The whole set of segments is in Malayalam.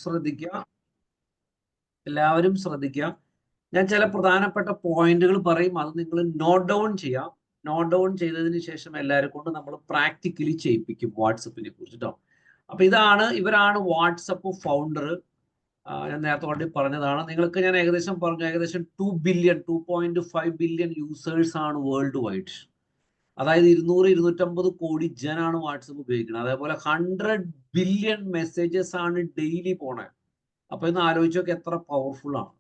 ശ്രദ്ധിക്കുക, എല്ലാവരും ശ്രദ്ധിക്കുക. ഞാൻ ചില പ്രധാനപ്പെട്ട പോയിന്റുകൾ പറയും, അത് നിങ്ങൾ നോട്ട് ഡൗൺ ചെയ്യാം. നോട്ട് ഡൗൺ ചെയ്തതിന് ശേഷം എല്ലാവരും കൊണ്ട് നമ്മൾ പ്രാക്ടിക്കലി ചെയ്യിപ്പിക്കും വാട്സപ്പിനെ കുറിച്ചിട്ടോ. അപ്പൊ ഇവരാണ് വാട്സപ്പ് ഫൗണ്ടർ. ഞാൻ നേരത്തെ ഓൾറെഡി പറഞ്ഞതാണ്. നിങ്ങൾക്ക് ഞാൻ ഏകദേശം പറഞ്ഞു, ഏകദേശം 2.5 ബില്യൺ യൂസേഴ്സ് ആണ് വേൾഡ് വൈഡ്. അതായത് 250 കോടി ജനാണ് വാട്സപ്പ് ഉപയോഗിക്കുന്നത്. അതേപോലെ 100 ബില്യൺ മെസ്സേജസ് ആണ് ഡെയിലി പോണേ. അപ്പൊ ഇന്ന് ആലോചിച്ചൊക്കെ എത്ര പവർഫുൾ ആണ്.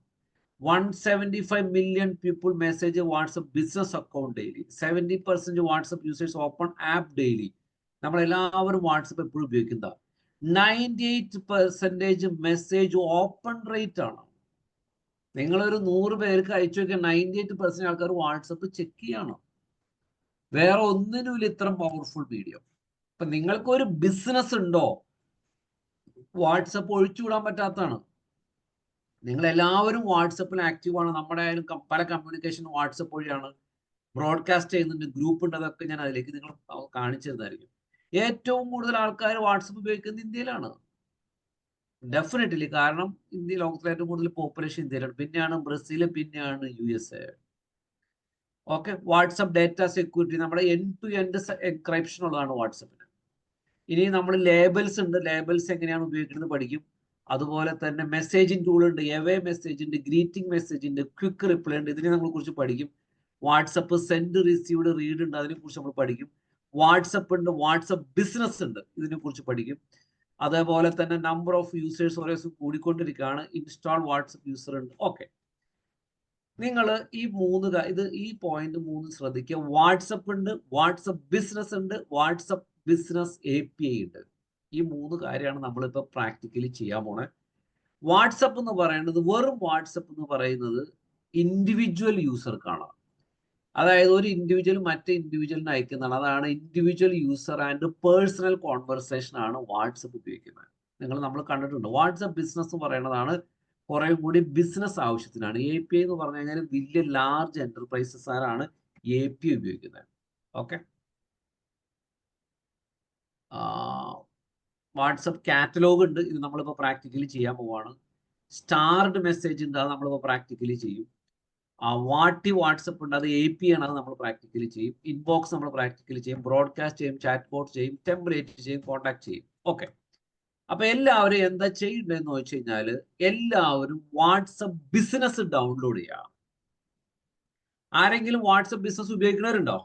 175 million people message WhatsApp business account daily. 70% WhatsApp users open app daily. നമ്മൾ എല്ലാവരും വാട്സപ്പ് എപ്പോഴും ഉപയോഗിക്കുന്ന 98% മെസ്സേജ് ഓപ്പൺ റേറ്റ് ആണ്. നിങ്ങളൊരു 100 പേർക്ക് അയച്ചു നോക്കിയാൽ 98% ആൾക്കാർ വാട്സപ്പ് ചെക്ക് ചെയ്യണം. വേറെ ഒന്നിനുമില്ല ഇത്രയും പവർഫുൾ വീഡിയോ. അപ്പൊ നിങ്ങൾക്കൊരു ബിസിനസ് ഉണ്ടോ, വാട്സപ്പ് ഒഴിച്ചുവിടാൻ പറ്റാത്തതാണ്. നിങ്ങൾ എല്ലാവരും വാട്സപ്പിൽ ആക്റ്റീവ് ആണ്. നമ്മുടെ ആയാലും പല കമ്മ്യൂണിക്കേഷൻ വാട്സപ്പ് വഴിയാണ്. ബ്രോഡ്കാസ്റ്റ് ചെയ്യുന്നുണ്ട്, ഗ്രൂപ്പ് ഉണ്ട്, അതൊക്കെ ഞാൻ അതിലേക്ക് നിങ്ങൾ കാണിച്ചു തരുന്നതായിരിക്കും. ഏറ്റവും കൂടുതൽ ആൾക്കാർ വാട്സപ്പ് ഉപയോഗിക്കുന്നത് ഇന്ത്യയിലാണ്, ഡെഫിനറ്റ്ലി. കാരണം ഇന്ത്യ ലോകത്തിലെ ഏറ്റവും കൂടുതൽ പോപ്പുലേഷൻ ഇന്ത്യയിലാണ്, പിന്നെയാണ് ബ്രസീൽ, പിന്നെയാണ് USA. Okay, WhatsApp data security, നമ്മുടെ എൻഡ് ടു എൻഡ് എൻക്രിപ്ഷൻ ഉള്ളതാണ് വാട്സപ്പിന്. ഇനി നമ്മൾ ലേബൽസ് ഉണ്ട്, ലേബൽസ് എങ്ങനെയാണ് ഉപയോഗിക്കുന്നത് പഠിക്കും. അതുപോലെ തന്നെ മെസ്സേജിങ് ടൂൾ ഉണ്ട്, എവേ മെസ്സേജ് ഉണ്ട്, ഗ്രീറ്റിംഗ് മെസ്സേജ് ഉണ്ട്, ക്വിക്ക് റിപ്ലൈ ഉണ്ട്. ഇതിനെ നമ്മളെ കുറിച്ച് പഠിക്കും. വാട്സപ്പ് സെൻഡ്, റിസീവ്ഡ്, റീഡ് ഉണ്ട്, അതിനെ കുറിച്ച് നമ്മൾ പഠിക്കും. വാട്സപ്പ് ഉണ്ട്, വാട്സപ്പ് ബിസിനസ് ഉണ്ട്, ഇതിനെ കുറിച്ച് പഠിക്കും. അതേപോലെ തന്നെ നമ്പർ ഓഫ് യൂസേഴ്സ് ഓരോ ദിവസം കൂടിക്കൊണ്ടിരിക്കുകയാണ്. ഇൻസ്റ്റാൾ വാട്സപ്പ് യൂസർ ഉണ്ട്. ഓക്കെ, നിങ്ങൾ ഈ പോയിന്റ് 3 ശ്രദ്ധിക്കുക. വാട്സപ്പ് ഉണ്ട്, വാട്സപ്പ് ബിസിനസ് ഉണ്ട്, വാട്സപ്പ് ബിസിനസ് API ഉണ്ട്. ഈ 3 കാര്യമാണ് നമ്മളിപ്പോ പ്രാക്ടിക്കലി ചെയ്യാൻ പോണേ. വാട്സപ്പ് എന്ന് പറയുന്നത്, വെറും വാട്സപ്പ് എന്ന് പറയുന്നത് ഇൻഡിവിജ്വൽ യൂസർക്കാണ്. അതായത് ഒരു ഇൻഡിവിജ്വൽ മറ്റേ ഇൻഡിവിജ്വലിന് അയക്കുന്നതാണ്. അതാണ് individual user and personal conversation ആണ് വാട്സപ്പ് ഉപയോഗിക്കുന്നത്. നമ്മൾ കണ്ടിട്ടുണ്ട്. വാട്സപ്പ് ബിസിനസ് എന്ന് പറയുന്നതാണ് കുറെ കൂടി ബിസിനസ് ആവശ്യത്തിനാണ്. API എന്ന് പറഞ്ഞു കഴിഞ്ഞാൽ വലിയ ലാർജ് എന്റർപ്രൈസസ് ആണ് API ഉപയോഗിക്കുന്നത്. ഓക്കെ, വാട്സപ്പ് കാറ്റലോഗ് ഉണ്ട്, ഇത് നമ്മളിപ്പോൾ പ്രാക്ടിക്കലി ചെയ്യാൻ പോവാണ്. സ്റ്റാർഡ് മെസ്സേജ് ഉണ്ട്, അത് നമ്മളിപ്പോൾ പ്രാക്ടിക്കലി ചെയ്യും. വാട്സപ്പ് ഉണ്ട്, അത് API ആണ്, അത് നമ്മൾ പ്രാക്ടിക്കലി ചെയ്യും. ഇൻബോക്സ് നമ്മൾ പ്രാക്ടിക്കലി ചെയ്യും. ബ്രോഡ്കാസ്റ്റ് ചെയ്യും, ചാറ്റ് ബോട്ട് ചെയ്യും, ടെംപ്ലേറ്റ് ചെയ്യും, കോൺടാക്ട് ചെയ്യും. ഓക്കെ, അപ്പൊ എല്ലാവരും എന്താ ചെയ്യേണ്ടതെന്ന് വെച്ച് കഴിഞ്ഞാൽ എല്ലാവരും വാട്സപ്പ് ബിസിനസ് ഡൗൺലോഡ് ചെയ്യാം. ആരെങ്കിലും വാട്സപ്പ് ബിസിനസ് ഉപയോഗിക്കുന്നവരുണ്ടോ?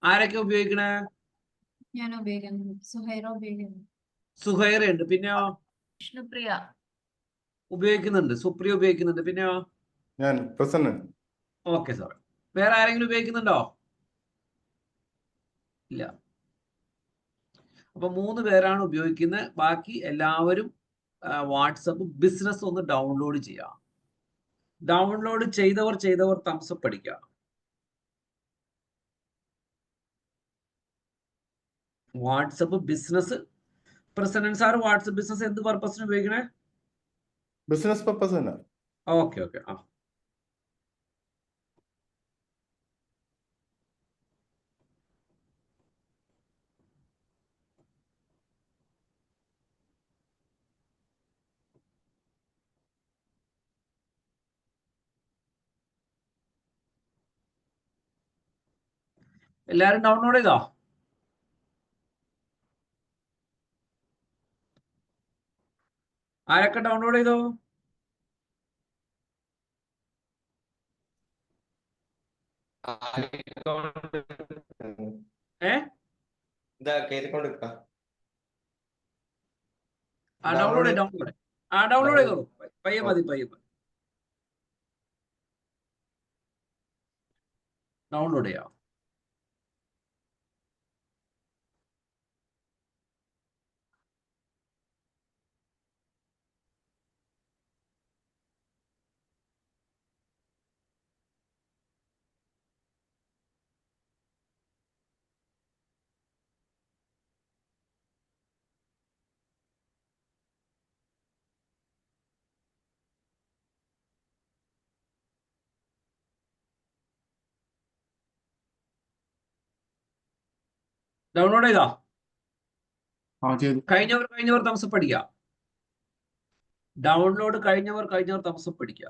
ആരൊക്കെ ഉപയോഗിക്കണേ? സുഹൈറ ഉണ്ട്, പിന്നെയോ വിഷ്ണുപ്രിയ ഉപയോഗിക്കുന്നുണ്ട്, സുപ്രിയ ഉപയോഗിക്കുന്നുണ്ട്, പിന്നെയോ ഞാൻ പ്രസന്ന. ഓക്കെ സാർ, വേറെ ആരെങ്കിലും ഉപയോഗിക്കുന്നുണ്ടോ? ഇല്ല. അപ്പൊ 3 പേരാണ് ഉപയോഗിക്കുന്നത്. ബാക്കി എല്ലാവരും വാട്സപ്പ് ബിസിനസ് ഒന്ന് ഡൗൺലോഡ് ചെയ്യാം. ഡൗൺലോഡ് ചെയ്തവർ തംസപ്പ് അടിക്കുക. WhatsApp business, president sir WhatsApp business എന്ത് പർപ്പസിന് ഉപയോഗിക്കണേ? ബിസിനസ് പർപ്പസ് തന്നെ. ഓക്കെ ഓക്കെ, എല്ലാരും ഡൗൺലോഡ് ചെയ്തോ? ആരൊക്കെ ഡൗൺലോഡ് ചെയ്തോ? ഡൗൺലോഡ് ചെയ്തോളൂ. പയ്യെ മതി. ഡൗൺലോഡ് ചെയ്യാം. ഡൗൺലോഡ് ചെയ്തോ? കഴിഞ്ഞവർ തമസ് പഠിക്കുക. ഡൗൺലോഡ് കഴിഞ്ഞവർ തമസ് പഠിക്കുക.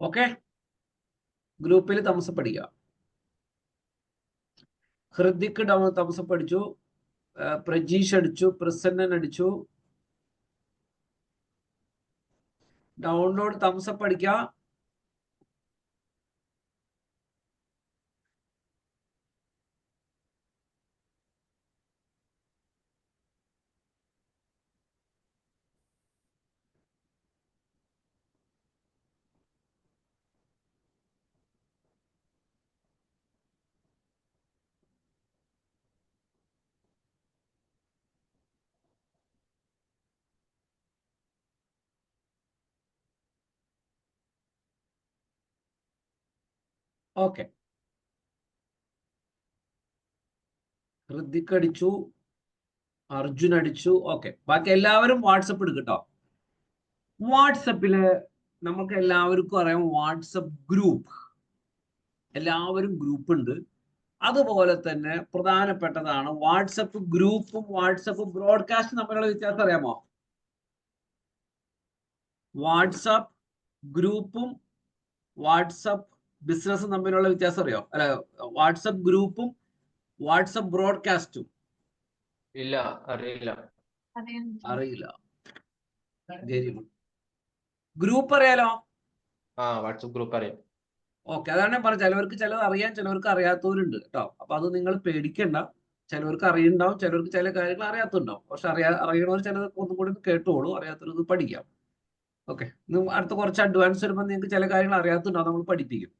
ഓക്കെ, ഗ്രൂപ്പിൽ തമസ് പഠിക്കുക. ഹൃദിക് തമസ് പഠിച്ചു, പ്രജീഷ് അടിച്ചു, പ്രസന്നൻ അടിച്ചു. ഡൗൺലോഡ് തമസ് പഠിക്കുക. ഓക്കെ, ഹൃദിക് അടിച്ചു, അർജുൻ അടിച്ചു. ഓക്കെ, ബാക്കി എല്ലാവരും വാട്സപ്പ് എടുക്കട്ടോ. വാട്സപ്പില് നമുക്ക് എല്ലാവർക്കും അറിയാം വാട്സപ്പ് ഗ്രൂപ്പ്, എല്ലാവരും ഗ്രൂപ്പ് ഉണ്ട്. അതുപോലെ തന്നെ പ്രധാനപ്പെട്ടതാണ് വാട്സപ്പ് ഗ്രൂപ്പും വാട്സപ്പ് ബ്രോഡ്കാസ്റ്റും തമ്മിലുള്ള വ്യത്യാസം അറിയാമോ? വാട്സപ്പ് ഗ്രൂപ്പും വാട്സപ്പ് ബിസിനസ്സും തമ്മിലുള്ള വ്യത്യാസം അറിയോ? അല്ല, വാട്സപ്പ് ഗ്രൂപ്പും വാട്സപ്പ് ബ്രോഡ്കാസ്റ്റും. ഇല്ല, അറിയില്ല. Very good. ഗ്രൂപ്പ് അറിയാലോ? വാട്സപ്പ് ഗ്രൂപ്പ് അറിയാം. ഓക്കെ, അതാണ് ഞാൻ പറഞ്ഞത്. ചിലവർക്ക് ചിലത് അറിയാം, ചിലവർക്ക് അറിയാത്തവരുണ്ട് കേട്ടോ. അപ്പൊ അത് നിങ്ങൾ പേടിക്കണ്ട. ചിലവർക്ക് അറിയുണ്ടാവും, ചിലവർക്ക് ചില കാര്യങ്ങൾ അറിയാത്തുണ്ടാവും. പക്ഷെ അറിയണവർ ചിലതൊക്കെ ഒന്നും കൂടി കേട്ടോളൂ, അറിയാത്തവർക്ക് പഠിക്കാം. ഓക്കെ, അടുത്ത കുറച്ച് അഡ്വാൻസ് വരുമ്പോൾ നിങ്ങൾക്ക് ചില കാര്യങ്ങൾ അറിയാത്തുണ്ടാവും, നമ്മൾ പഠിപ്പിക്കും.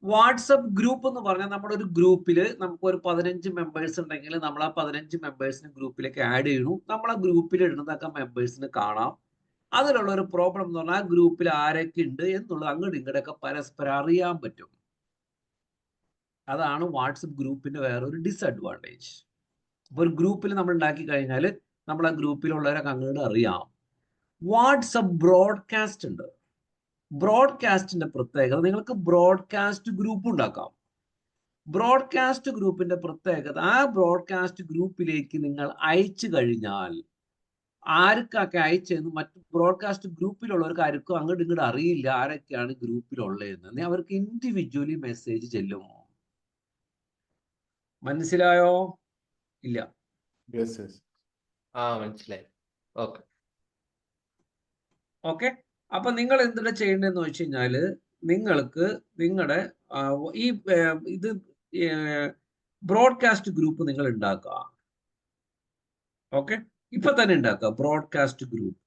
വാട്സപ്പ് ഗ്രൂപ്പ് എന്ന് പറഞ്ഞാൽ നമ്മുടെ ഒരു ഗ്രൂപ്പിൽ നമുക്ക് ഒരു 15 മെമ്പേഴ്സ് ഉണ്ടെങ്കിൽ നമ്മൾ ആ 15 മെമ്പേഴ്സിന് ഗ്രൂപ്പിലേക്ക് ആഡ് ചെയ്യണം. നമ്മളെ ഗ്രൂപ്പിൽ ഇടുന്നതൊക്കെ മെമ്പേഴ്സിന് കാണാം. അതിലുള്ള ഒരു പ്രോബ്ലം എന്ന് പറഞ്ഞാൽ ആ ഗ്രൂപ്പിൽ ആരൊക്കെ ഉണ്ട് എന്നുള്ളത് അങ്ങോട്ടും ഇങ്ങോട്ടൊക്കെ പരസ്പരം അറിയാൻ പറ്റും. അതാണ് വാട്സപ്പ് ഗ്രൂപ്പിന്റെ വേറൊരു ഡിസഡ്വാൻറ്റേജ്. അപ്പോൾ ഒരു ഗ്രൂപ്പിൽ നമ്മൾ ഉണ്ടാക്കി കഴിഞ്ഞാൽ നമ്മൾ ആ ഗ്രൂപ്പിലുള്ളവരൊക്കെ അങ്ങോട്ട് അറിയാം. വാട്സപ്പ് ബ്രോഡ്കാസ്റ്റ് ഉണ്ട്. ബ്രോഡ്കാസ്റ്റിന്റെ പ്രത്യേകത, നിങ്ങൾക്ക് ബ്രോഡ്കാസ്റ്റ് ഗ്രൂപ്പ് ഉണ്ടാക്കാം. ബ്രോഡ്കാസ്റ്റ് ഗ്രൂപ്പിന്റെ പ്രത്യേകത, ആ ബ്രോഡ്കാസ്റ്റ് ഗ്രൂപ്പിലേക്ക് നിങ്ങൾ അയച്ചു കഴിഞ്ഞാൽ ആർക്കൊക്കെ അയച്ചെന്ന് മറ്റു ബ്രോഡ്കാസ്റ്റ് ഗ്രൂപ്പിലുള്ളവർക്ക് ആർക്കും അങ്ങോട്ട് ഇങ്ങോട്ട് അറിയില്ല ആരൊക്കെയാണ് ഗ്രൂപ്പിലുള്ളതെന്ന്. അവർക്ക് ഇൻഡിവിജ്വലി മെസ്സേജ് ചെല്ലും. മനസ്സിലായോ? ഇല്ല? മനസ്സിലായി. ഓക്കെ ഓക്കെ, അപ്പൊ നിങ്ങൾ എന്തിനാ ചെയ്യേണ്ടതെന്ന് വെച്ച് കഴിഞ്ഞാല് നിങ്ങൾക്ക് നിങ്ങളുടെ ഈ ഇത് ബ്രോഡ്കാസ്റ്റ് ഗ്രൂപ്പ് നിങ്ങൾ ഉണ്ടാക്കുക. ഓക്കെ, ഇപ്പൊ തന്നെ ഉണ്ടാക്കുക ബ്രോഡ്കാസ്റ്റ് ഗ്രൂപ്പ്.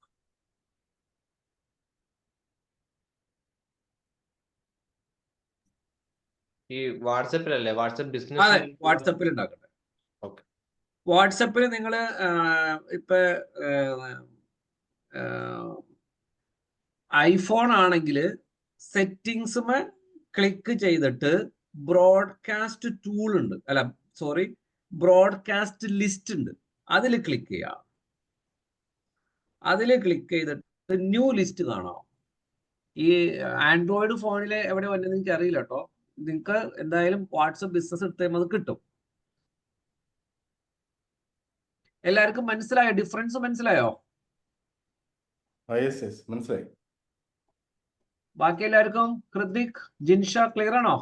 ഈ വാട്സപ്പിലല്ലേ? വാട്സപ്പ് അതെ, ബിസിനസ് വാട്സപ്പിൽ ഉണ്ടാക്കട്ടെ. ഓക്കെ. വാട്സപ്പിൽ നിങ്ങൾ ഇപ്പൊ ഐഫോൺ ആണെങ്കിൽ സെറ്റിങ്സുമേ ക്ലിക്ക് ചെയ്തിട്ട് ബ്രോഡ്കാസ്റ്റ് ടൂൾ ഉണ്ട്, അല്ല സോറി, ബ്രോഡ്കാസ്റ്റ് ലിസ്റ്റ് ഉണ്ട്. അതിൽ ക്ലിക്ക് ചെയ്യാം. അതിൽ ക്ലിക്ക് ചെയ്തിട്ട് ന്യൂ ലിസ്റ്റ് കാണാം. ഈ ആൻഡ്രോയിഡ് ഫോണിൽ എവിടെ വന്നത് എനിക്ക് അറിയില്ല കേട്ടോ. നിങ്ങൾക്ക് എന്തായാലും വാട്സപ്പ് ബിസിനസ് എടുത്ത് കഴിയുമ്പോൾ അത് കിട്ടും. എല്ലാവർക്കും മനസ്സിലായോ? ഡിഫറൻസ് മനസ്സിലായോ? മനസ്സിലായി. ബാക്കി എല്ലാവർക്കും? ഹൃദിക്, ജിൻഷ ക്ലിയർ ആണോ?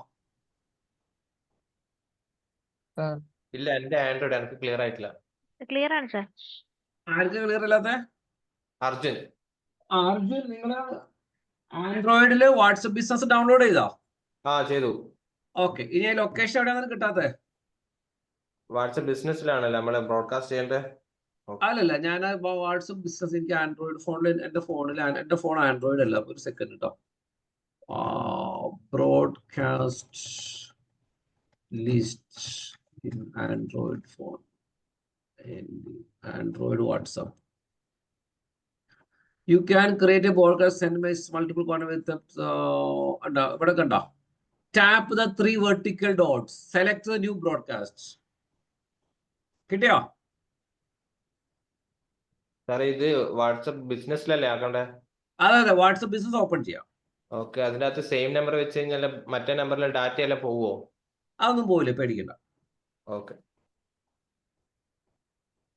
ഇല്ല, എന്റെ ആൻഡ്രോയിഡ് എനിക്ക് ക്ലിയർ ആയിട്ടില്ല. ക്ലിയർ ആണ് സാർ. ആർക്ക് ക്ലിയർ അല്ലാതെ? അർജുൻ. അർജുൻ, നിങ്ങള് ആൻഡ്രോയിഡില് വാട്സപ്പ് ബിസിനസ് ഡൗൺലോഡ് ചെയ്തോ? ചെയ്തു. ഓക്കെ, ഇനി ലൊക്കേഷൻ എവിടെയാണ് കിട്ടാത്തത്? വാട്സപ്പ് ബിസിനസ്സിലാണല്ലോ നമ്മള് ബ്രോഡ്കാസ്റ്റ് ചെയ്യേണ്ടത്. അല്ലല്ല, ഞാൻ വാട്സപ്പ് ബിസിനസ് എനിക്ക് ആൻഡ്രോയിഡ് ഫോണിൽ, എന്റെ ഫോൺ ആൻഡ്രോയിഡ് അല്ല. ഒരു സെക്കൻഡ് കേട്ടോ. Broadcast list in Android phone, Android WhatsApp. You can create a broadcast, send message, multiple content with ഇവിടെ കണ്ടോ? Tap the 3 vertical dots, select the new broadcast. കിട്ടിയോ? സാറേ, ഇത് വാട്സപ്പ് ബിസിനസ്സിലല്ലേ ആക്കണ്ടേ? അതെ, വാട്സപ്പ് ബിസിനസ് ഓപ്പൺ ചെയ്യാം. ഓക്കെ, അതിന്റെ അകത്ത് സെയിം നമ്പർ വെച്ച് കഴിഞ്ഞാൽ മറ്റേ നമ്പറിലെ ഡാറ്റ എല്ലാം പോവോ? അതൊന്നും പോവില്ല, പേടിക്കണ്ട. ഓക്കെ.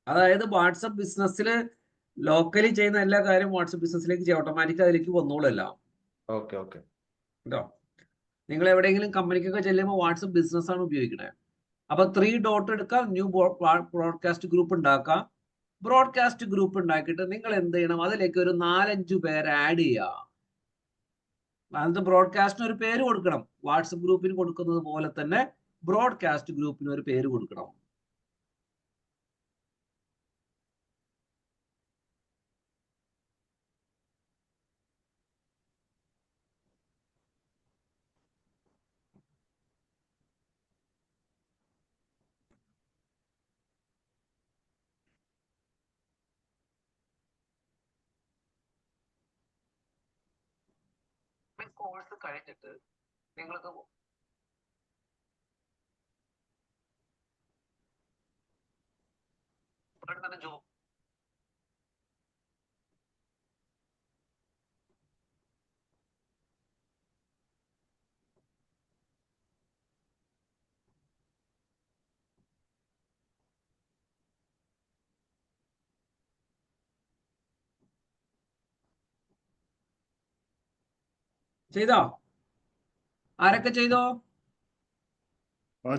അതായത് വാട്സപ്പ് ബിസിനസ്സിൽ ലോക്കലി ചെയ്യുന്ന എല്ലാ കാര്യം വാട്സപ്പ് ബിസിനസ്സിലേക്ക് ഓട്ടോമാറ്റിക് അതിലേക്ക് വന്നോളല്ല. ഓക്കെ. ഓക്കെ. കേട്ടോ, നിങ്ങൾ എവിടെയെങ്കിലും കമ്പനിക്കൊക്കെ ചെല്ലുമ്പോൾ വാട്സപ്പ് ബിസിനസ് ആണ് ഉപയോഗിക്കണേ. അപ്പൊ 3 ഡോട്ട് എടുക്കാം, ന്യൂ ബ്രോഡ്കാസ്റ്റ് ഗ്രൂപ്പ് ഉണ്ടാക്കാം. ബ്രോഡ്കാസ്റ്റ് ഗ്രൂപ്പ് ഉണ്ടാക്കിയിട്ട് നിങ്ങൾ എന്ത് ചെയ്യണം, അതിലേക്ക് ഒരു 4-5 പേര് ആഡ് ചെയ്യുക. അതിന്റെ ബ്രോഡ്കാസ്റ്റിന് ഒരു പേര് കൊടുക്കണം. വാട്സപ്പ് ഗ്രൂപ്പിന് കൊടുക്കുന്നത് പോലെ തന്നെ ബ്രോഡ്കാസ്റ്റ് ഗ്രൂപ്പിന് ഒരു പേര് കൊടുക്കണം. കോഴ്സ് കഴിഞ്ഞിട്ട് നിങ്ങൾക്ക് തന്നെ ജോബ് ചെയ്തോ? ആരൊക്കെ ചെയ്തോ?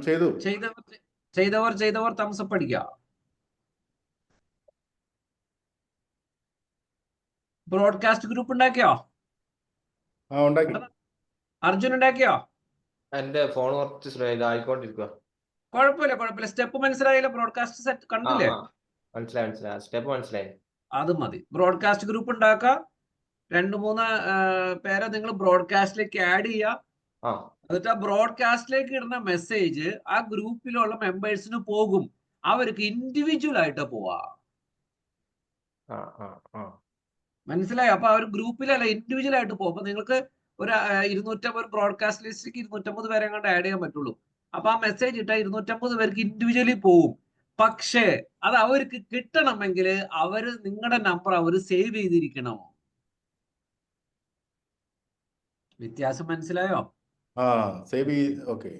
ചെയ്തു. ചെയ്തവർ തംസപ്പ് അടിക്കുക. ബ്രോഡ്കാസ്റ്റ് ഗ്രൂപ്പ് ഉണ്ടാക്കിയോ? ഉണ്ടാക്കി. അർജുൻ ഉണ്ടാക്കിയോ? എന്റെ ഫോൺ കുറച്ച് സ്ലോ ആയിക്കൊണ്ടിരിക്കുക. കുഴപ്പമില്ല. സ്റ്റെപ്പ് മനസ്സിലായില്ല? ബ്രോഡ്കാസ്റ്റ് സെറ്റ് കണ്ടില്ലേ? മനസ്സിലായി. സ്റ്റെപ്പ് മനസ്സിലായി. അത് മതി. ബ്രോഡ്കാസ്റ്റ് ഗ്രൂപ്പ് ഉണ്ടാക്കുക. 2-3 പേരെ നിങ്ങൾ ബ്രോഡ്കാസ്റ്റിലേക്ക് ആഡ് ചെയ്യുക. എന്നിട്ട് ആ ബ്രോഡ്കാസ്റ്റിലേക്ക് ഇടുന്ന മെസ്സേജ് ആ ഗ്രൂപ്പിലുള്ള മെമ്പേഴ്സിന് പോകും. അവർക്ക് ഇൻഡിവിജ്വൽ ആയിട്ട് പോവാ. മനസ്സിലായി? അപ്പൊ അവർ ഗ്രൂപ്പിലല്ല, ഇൻഡിവിജ്വൽ ആയിട്ട് പോകും. അപ്പൊ നിങ്ങൾക്ക് ഒരു 250 ബ്രോഡ്കാസ്റ്റ് ലിസ്റ്റിലേക്ക് 250 പേരെ കണ്ട് ആഡ് ചെയ്യാൻ പറ്റുള്ളൂ. അപ്പൊ ആ മെസ്സേജ് ഇട്ടാൽ 250 പേർക്ക് ഇൻഡിവിജ്വലി പോകും. പക്ഷേ അത് അവർക്ക് കിട്ടണമെങ്കിൽ അവര് നിങ്ങളുടെ നമ്പർ അവർ സേവ് ചെയ്തിരിക്കണം. വ്യത്യാസം മനസ്സിലായോ? സേവ്. ഓക്കെ.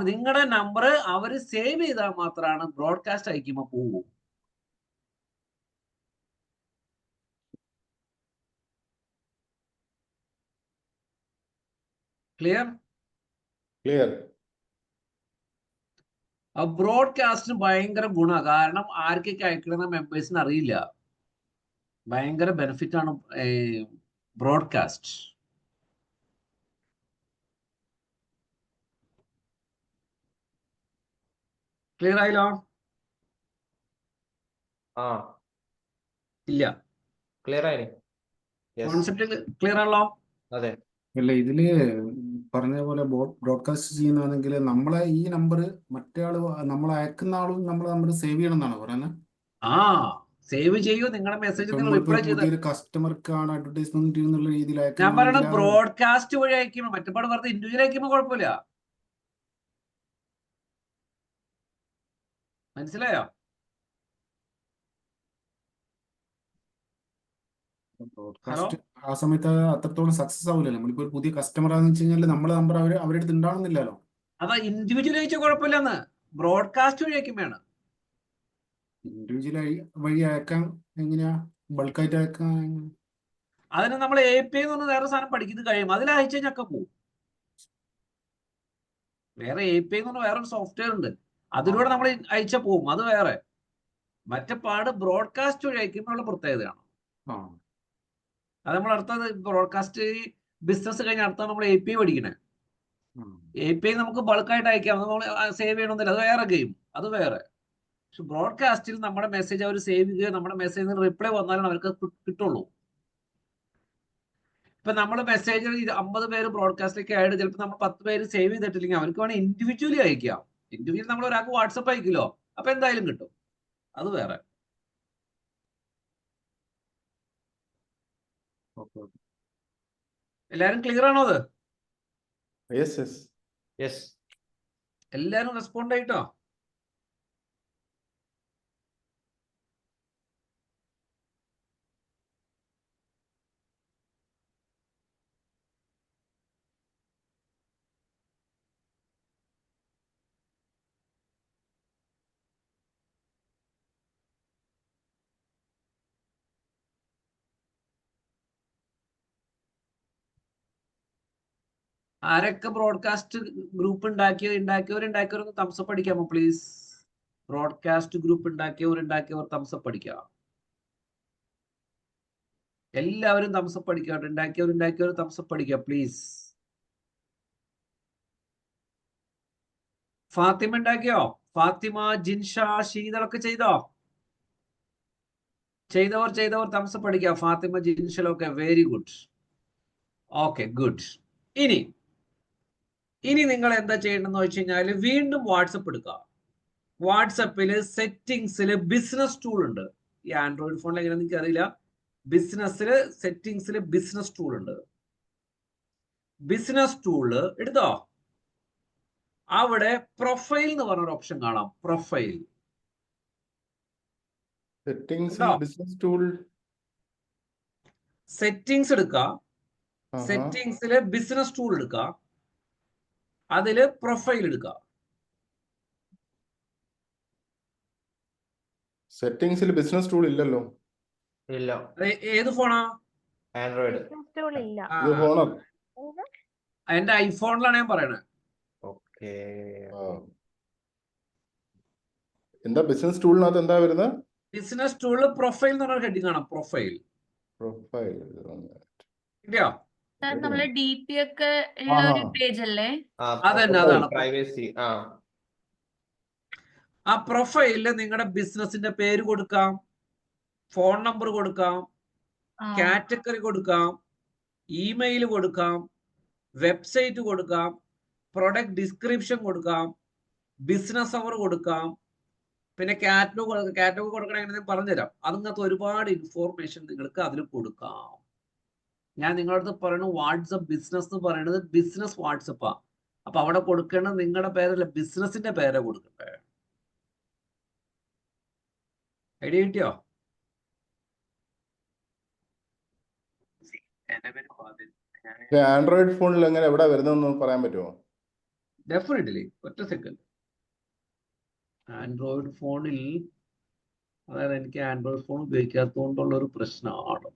നിങ്ങളുടെ നമ്പർ അവര് സേവ് ചെയ്താൽ മാത്രമാണ് ബ്രോഡ്കാസ്റ്റ് അയക്കുമ്പോൾ പോവും. ക്ലിയർ? ബ്രോഡ്കാസ്റ്റിന് ഭയങ്കര ഗുണമാണ്. കാരണം ആർക്കൊക്കെ അയക്കണമെന്ന മെമ്പേഴ്സിന് അറിയില്ല. ഭയങ്കര ബെനിഫിറ്റ് ആണ് ബ്രോഡ്കാസ്റ്റ്. ക്ലിയർ ആയില്ലോ? ഇല്ല, ക്ലിയർ ആയി. കോൺസെപ്റ്റ് ക്ലിയർ ആണല്ലോ? അതെ. അല്ല, ഇതില് പറഞ്ഞ പോലെ ബ്രോഡ്കാസ്റ്റ് ചെയ്യുന്നതാണെങ്കിൽ നമ്മളെ ഈ നമ്പർ മറ്റേ ആള് നമ്മൾ അയക്കുന്ന ആളും നമ്മളെ നമ്പർ സേവ് ചെയ്യണം എന്നാണ് പറയുന്നത്. സേവ് ചെയ്യൂ. നിങ്ങളുടെ മെസ്സേജ് നിങ്ങൾ റിപ്ലൈ ചെയ്ത് പുതിയൊരു കസ്റ്റമർക്കാണ് അഡ്വർടൈസ്മെന്റ് എന്നുള്ള രീതിയിൽ ഞാൻ പറയണത് അയക്കുന്ന ബ്രോഡ്കാസ്റ്റ് വഴി അയക്കുമ്പോൾ, മറ്റേ വെറുതെ ഇൻഡിവിജ്വൽ അയക്കുമ്പോൾ കുഴപ്പമില്ല. മനസ്സിലായോ? ബ്രോഡ്കാസ്റ്റ് ആ സമയത്ത് അത്രത്തോളം സക്സസ് ആവില്ലല്ലോ. നമ്മളിപ്പോ ഒരു പുതിയ കസ്റ്റമർ ആണെന്ന് വെച്ച് കഴിഞ്ഞാൽ നമ്മളെ നമ്പർ അവരുടെ അടുത്ത് ഉണ്ടാവണമെന്നില്ലല്ലോ. അതാ ഇൻഡിവിജ്വൽ അയച്ചാൽ കുഴപ്പമില്ലെന്ന്. ബ്രോഡ്കാസ്റ്റ് വഴി അയക്കുമ്പോഴാണ്. ഇൻഡിവിജ്വൽ വഴി അയക്കാൻ എങ്ങനെയാ? ബൾക്കായിട്ട് അയക്കാൻ അതിന് നമ്മൾ API എന്ന് പറഞ്ഞ വേറെ സാധനം പഠിക്കുന്നത് കഴിയും. അതിൽ അയച്ചു കഴിഞ്ഞാൽ ഒക്കെ പോകും. വേറെ API എന്ന് പറഞ്ഞ വേറൊരു സോഫ്റ്റ്വെയർ ഉണ്ട്. അതിലൂടെ നമ്മൾ അയച്ചാൽ പോകും. അത് വേറെ. മറ്റേ പാട് ബ്രോഡ്കാസ്റ്റ് വഴി അയക്കുമ്പോഴുള്ള പ്രത്യേകതയാണ്. അത് നമ്മൾ അടുത്തത് ബ്രോഡ്കാസ്റ്റ് ബിസിനസ് കഴിഞ്ഞ അടുത്താണ് നമ്മൾ API പഠിക്കണേ. API നമുക്ക് ബൾക്കായിട്ട് അയക്കാം. നമ്മൾ സേവ് ചെയ്യണമെന്നില്ല. അത് വേറെ ഗെയിം. അത് വേറെ. പക്ഷെ ബ്രോഡ്കാസ്റ്റിൽ നമ്മുടെ മെസ്സേജ് അവർ സേവ് ചെയ്യുകയോ നമ്മുടെ മെസ്സേജിന് റിപ്ലൈ വന്നാലും അവർക്ക് കിട്ടുള്ളൂ. ഇപ്പൊ നമ്മൾ മെസ്സേജ് 50 പേര് ബ്രോഡ്കാസ്റ്റിലേക്ക് ആഡ്, ചിലപ്പോൾ നമ്മൾ 10 പേര് സേവ് ചെയ്തിട്ടില്ലെങ്കിൽ അവർക്ക് വേണമെങ്കിൽ ഇൻഡിവിജ്വലി അയക്കാം. ഇൻഡിവിജ്വലി നമ്മൾ ഒരാൾക്ക് വാട്സപ്പ് അയക്കില്ലോ, അപ്പൊ എന്തായാലും കിട്ടും. അത് വേറെ. എല്ലാരും ക്ലിയർ ആണോ? അത് എല്ലാരും റെസ്പോണ്ട് ആയിട്ടോ? ആരൊക്കെ ബ്രോഡ്കാസ്റ്റ് ഗ്രൂപ്പ് ഉണ്ടാക്കിയവരൊന്ന് തംസപ്പ് അടിക്കാമോ പ്ലീസ്? ബ്രോഡ്കാസ്റ്റ് ഗ്രൂപ്പ് ഉണ്ടാക്കിയവർ തംസപ്പ് അടിക്കുക. എല്ലാവരും തംസപ്പ് അടിക്കുക. ഉണ്ടാക്കിയവർ തംസപ്പ് അടിക്കുക പ്ലീസ്. ഫാത്തിമ ഉണ്ടാക്കിയോ? ഫാത്തിമ, ജിൻഷ, ശീതളൊക്കെ ചെയ്തോ? ചെയ്തവർ തംസപ്പ് അടിക്കുക. ഫാത്തിമ, ജിൻഷലൊക്കെ വെരി ഗുഡ്. Okay, good. ഇനി നിങ്ങൾ എന്താ ചെയ്യണമെന്ന് വെച്ച് കഴിഞ്ഞാൽ വീണ്ടും വാട്സപ്പ് എടുക്കുക. വാട്സപ്പില് സെറ്റിംഗ്സില് ബിസിനസ് ടൂൾ ഉണ്ട്. ഈ ആൻഡ്രോയിഡ് ഫോണിൽ എങ്ങനെയാണെന്ന് എനിക്ക് അറിയില്ല. ബിസിനസ്സില് സെറ്റിംഗ്സില് ബിസിനസ് ടൂൾ ഉണ്ട്. ബിസിനസ് ടൂള് എടുത്തോ? അവിടെ പ്രൊഫൈൽ എന്ന് പറഞ്ഞൊരു ഓപ്ഷൻ കാണാം. പ്രൊഫൈൽ സെറ്റിംഗ്സിൽ ബിസിനസ് ടൂൾ. സെറ്റിംഗ്സ് എടുക്കുക. സെറ്റിംഗ്സില് ബിസിനസ് ടൂൾ എടുക്കുക. അതില് പ്രൊഫൈൽ എടുക്കുക. സെറ്റിംഗ്സിൽ ബിസിനസ് ടൂൾ ഇല്ലല്ലോ. ഇല്ല, ഏത് ഫോണാ? ആൻഡ്രോയിഡ്. ഇത് ഫോണോ? എന്റെ ഐഫോണിലാണ് ഞാൻ പറയണത്. ഓക്കെ, എന്താ ബിസിനസ് ടൂളിനകത്ത് എന്താ വരുന്നത്? ബിസിനസ് ടൂളില് പ്രൊഫൈൽ എന്ന് പറഞ്ഞ ഹെഡിങ് കാണാം. Profile profile. കിട്ടിയോ? നമ്മള് DP ഒക്കെ ഉള്ള ഒരു പേജ് അല്ലേ? അതാണ് പ്രൈവസി. ആ പ്രൊഫൈലില് നിങ്ങളുടെ ബിസിനസിന്റെ പേര് കൊടുക്കാം, ഫോൺ നമ്പർ കൊടുക്കാം, കാറ്റഗറി കൊടുക്കാം, ഇമെയിൽ കൊടുക്കാം, വെബ്സൈറ്റ് കൊടുക്കാം, പ്രൊഡക്റ്റ് ഡിസ്ക്രിപ്ഷൻ കൊടുക്കാം, ബിസിനസ് അവർ കൊടുക്കാം, പിന്നെ കാറ്റഗറി കൊടുക്കണമെങ്കിൽ പറഞ്ഞുതരാം. അതിനകത്ത് ഒരുപാട് ഇൻഫോർമേഷൻ നിങ്ങൾക്ക് അതിൽ കൊടുക്കാം. ഞാൻ നിങ്ങളടുത്ത് പറയുന്നത് വാട്സപ്പ് ബിസിനസ് എന്ന് പറയുന്നത് ബിസിനസ് വാട്സപ്പാ. അപ്പൊ അവിടെ കൊടുക്കേണ്ടത് നിങ്ങളുടെ പേരല്ല, ബിസിനസിന്റെ പേരാ കൊടുക്കണ്ടേ. ഐഡിയ കിട്ടിയോ? ആൻഡ്രോയിഡ് ഫോണിൽ എങ്ങനെ എവിടെ വരുന്നതെന്ന് പറയാൻ പറ്റുമോ? ഡെഫിനറ്റ്ലി. ഒറ്റ സെക്കൻഡ്. ആൻഡ്രോയിഡ് ഫോണിൽ, അതായത് എനിക്ക് ആൻഡ്രോയിഡ് ഫോൺ ഉപയോഗിക്കാത്തതുകൊണ്ടുള്ള ഒരു പ്രശ്നമാണ്.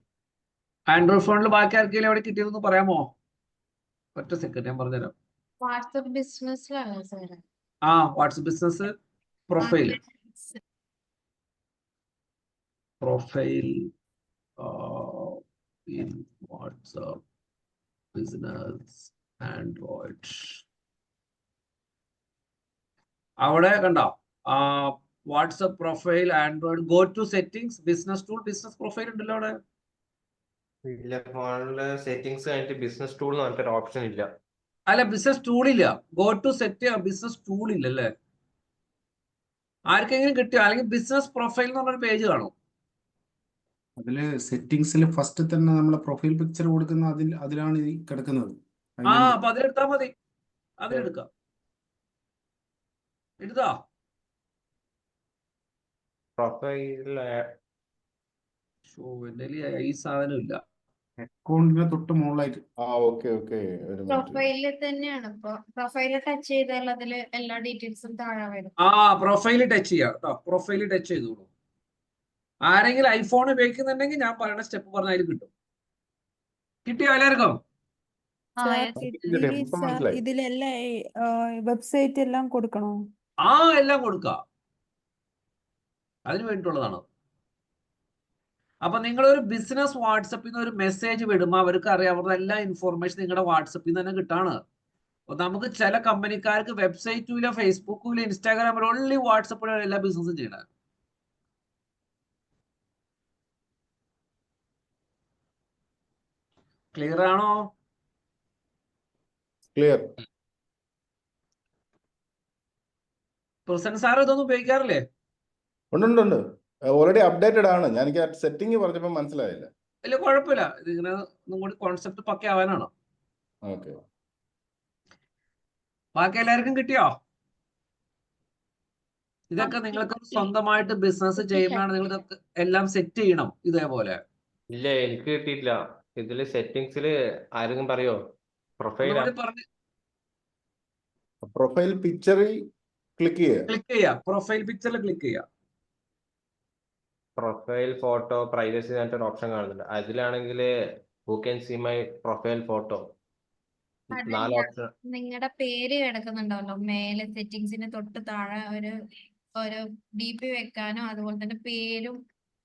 ആൻഡ്രോയിഡ് ഫോണിൽ ബാക്കി ആർക്കെങ്കിലും എവിടെ കിട്ടിയതെന്ന് പറയാമോ? ഒറ്റ സെക്കൻഡ്, ഞാൻ പറഞ്ഞുതരാം. വാട്സപ്പ് ബിസിനസ്സിലാണ് sir. WhatsApp business profile in WhatsApp business Android. അവിടെ കണ്ടോ? WhatsApp profile Android. Go to settings, business tool, business profile ഉണ്ടല്ലോ അവിടെ. ഇല്ല, ഫോണില് സെറ്റിംഗ്സ് കഴിഞ്ഞിട്ട് ബിസിനസ് ടൂൾ എന്ന് പറഞ്ഞിട്ടൊരു ഓപ്ഷൻ ഇല്ല. അല്ല, ബിസിനസ് ടൂൾ ഇല്ല. Go to set business tool ഇല്ലല്ലേ? ആർക്കെങ്കിലും കിട്ടിയോ? അല്ലെങ്കിൽ ബിസിനസ് പ്രൊഫൈൽ എന്ന് പറഞ്ഞൊരു പേജ് കാണും. അതില് സെറ്റിംഗ്സിൽ ഫസ്റ്റ് തന്നെ നമ്മളെ പ്രൊഫൈൽ പിക്ചർ കൊടുക്കുന്ന അതിലാണ് ഈ കിടക്കുന്നത്. അപ്പൊ അതിലെടുത്താ മതി. അതിലെടുക്കാം. എടുത്താ? പ്രൊഫൈൽ ഈ സാധനം ഇല്ല. അക്കൗണ്ടിന് തൊട്ട് മുകളിലായിട്ട്. ഓക്കെ. ഒരു മിനിറ്റ്. പ്രൊഫൈലിൽ തന്നെയാണ്. പ്രൊഫൈലിൽ ടച്ച് ചെയ്താൽ അതില് എല്ലാ ഡീറ്റെയിൽസും താഴെ വരും. പ്രൊഫൈൽ ടച്ച് ചെയ്യാം കേട്ടോ. പ്രൊഫൈൽ ടച്ച് ചെയ്തോളൂ. ആരെങ്കിലും ഐഫോൺ ഉപയോഗിക്കുന്നുണ്ടെങ്കിൽ ഞാൻ പറയുന്ന സ്റ്റെപ്പ് പറഞ്ഞാൽ അതിൽ കിട്ടും. കിട്ടിയോ എല്ലാവർക്കും? ഇപ്പൊ മനസ്സിലായി. ഇതിലെല്ലാം വെബ്സൈറ്റ് എല്ലാം കൊടുക്കണോ? എല്ലാം കൊടുക്കാം. അതിന് വേണ്ടിയിട്ടുള്ളതാണ്. അപ്പൊ നിങ്ങളൊരു ബിസിനസ് വാട്സപ്പിൽ നിന്ന് ഒരു മെസ്സേജ് വിടുമ്പോൾ അവർക്ക് അറിയാം അവരുടെ എല്ലാ ഇൻഫോർമേഷൻ നിങ്ങളുടെ വാട്സപ്പിൽ നിന്ന് തന്നെ കിട്ടാണ്. നമുക്ക് ചില കമ്പനിക്കാർക്ക് വെബ്സൈറ്റും ഇല്ല, ഫേസ്ബുക്കും ഇല്ല, ഇൻസ്റ്റാഗ്രാമിൽ, ഓൺലി വാട്സപ്പിലാണ് എല്ലാ ബിസിനസ്സും ചെയ്യണത്. ക്ലിയർ ആണോ? ക്ലിയർ. പ്രസന്റ് സാർ ഇതൊന്നും ഉപയോഗിക്കാറില്ലേ? ഉണ്ട്. ഓൾറെഡി അപ്ഡേറ്റഡ് ആണ്. ഞാൻ എനിക്ക് സെറ്റിംഗ് പറഞ്ഞപ്പോൾ മനസ്സിലായില്ല. ഇല്ല, കുഴപ്പമില്ല. ഇതിങ്ങനെ ഒന്നും കൂടി കോൺസെപ്റ്റ് പക്ക ആവാനാണ്. ഓക്കെ. ബാക്കി എല്ലാവർക്കും കിട്ടിയോ? ഇതൊക്കെ നിങ്ങൾക്ക് സ്വന്തമായിട്ട് ബിസിനസ് ചെയ്യുമ്പോഴാണ് നിങ്ങൾ ഇതൊക്കെ എല്ലാം സെറ്റ് ചെയ്യണം ഇതേപോലെ. ഇല്ല, എനിക്ക് കിട്ടിയിട്ടില്ല. ഇതില് സെറ്റിംഗ്സില് ആരെങ്കിലും പറയോ? പ്രൊഫൈൽ പ്രൊഫൈൽ പിക്ചറിൽ ക്ലിക്ക് ചെയ്യുക. പ്രൊഫൈൽ പിക്ചറിൽ ക്ലിക്ക് ചെയ്യുക. പ്രൊഫൈൽ ഫോട്ടോ പ്രൈവസി എന്നിട്ടൊരു ഓപ്ഷൻ കാണുന്നുണ്ട്. അതിലാണെങ്കിൽ who can see my profile photo. നാല് അതല്ല, ഓപ്ഷൻ. നിങ്ങളുടെ പേര് കിടക്കുന്നുണ്ടല്ലോ മേലെ സെറ്റിങ്സിന് തൊട്ട് താഴെ ഒരു DP വെക്കാനോ അതുപോലെ തന്നെ പേരും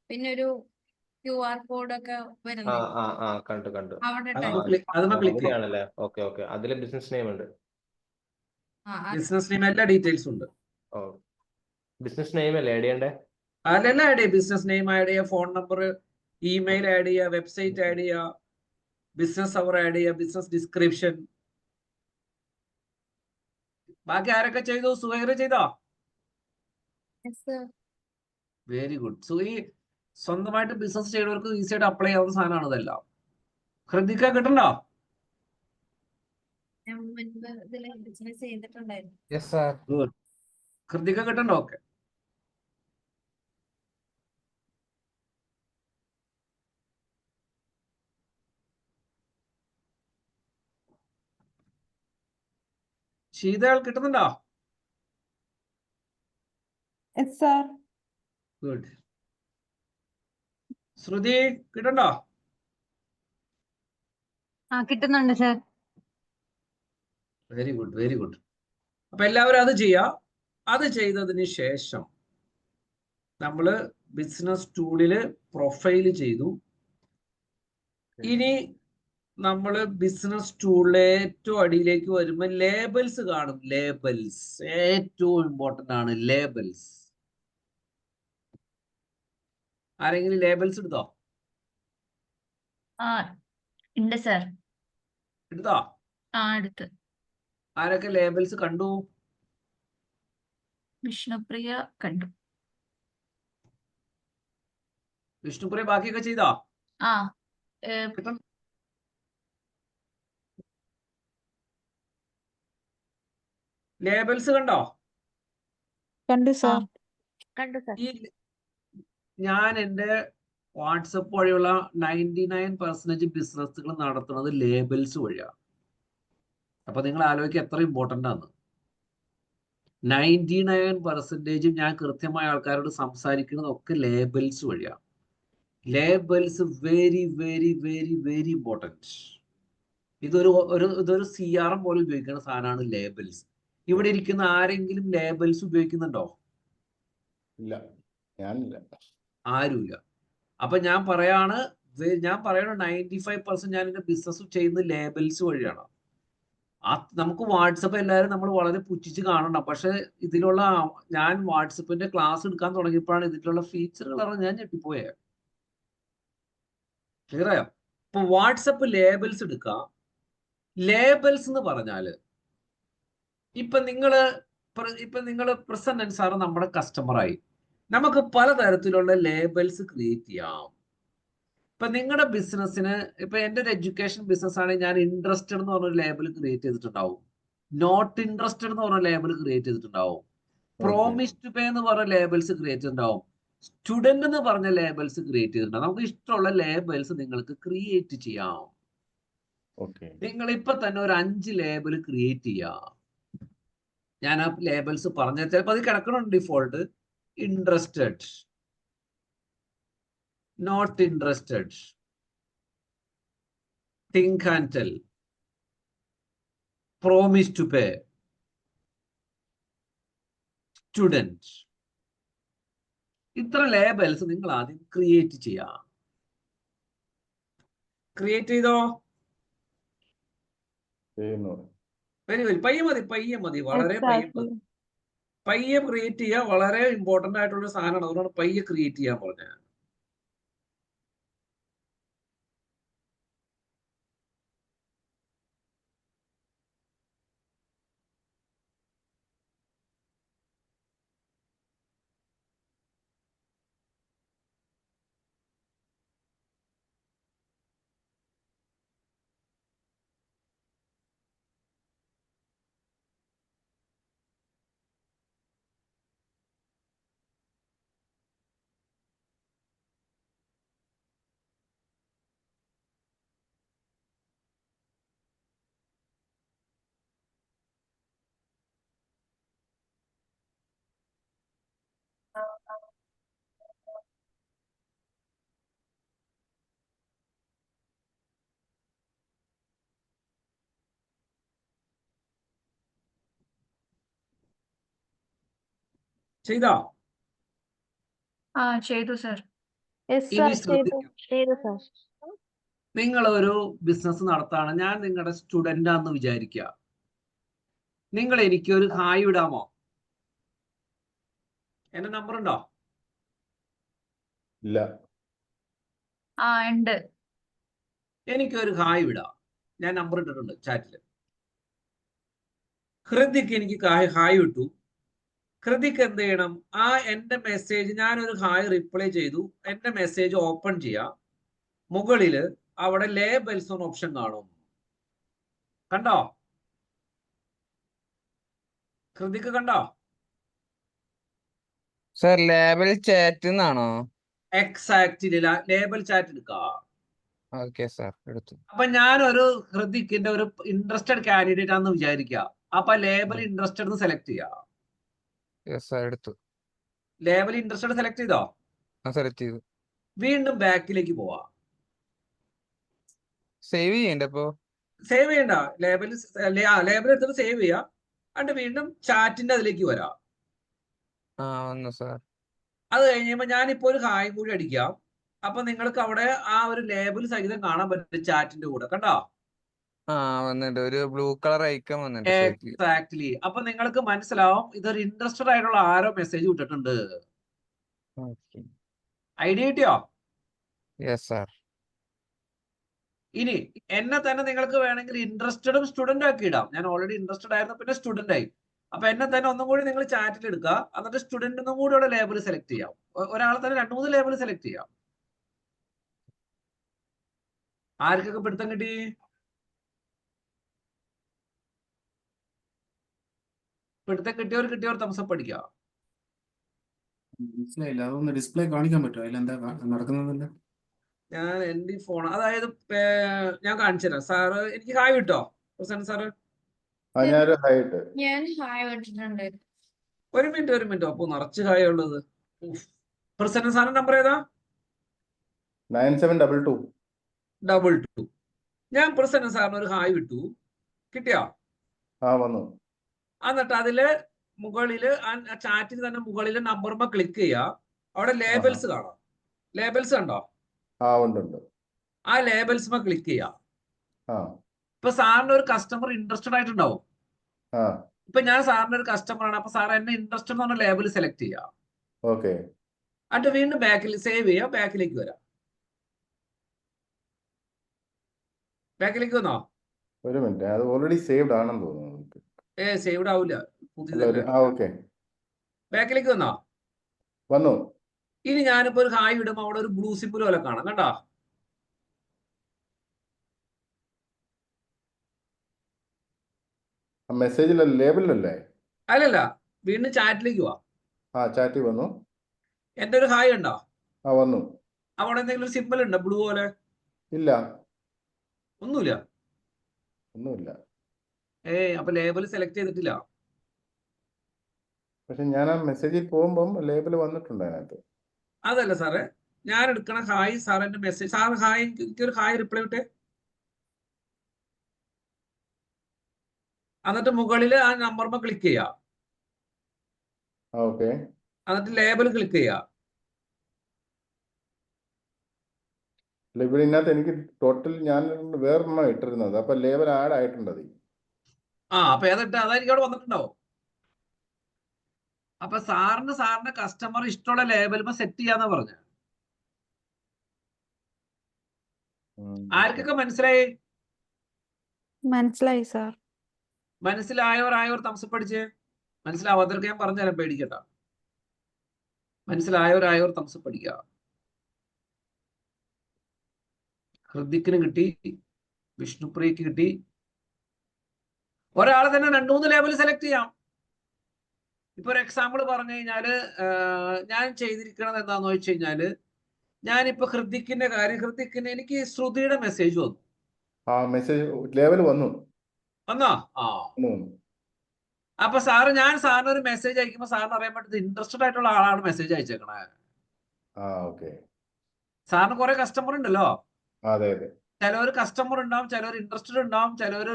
പിന്നെ ഒരു QR കോഡൊക്കെ ആ വരുന്നേ ആ ആ കണ്ടു കണ്ടു. അവിടെ ആ ടച്ച് അതുമ്മ ക്ലിക്ക് ചെയ്യും. അതിലാണല്ലേ. Okay okay. അതില് ബിസിനസ് നെയിം ഉണ്ട്. ബിസിനസ് നെയിം എല്ലാ ഡീറ്റെയിൽസ് ഉണ്ട്. ഓ, ബിസിനസ് നെയിം അല്ലേ ആഡ് ചെയ്യണ്ടേ? അതിലെല്ലാം ആഡ് ചെയ്യുക. ബിസിനസ് നെയിം ആഡ് ചെയ്യുക, ഫോൺ നമ്പർ, ഇമെയിൽ ആഡ് ചെയ്യുക, വെബ്സൈറ്റ് ആഡ് ചെയ്യുക, ബിസിനസ് അവർ ആഡ് ചെയ്യുക, ബിസിനസ് ഡിസ്ക്രിപ്ഷൻ. ബാക്കി ആരൊക്കെ ചെയ്തു? സുഹൈർ ചെയ്തോ? Very good. ഈ സ്വന്തമായിട്ട് ബിസിനസ് ചെയ്യുന്നവർക്ക് ഈസി ആയിട്ട് അപ്ലൈ ചെയ്യാവുന്ന സാധനമാണ് ഇതെല്ലാം. ഹൃദിക്ക കിട്ടണ്ടോ? ഞാൻ മുൻപ് ഇതിൽ ബിസിനസ് ചെയ്തിട്ടുണ്ടായിരുന്നു. Yes sir. ഗുഡ്. ഹൃദിക്ക കിട്ടണ്ടോ? ഓക്കെ. ശീതൾ കിട്ടുന്നുണ്ടോ? Yes sir. ഗുഡ്. ശ്രുതി കിട്ടണ്ടോ? കിട്ടുന്നുണ്ട് sir. Very good, very good. അപ്പൊ എല്ലാവരും അത് ചെയ്യുക. അത് ചെയ്തതിന് ശേഷം നമ്മള് ബിസിനസ് ടൂളില് പ്രൊഫൈൽ ചെയ്തു. ഇനി നമ്മള് ബിസിനസ് ടൂളിലെ ഏറ്റവും അടിയിലേക്ക് വരുമ്പോൾ ലേബൽസ് കാണും. ലേബൽസ് ഏറ്റവും ഇമ്പോർട്ടന്റ് ആണ്. ലേബൽസ് ആരെങ്കിലും ലേബൽസ് എടുത്തോ? ഉണ്ട് സർ. എടുത്തോ? അടുത്ത് ആരൊക്കെ ലേബൽസ് കണ്ടു? വിഷ്ണുപ്രിയ കണ്ടു. വിഷ്ണുപ്രിയ ബാക്കിയൊക്കെ ചെയ്തോ? ആ ലേബൽസ് കണ്ടോ? കണ്ടു സാർ. കണ്ടു സർ. ഈ ഞാൻ എൻ്റെ വാട്സപ്പ് വഴിയുള്ള 99% ബിസിനസ്സുകൾ നടത്തുന്നത് ലേബൽസ് വഴിയാണ്. അപ്പൊ നിങ്ങൾ ആലോചിക്കുക എത്ര ഇമ്പോർട്ടൻ്റ് ആണ്. 99% ഞാൻ കൃത്യമായ ആൾക്കാരോട് സംസാരിക്കുന്നതൊക്കെ ലേബൽസ് വഴിയാണ്. Labels very very very very important. ഇതൊരു CRM പോലെ ഉപയോഗിക്കുന്ന സാധനമാണ് ലേബൽസ്. ഇവിടെ ഇരിക്കുന്ന ആരെങ്കിലും ലേബൽസ് ഉപയോഗിക്കുന്നുണ്ടോ? ഇല്ല, ഞാനില്ല. ആരുമില്ല. അപ്പൊ ഞാൻ പറയാണ് 95% ഞാൻ എന്റെ ബിസിനസ് ചെയ്യുന്ന ലേബൽസ് വഴിയാണ്. നമുക്ക് വാട്സപ്പ് എല്ലാവരും നമ്മൾ വളരെ പുച്ഛിച്ച് കാണണം. പക്ഷെ ഇതിലുള്ള ഞാൻ വാട്സപ്പിന്റെ ക്ലാസ് എടുക്കാൻ തുടങ്ങിയപ്പോഴാണ് ഇതിലുള്ള ഫീച്ചറുകൾ ഞാൻ ഞെട്ടിപ്പോയേ. ക്ലിയർ ആയോ? ഇപ്പൊ വാട്സപ്പ് ലേബൽസ് എടുക്കാം. ലേബൽസ് എന്ന് പറഞ്ഞാല് ഇപ്പൊ നിങ്ങള് പ്രസന്റ് സാറ് നമ്മുടെ കസ്റ്റമറായി. നമുക്ക് പലതരത്തിലുള്ള ലേബൽസ് ക്രിയേറ്റ് ചെയ്യാം. ഇപ്പൊ നിങ്ങളുടെ ബിസിനസ്സിന് ഇപ്പൊ എൻ്റെ ഒരു എഡ്യൂക്കേഷൻ ബിസിനസ് ആണെങ്കിൽ ഞാൻ ഇൻട്രസ്റ്റഡ് എന്ന് പറഞ്ഞൊരു ലേബൽ ക്രിയേറ്റ് ചെയ്തിട്ടുണ്ടാവും. നോട്ട് ഇൻട്രസ്റ്റഡ് എന്ന് പറഞ്ഞ ലേബൽ ക്രിയേറ്റ് ചെയ്തിട്ടുണ്ടാവും. പ്രോമിസ് ടു പേ എന്ന് പറഞ്ഞ ലേബൽസ് ക്രിയേറ്റ് ചെയ്തിട്ടുണ്ടാവും. സ്റ്റുഡന്റ് എന്ന് പറഞ്ഞ ലേബൽസ് ക്രിയേറ്റ് ചെയ്തിട്ടുണ്ടാവും. നമുക്ക് ഇഷ്ടമുള്ള ലേബൽസ് നിങ്ങൾക്ക് ക്രിയേറ്റ് ചെയ്യാം. നിങ്ങൾ ഇപ്പൊ തന്നെ ഒരു 5 ലേബൽ ക്രിയേറ്റ് ചെയ്യാം. ഞാൻ ആ ലേബൽസ് പറഞ്ഞ ചിലപ്പോൾ അത് കിടക്കണുണ്ട് default. Interested, not interested, think and tell, promise to pay, student. ഇത്ര ലേബൽസ് നിങ്ങൾ ആദ്യം ക്രിയേറ്റ് ചെയ്യാം. ക്രിയേറ്റ് ചെയ്തോ? വെരി വെരി പയ്യെ മതി വളരെ പയ്യെ ക്രിയേറ്റ് ചെയ്യുക. വളരെ ഇമ്പോർട്ടന്റ് ആയിട്ടുള്ള സാധനമാണ്. അതുകൊണ്ടാണ് പയ്യെ ക്രിയേറ്റ് ചെയ്യാൻ പറഞ്ഞത്. ചെയ്തോ? ആ ചെയ്തു സർ. യെസ് ഇനി സാർ ചെയ്തു. ചെയ്തു സർ. നിങ്ങൾ ഒരു ബിസിനസ് നടത്താണ്, ഞാൻ നിങ്ങളുടെ സ്റ്റുഡൻ്റ് ആണെന്ന് വിചാരിക്കുക. നിങ്ങൾ എനിക്ക് ഒരു ഹായ് വിടാമോ? എന്റെ നമ്പർ ഉണ്ടോ? ഇല്ല. ആ ഉണ്ട്. എനിക്കൊരു ഹായ് വിടാം. ഞാൻ നമ്പർ ഇട്ടിട്ടുണ്ട് ചാറ്റിൽ. ഹൃദിക്ക് എനിക്ക് ഹായ് വിട്ടു. ഹൃദിക്ക് എന്ത് ചെയ്യണം? ആ എന്റെ മെസ്സേജ്, ഞാനൊരു ഹായ് റിപ്ലൈ ചെയ്തു, എന്റെ മെസ്സേജ് ഓപ്പൺ ചെയ്യാം. മുകളില് അവിടെ ലേബൽസ് എന്ന ഓപ്ഷൻ കാണും. കണ്ടോ? ഹൃദിക്ക് കണ്ടോ? സർ ലേബൽ ചാറ്റ് എന്നാണോ? എക്സാക്ട്ലി ലേബൽ ചാറ്റ് എടുക്കുക. ഓക്കെ സാർ, എടുത്തു. അപ്പൊ ഞാനൊരു ഹൃദിക്കിന്റെ ഒരു ഇൻട്രസ്റ്റഡ് കാൻഡിഡേറ്റ് ആണെന്ന് വിചാരിക്കുക. അപ്പൊ ലേബൽ ഇൻട്രസ്റ്റഡ് എന്ന് സെലക്ട് ചെയ്യുക. യെസ് സാർ, എടുത്തു. ലേബൽ ഇൻട്രസ്റ്റഡ് സെലക്ട് ചെയ്തോ? സെലക്ട് ചെയ്തു. വീണ്ടും ബാക്കിലേക്ക് പോവാ. സേവ് ചെയ്യണ്ട അപ്പോ? സേവ് ചെയ്യണ്ട. ലേബൽ എടുത്തിട്ട് സേവ് ചെയ്യാം. എന്നിട്ട് വീണ്ടും ചാറ്റിന്റെ അതിലേക്ക് വരാം. ആ വന്നു സാർ. അത് കഴിയുമ്പോ ഞാനിപ്പോ ഒരു ഹായ് കൂടി അടിക്കാം. അപ്പൊ നിങ്ങൾക്ക് അവിടെ ആ ഒരു ലേബൽ സഹിതം കാണാൻ പറ്റും ചാറ്റിന്റെ കൂടെ. കണ്ടോ? ആ വന്നിട്ടുണ്ട്, ഒരു ബ്ലൂ കളർ ഐക്കൺ വന്നിട്ടുണ്ട് സൈറ്റിൽ. എക്സാക്ട്ലി. അപ്പൊ നിങ്ങൾക്ക് മനസ്സിലാവും ഇതൊരു ഇൻട്രസ്റ്റഡ് ആയിട്ടുള്ള ആരോ മെസ്സേജ് വിട്ടിട്ടുണ്ട്. ഐഡിയ കിട്ടിയോ? Yes sir. ഇനി എന്നെ തന്നെ നിങ്ങൾക്ക് വേണമെങ്കിൽ ഇൻട്രസ്റ്റഡും സ്റ്റുഡന്റ് ആക്കി ഇടാം. ഞാൻ ഓൾറെഡി ഇൻട്രസ്റ്റഡ് ആയിരുന്നു, പിന്നെ സ്റ്റുഡന്റ് ആയി. അപ്പൊ എന്നെ തന്നെ ഒന്നും കൂടി നിങ്ങൾ ചാറ്റിൽ എടുക്കുക. എന്നിട്ട് സ്റ്റുഡന്റിനും കൂടി അവിടെ ലേബൽ സെലക്ട് ചെയ്യാം. ഒരാളെ തന്നെ 2-3 ലേബൽ സെലക്ട് ചെയ്യാം. ആർക്കൊക്കെ പിടുത്തം കിട്ടി? പിടുത്തം കിട്ടിയവർ തംസപ്പ് അടിക്കുക. മനസ്സിലായില്ല, അതൊന്ന് ഡിസ്പ്ലേ കാണിക്കാൻ പറ്റുമോ? അതിലെന്താ നടക്കുന്നതല്ല? ഞാൻ എന്റെ ഫോൺ, അതായത് ഞാൻ കാണിച്ചു തരാം. സാറ് എനിക്ക് ഹായ് വിട്ടോ? പ്രസന്റ് സാറ് ഞാനൊരു ഹൈറ്റ്. ഞാൻ ഹായ് വിട്ടിട്ടുണ്ട്. ഒരു മിനിറ്റ്. അപ്പൊ നിറച്ച് ഹായ് ഉള്ളത്. പ്രസന്റ് സാറിന്റെ നമ്പർ ഏതാ? 9722. 22. ഞാൻ പ്രസന്റ് സാറിന് ഒരു ഹായ് വിട്ടു. കിട്ടിയോ? വന്നു. എന്നിട്ട് അതില് മുകളില് ചാറ്റിൽ തന്നെ മുകളില് നമ്പർമ ക്ലിക്ക് ചെയ്യുക. അവിടെ ലേബൽസ് കാണാം. ലേബൽസ് കണ്ടോ? ഉണ്ട്. ആ ലേബൽസ്മ ക്ലിക്ക് ചെയ്യാം. ആ ഇപ്പൊ സാറിന് ഒരു കസ്റ്റമർ ഇൻട്രസ്റ്റഡ് ആയിട്ടുണ്ടാവും. ആ ഇപ്പൊ ഞാൻ സാറിന്റെ ഒരു കസ്റ്റമർ ആണ്. അപ്പൊ സാർ എന്നെ ഇൻട്രസ്റ്റഡ് എന്ന് പറഞ്ഞ ലേബൽ സെലക്ട് ചെയ്യാം. ഓക്കെ. എന്നിട്ട് വീണ്ടും ബാക്കിൽ സേവ് ചെയ്യാം. ബാക്കിലേക്ക് വരാം. ബാക്കിലേക്ക് വന്നോ? ഒരു മിനിറ്റ്, അത് ഓൾറെഡി സേവ്ഡ് ആണെന്ന് തോന്നുന്നു. സേവ്ഡ് ആവില്ല, പുതിയതല്ലേ. ഓക്കെ, ബാക്കിലേക്ക് വന്നോ? വന്നു. ഇനി ഞാനിപ്പോ ഒരു ഹായ് ഇടുമ്പോ അവിടെ ഒരു ബ്ലൂ സിമ്പിൾ പോലെ കാണാം. കണ്ടോ? മെസ്സേജിലല്ല, ലേബിളിലല്ലേ? അല്ലല്ല, വീണ്ടും ചാറ്റിലേക്ക് പോവാ. ചാറ്റിൽ വന്നു. എന്റെ ഒരു ഹായ് ഉണ്ടോ? വന്നു. അവിടെ എന്തെങ്കിലും ഒരു സിമ്പിൾ ഉണ്ടോ ബ്ലൂ പോലെ? ഇല്ല, ഒന്നുമില്ല. ഒന്നുമില്ല. അപ്പൊ ലേബൽ സെലക്ട് ചെയ്തിട്ടില്ല. പക്ഷെ ഞാൻ ആ മെസ്സേജിൽ പോകുമ്പം ലേബിൾ വന്നിട്ടുണ്ട് അതിനകത്ത്. അതല്ല സാറേ, ഞാൻ എടുക്കണ ഹായ് സാർ എന്റെ മെസ്സേജ്. സാർ ഹായ്, എനിക്കൊരു ഹായ് റിപ്ലൈ വിട്ടേ. എന്നിട്ട് മുകളിൽ ആ നമ്പർമ ക്ലിക്ക് ചെയ്യുക. ഓക്കെ. എന്നിട്ട് ലേബൽ ക്ലിക്ക് ചെയ്യുക. ഇവിടെ ഇതിനകത്ത് എനിക്ക് ടോട്ടൽ ഞാൻ വേറൊരെണ്ണം ഇട്ടിരുന്നത്. അപ്പൊ ലേബൽ ആഡ് ആയിട്ടുണ്ട് അതിൽ. അപ്പൊ ഏതിട്ട് അതായിരിക്കും അവിടെ വന്നിട്ടുണ്ടാവും. അപ്പൊ സാറിന്റെ കസ്റ്റമർ ഇഷ്ടമുള്ള ലേബൽ സെറ്റ് ചെയ്യാന്ന് പറഞ്ഞു. ആർക്കൊക്കെ മനസ്സിലായി? മനസ്സിലായി സാർ. മനസ്സിലായവർ തംസപ്പ് അടിച്ച്. മനസ്സിലാവാത്തവർക്ക് ഞാൻ പറഞ്ഞുതരാം, പേടിക്കണ്ട. മനസ്സിലായവർ തംസപ്പ് അടിക്കുക. ഹൃദിക്കിന് കിട്ടി, വിഷ്ണുപ്രിയക്ക് കിട്ടി. ഒരാളെ തന്നെ 2-3 ലേബൽ സെലക്ട് ചെയ്യാം. ഇപ്പൊ ഒരു എക്സാമ്പിൾ പറഞ്ഞു കഴിഞ്ഞാല് ഞാൻ ചെയ്തിരിക്കണത് എന്താന്ന് വെച്ച് കഴിഞ്ഞാല്, ഞാനിപ്പോ ഹൃദിക്കിന്റെ കാര്യം, ഹൃദിക്കിന് എനിക്ക് ശ്രുതിയുടെ മെസ്സേജ് വന്നു. മെസ്സേജ് ലേബൽ വന്നു. വന്നോ? വന്നു. അപ്പൊ ഞാൻ സാറിന് ഒരു മെസ്സേജ് അയക്കുമ്പോ സാറിന് അറിയാൻ പറ്റുന്നത് ഇൻട്രസ്റ്റഡ് ആയിട്ടുള്ള ആളാണ് മെസ്സേജ് അയച്ചേക്കണേ. ഓക്കെ. സാറിന് കുറെ കസ്റ്റമർ ഉണ്ടല്ലോ. അതെ അതെ. ചിലവർ കസ്റ്റമർ ഉണ്ടാവും, ചിലവർ ഇൻട്രസ്റ്റഡ് ഉണ്ടാവും, ചിലവർ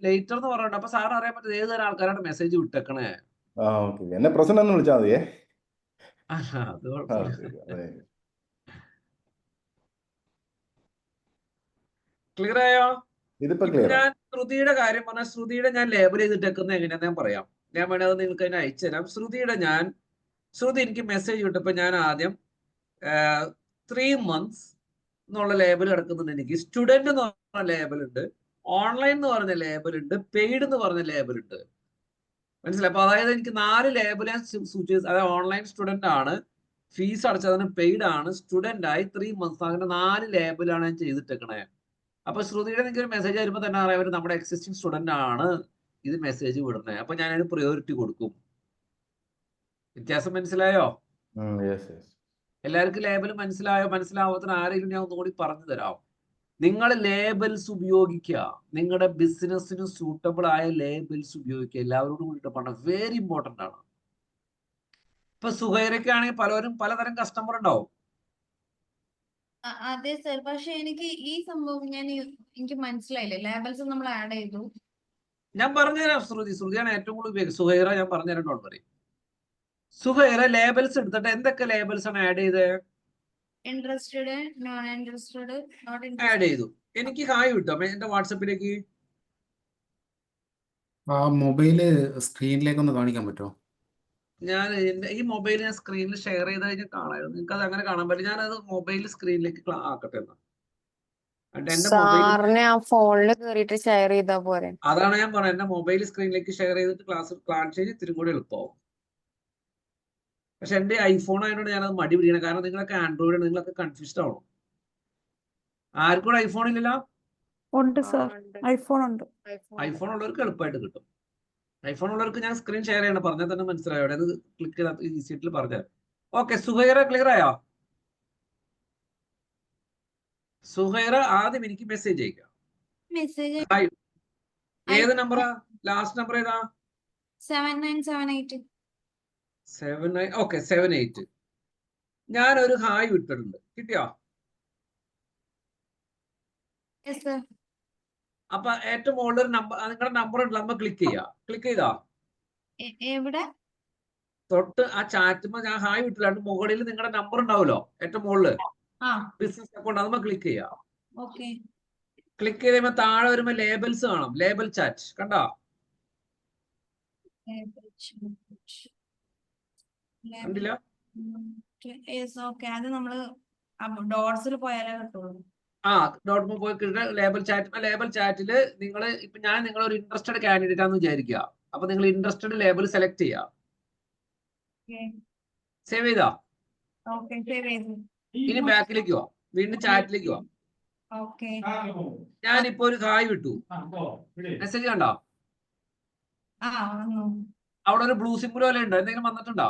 ലേറ്റർ എന്ന് പറയുന്നുണ്ട്. അപ്പൊ സാറിന് അറിയാൻ പറ്റുന്നത് ഏത് തരം ആൾക്കാരാണ് മെസ്സേജ് വിട്ടേക്കണേ. ഓക്കെ. എന്നെ പ്രസന്റ് ഒന്ന് വിളിച്ചാൽ മതിയേ. അത് കുഴപ്പമില്ല. ശരി അതെ ക്ലിയർ ആയോ? ഇതിപ്പോ ഇപ്പൊ ക്ലിയർ ഞാൻ ശ്രുതിയുടെ കാര്യം പറഞ്ഞ ശ്രുതിയുടെ ഞാൻ ലേബൽ ചെയ്തിട്ടേക്കുന്നത് എങ്ങനെയാന്ന് ഞാൻ പറയാം. ഞാൻ വേണേ അത് നിങ്ങൾക്ക് അതിനെ അയച്ചു തരാം. ശ്രുതി എനിക്ക് മെസ്സേജ് വിട്ടപ്പോൾ ഞാൻ ആദ്യം 3 months എന്നുള്ള ലേബൽ കിടക്കുന്നുണ്ട്. എനിക്ക് സ്റ്റുഡന്റ് എന്ന് പറഞ്ഞ ലേബൽ ഉണ്ട്, ഓൺലൈൻ എന്ന് പറഞ്ഞ ലേബൽ ഉണ്ട്, പെയ്ഡ് എന്ന് പറഞ്ഞ ലേബൽ ഉണ്ട്. മനസ്സിലായി? അപ്പൊ അതായത് എനിക്ക് 4 ലേബൽ ഞാൻ സൂചിച്ചു. അതായത് ഓൺലൈൻ സ്റ്റുഡന്റ് ആണ്, ഫീസ് അടച്ചതിന് പെയ്ഡ് ആണ്, സ്റ്റുഡന്റ് ആയി 3 months, അങ്ങനെ 4 ലേബലാണ് ഞാൻ ചെയ്തിട്ടേക്കണേ. അപ്പൊ ശ്രുതിയുടെ നിങ്ങൾക്ക് ഒരു മെസ്സേജ് വരുമ്പോൾ തന്നെ അറിയാം നമ്മുടെ എക്സിസ്റ്റിംഗ് സ്റ്റുഡന്റ് ആണ് ഇത് മെസ്സേജ് വിടുന്നത്. അപ്പൊ ഞാൻ അതിന് പ്രയോറിറ്റി കൊടുക്കും. വ്യത്യാസം മനസ്സിലായോ? യെസ് യെസ് എല്ലാവർക്കും ലേബൽ മനസ്സിലായോ? മനസ്സിലാവാത്തതിന് ആരെങ്കിലും ഞാൻ ഒന്നുകൂടി പറഞ്ഞു തരാം. നിങ്ങൾ ലേബൽസ് ഉപയോഗിക്കുക, നിങ്ങളുടെ ബിസിനസ്സിന് സൂട്ടബിൾ ആയ ലേബൽസ് ഉപയോഗിക്കുക. എല്ലാവരോടും കൂടിയിട്ട് പറഞ്ഞ വെരി ഇമ്പോർട്ടന്റ് ആണ്. ഇപ്പൊ സുഹൈറയ്ക്ക് ആണെങ്കിൽ പലരും പലതരം കസ്റ്റമർ ഉണ്ടാവും. അതെ സർ, പക്ഷെ എനിക്ക് ഈ സംഭവം എനിക്ക് മനസ്സിലായില്ല. ലേബൽസ് നമ്മൾ ആഡ് ചെയ്തു. ഞാൻ പറഞ്ഞുതരാം. ശ്രുതിയാണ് ഏറ്റവും കൂടുതൽ ഉപയോഗിക്കുക. സുഹൈറ ഞാൻ പറഞ്ഞുതരാം, ഡോണ്ട് വറി. സുഹൈറ ലേബൽസ് എടുത്തിട്ട് എന്തൊക്കെ ലേബൽസ് ആണ് ആഡ് ചെയ്തത്? Interested, non interested, not add interested. ചെയ്തു. എനിക്ക് ഹായ് വിട്ടോ എന്റെ വാട്സപ്പിലേക്ക്. ആ മൊബൈല് സ്ക്രീനിലേക്ക് ഒന്ന് കാണിക്കാൻ പറ്റുമോ? ഞാൻ ഈ മൊബൈൽ ഞാൻ സ്ക്രീനിൽ ഷെയർ ചെയ്ത് കഴിഞ്ഞാൽ കാണാമായിരുന്നു. നിങ്ങൾക്ക് അത് അങ്ങനെ കാണാൻ പറ്റില്ല. ഞാനത് മൊബൈൽ സ്ക്രീനിലേക്ക് ആക്കട്ടെ എന്നാ. എന്റെ മൊബൈൽ സാറിനെ ആ ഫോണിൽ കയറിയിട്ട് ഷെയർ ചെയ്താ പോരെ? അതാണ് ഞാൻ പറഞ്ഞത്. എന്റെ മൊബൈൽ സ്ക്രീനിലേക്ക് ഷെയർ ചെയ്തിട്ട് ക്ലാസ് പ്ലാൻ ചെയ്ത് ഇത്തിരി കൂടി എളുപ്പമാവും. പക്ഷെ എന്റെ ഐഫോൺ ആയതുകൊണ്ട് ഞാനത് മടി പിടിക്കണം. കാരണം നിങ്ങളൊക്കെ ആൻഡ്രോയിഡ് ആണ്, നിങ്ങളൊക്കെ കൺഫ്യൂസ്ഡ് ആവണം. ആർക്കും ഐഫോൺ ഇല്ലല്ലോ? ഉണ്ട് സർ, ഐഫോൺ ഉണ്ട്. ഐഫോൺ ഉള്ളവർക്ക് എളുപ്പമായിട്ട് കിട്ടും. ഐഫോൺ ഉള്ളവർക്ക് ഞാൻ സ്ക്രീൻ ഷെയർ ചെയ്യണം. പറഞ്ഞാൽ തന്നെ മനസ്സിലായോ? അത് ക്ലിക്ക് ചെയ്താൽ ഈസി ആയിട്ട് പറഞ്ഞുതരാം. ഓക്കെ, സുഹൈറ ക്ലിയർ ആയോ? സുഹൈറ ആദ്യം എനിക്ക് മെസ്സേജ് അയക്കാം. മെസ്സേജ് ഏത് നമ്പറാ? ലാസ്റ്റ് നമ്പർ ഏതാ? 7978. 79. ഓക്കെ, 78. ഞാനൊരു ഹായ് വിട്ടിട്ടുണ്ട്. കിട്ടിയോ? Yes sir. അപ്പൊ ഏറ്റവും മുകളിൽ ഒരു നമ്പർ, നിങ്ങളുടെ നമ്പർ ഉണ്ട്, നമ്മൾ ക്ലിക്ക് ചെയ്യാം. ക്ലിക്ക് ചെയ്താ എവിടെ? തൊട്ട് ആ ചാറ്റുമ്പോ ഞാൻ ഹായ് വിട്ടില്ലാണ്ട് മുകളിൽ നിങ്ങളുടെ നമ്പർ ഉണ്ടാവുമല്ലോ ഏറ്റവും മുകളില്, ആ ബിസിനസ് അക്കൗണ്ട്. അതുമ്പോ ക്ലിക്ക് ചെയ്യാം. ഓക്കെ. ക്ലിക്ക് ചെയ്ത് കഴിയുമ്പോ താഴെ വരുമ്പോ ലേബൽസ് കാണാം. ലേബൽ ചാറ്റ് കണ്ടോ? കണ്ടില്ല? Yes okay. അത് നമ്മള് ഡോട്ട്സിൽ പോയാലേ കിട്ടുള്ളൂ. ആ ഡോട്ട് പോയി ലേബൽ ചാറ്റില് നിങ്ങൾ ഇപ്പൊ ഞാൻ നിങ്ങളൊരു ഇൻട്രസ്റ്റഡ് കാൻഡിഡേറ്റ് ആണെന്ന് വിചാരിക്കുക. അപ്പൊ നിങ്ങൾ ഇൻട്രസ്റ്റഡ് ലേബൽ സെലക്ട് ചെയ്യാം. സേവ് ചെയ്താ? ഓക്കെ, സേവ് ചെയ്തു. ഇനി ബാക്കിലേക്ക് പോവാം, വീണ്ടും ചാറ്റിലേക്ക് പോവാം. ഓക്കെ. ഞാനിപ്പോ ഒരു ഹായ് വിട്ടു. മെസ്സേജ് കണ്ടോ? ആ വന്നു. അവിടെ ഒരു ബ്ലൂ സിമ്പിൾ പോലെ ഉണ്ടോ? എന്തെങ്കിലും വന്നിട്ടുണ്ടോ?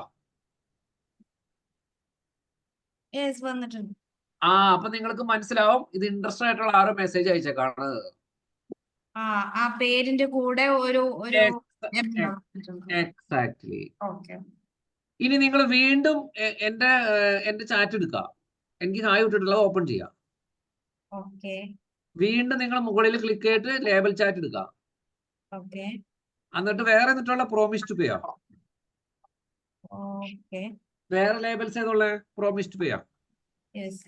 യെസ് വന്നിട്ടുണ്ട്. അപ്പൊ നിങ്ങൾക്ക് മനസ്സിലാവും ഇത് ഇൻട്രസ്റ്റഡ് ആയിട്ടുള്ള ആരോ മെസ്സേജ് അയച്ചേക്കാണ്. ആ പേരിന്റെ കൂടെ ഒരു എക്സാക്ട്ലി. ഓക്കെ. ഇനി നിങ്ങൾ വീണ്ടും എന്റെ ചാറ്റ് എടുക്കുക. എനിക്ക് ഹായ് വിട്ടിട്ടുള്ളത് ഓപ്പൺ ചെയ്യാം. ഓക്കെ. വീണ്ടും നിങ്ങൾ മുകളിൽ ക്ലിക്ക് ചെയ്തിട്ട് ലേബൽ ചാറ്റ് എടുക്കുക. ഓക്കെ. എന്നിട്ട് വേറെ എന്നിട്ടുള്ള പ്രോമിസ് ടു പേ ചെയ്യാം. ഓക്കെ. വേറെ ലേബൽസ് ഏതുള്ള? പ്രോമിസ് ടു പേ ചെയ്യാം. Yes.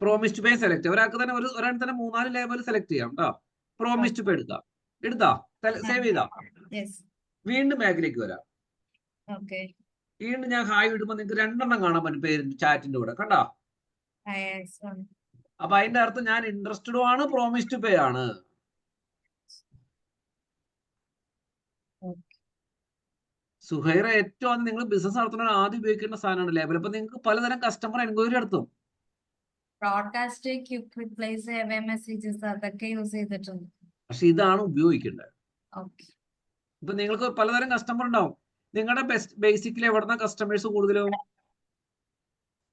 Promise to pay select. ഒരാൾക്ക് തന്നെ ഒരാൾ തന്നെ 3-4 ലേബൽ സെലക്ട് ചെയ്യാം കേട്ടോ. പ്രോമിസ് ടു പേ എടുത്താ സേവ് ചെയ്താ? യെസ്. വീണ്ടും ബാക്കിലേക്ക് വരാം. ഓക്കെ. വീണ്ടും ഞാൻ ഹായ് വിടുമ്പോ നിങ്ങൾക്ക് 2 എണ്ണം കാണാൻ പറ്റും പേരിന്റെ ചാറ്റിന്റെ കൂടെ കണ്ടോ? അപ്പൊ അതിന്റെ അർത്ഥം ഞാൻ ഇൻട്രസ്റ്റഡും ആണ്, പ്രോമിസ് ടു പേ ആണ്. സുഹൈറ ഏറ്റവും നിങ്ങൾ ബിസിനസ് നടത്തുന്ന ആദ്യം ഉപയോഗിക്കേണ്ട സാധനമാണ് ലേബൽ. അപ്പൊ നിങ്ങൾക്ക് പലതരം കസ്റ്റമർ എൻക്വയറി നടത്തും. Broadcast, quick replies, away messages അതൊക്കെ യൂസ് ചെയ്തിട്ടുണ്ട്. പക്ഷെ ഇതാണ് ഉപയോഗിക്കേണ്ടത്. ഓക്കെ. ഇപ്പൊ നിങ്ങൾക്ക് പലതരം കസ്റ്റമർ ഉണ്ടാവും. നിങ്ങളുടെ ബേസിക്കലി എവിടുന്ന കസ്റ്റമേഴ്സ് കൂടുതലും?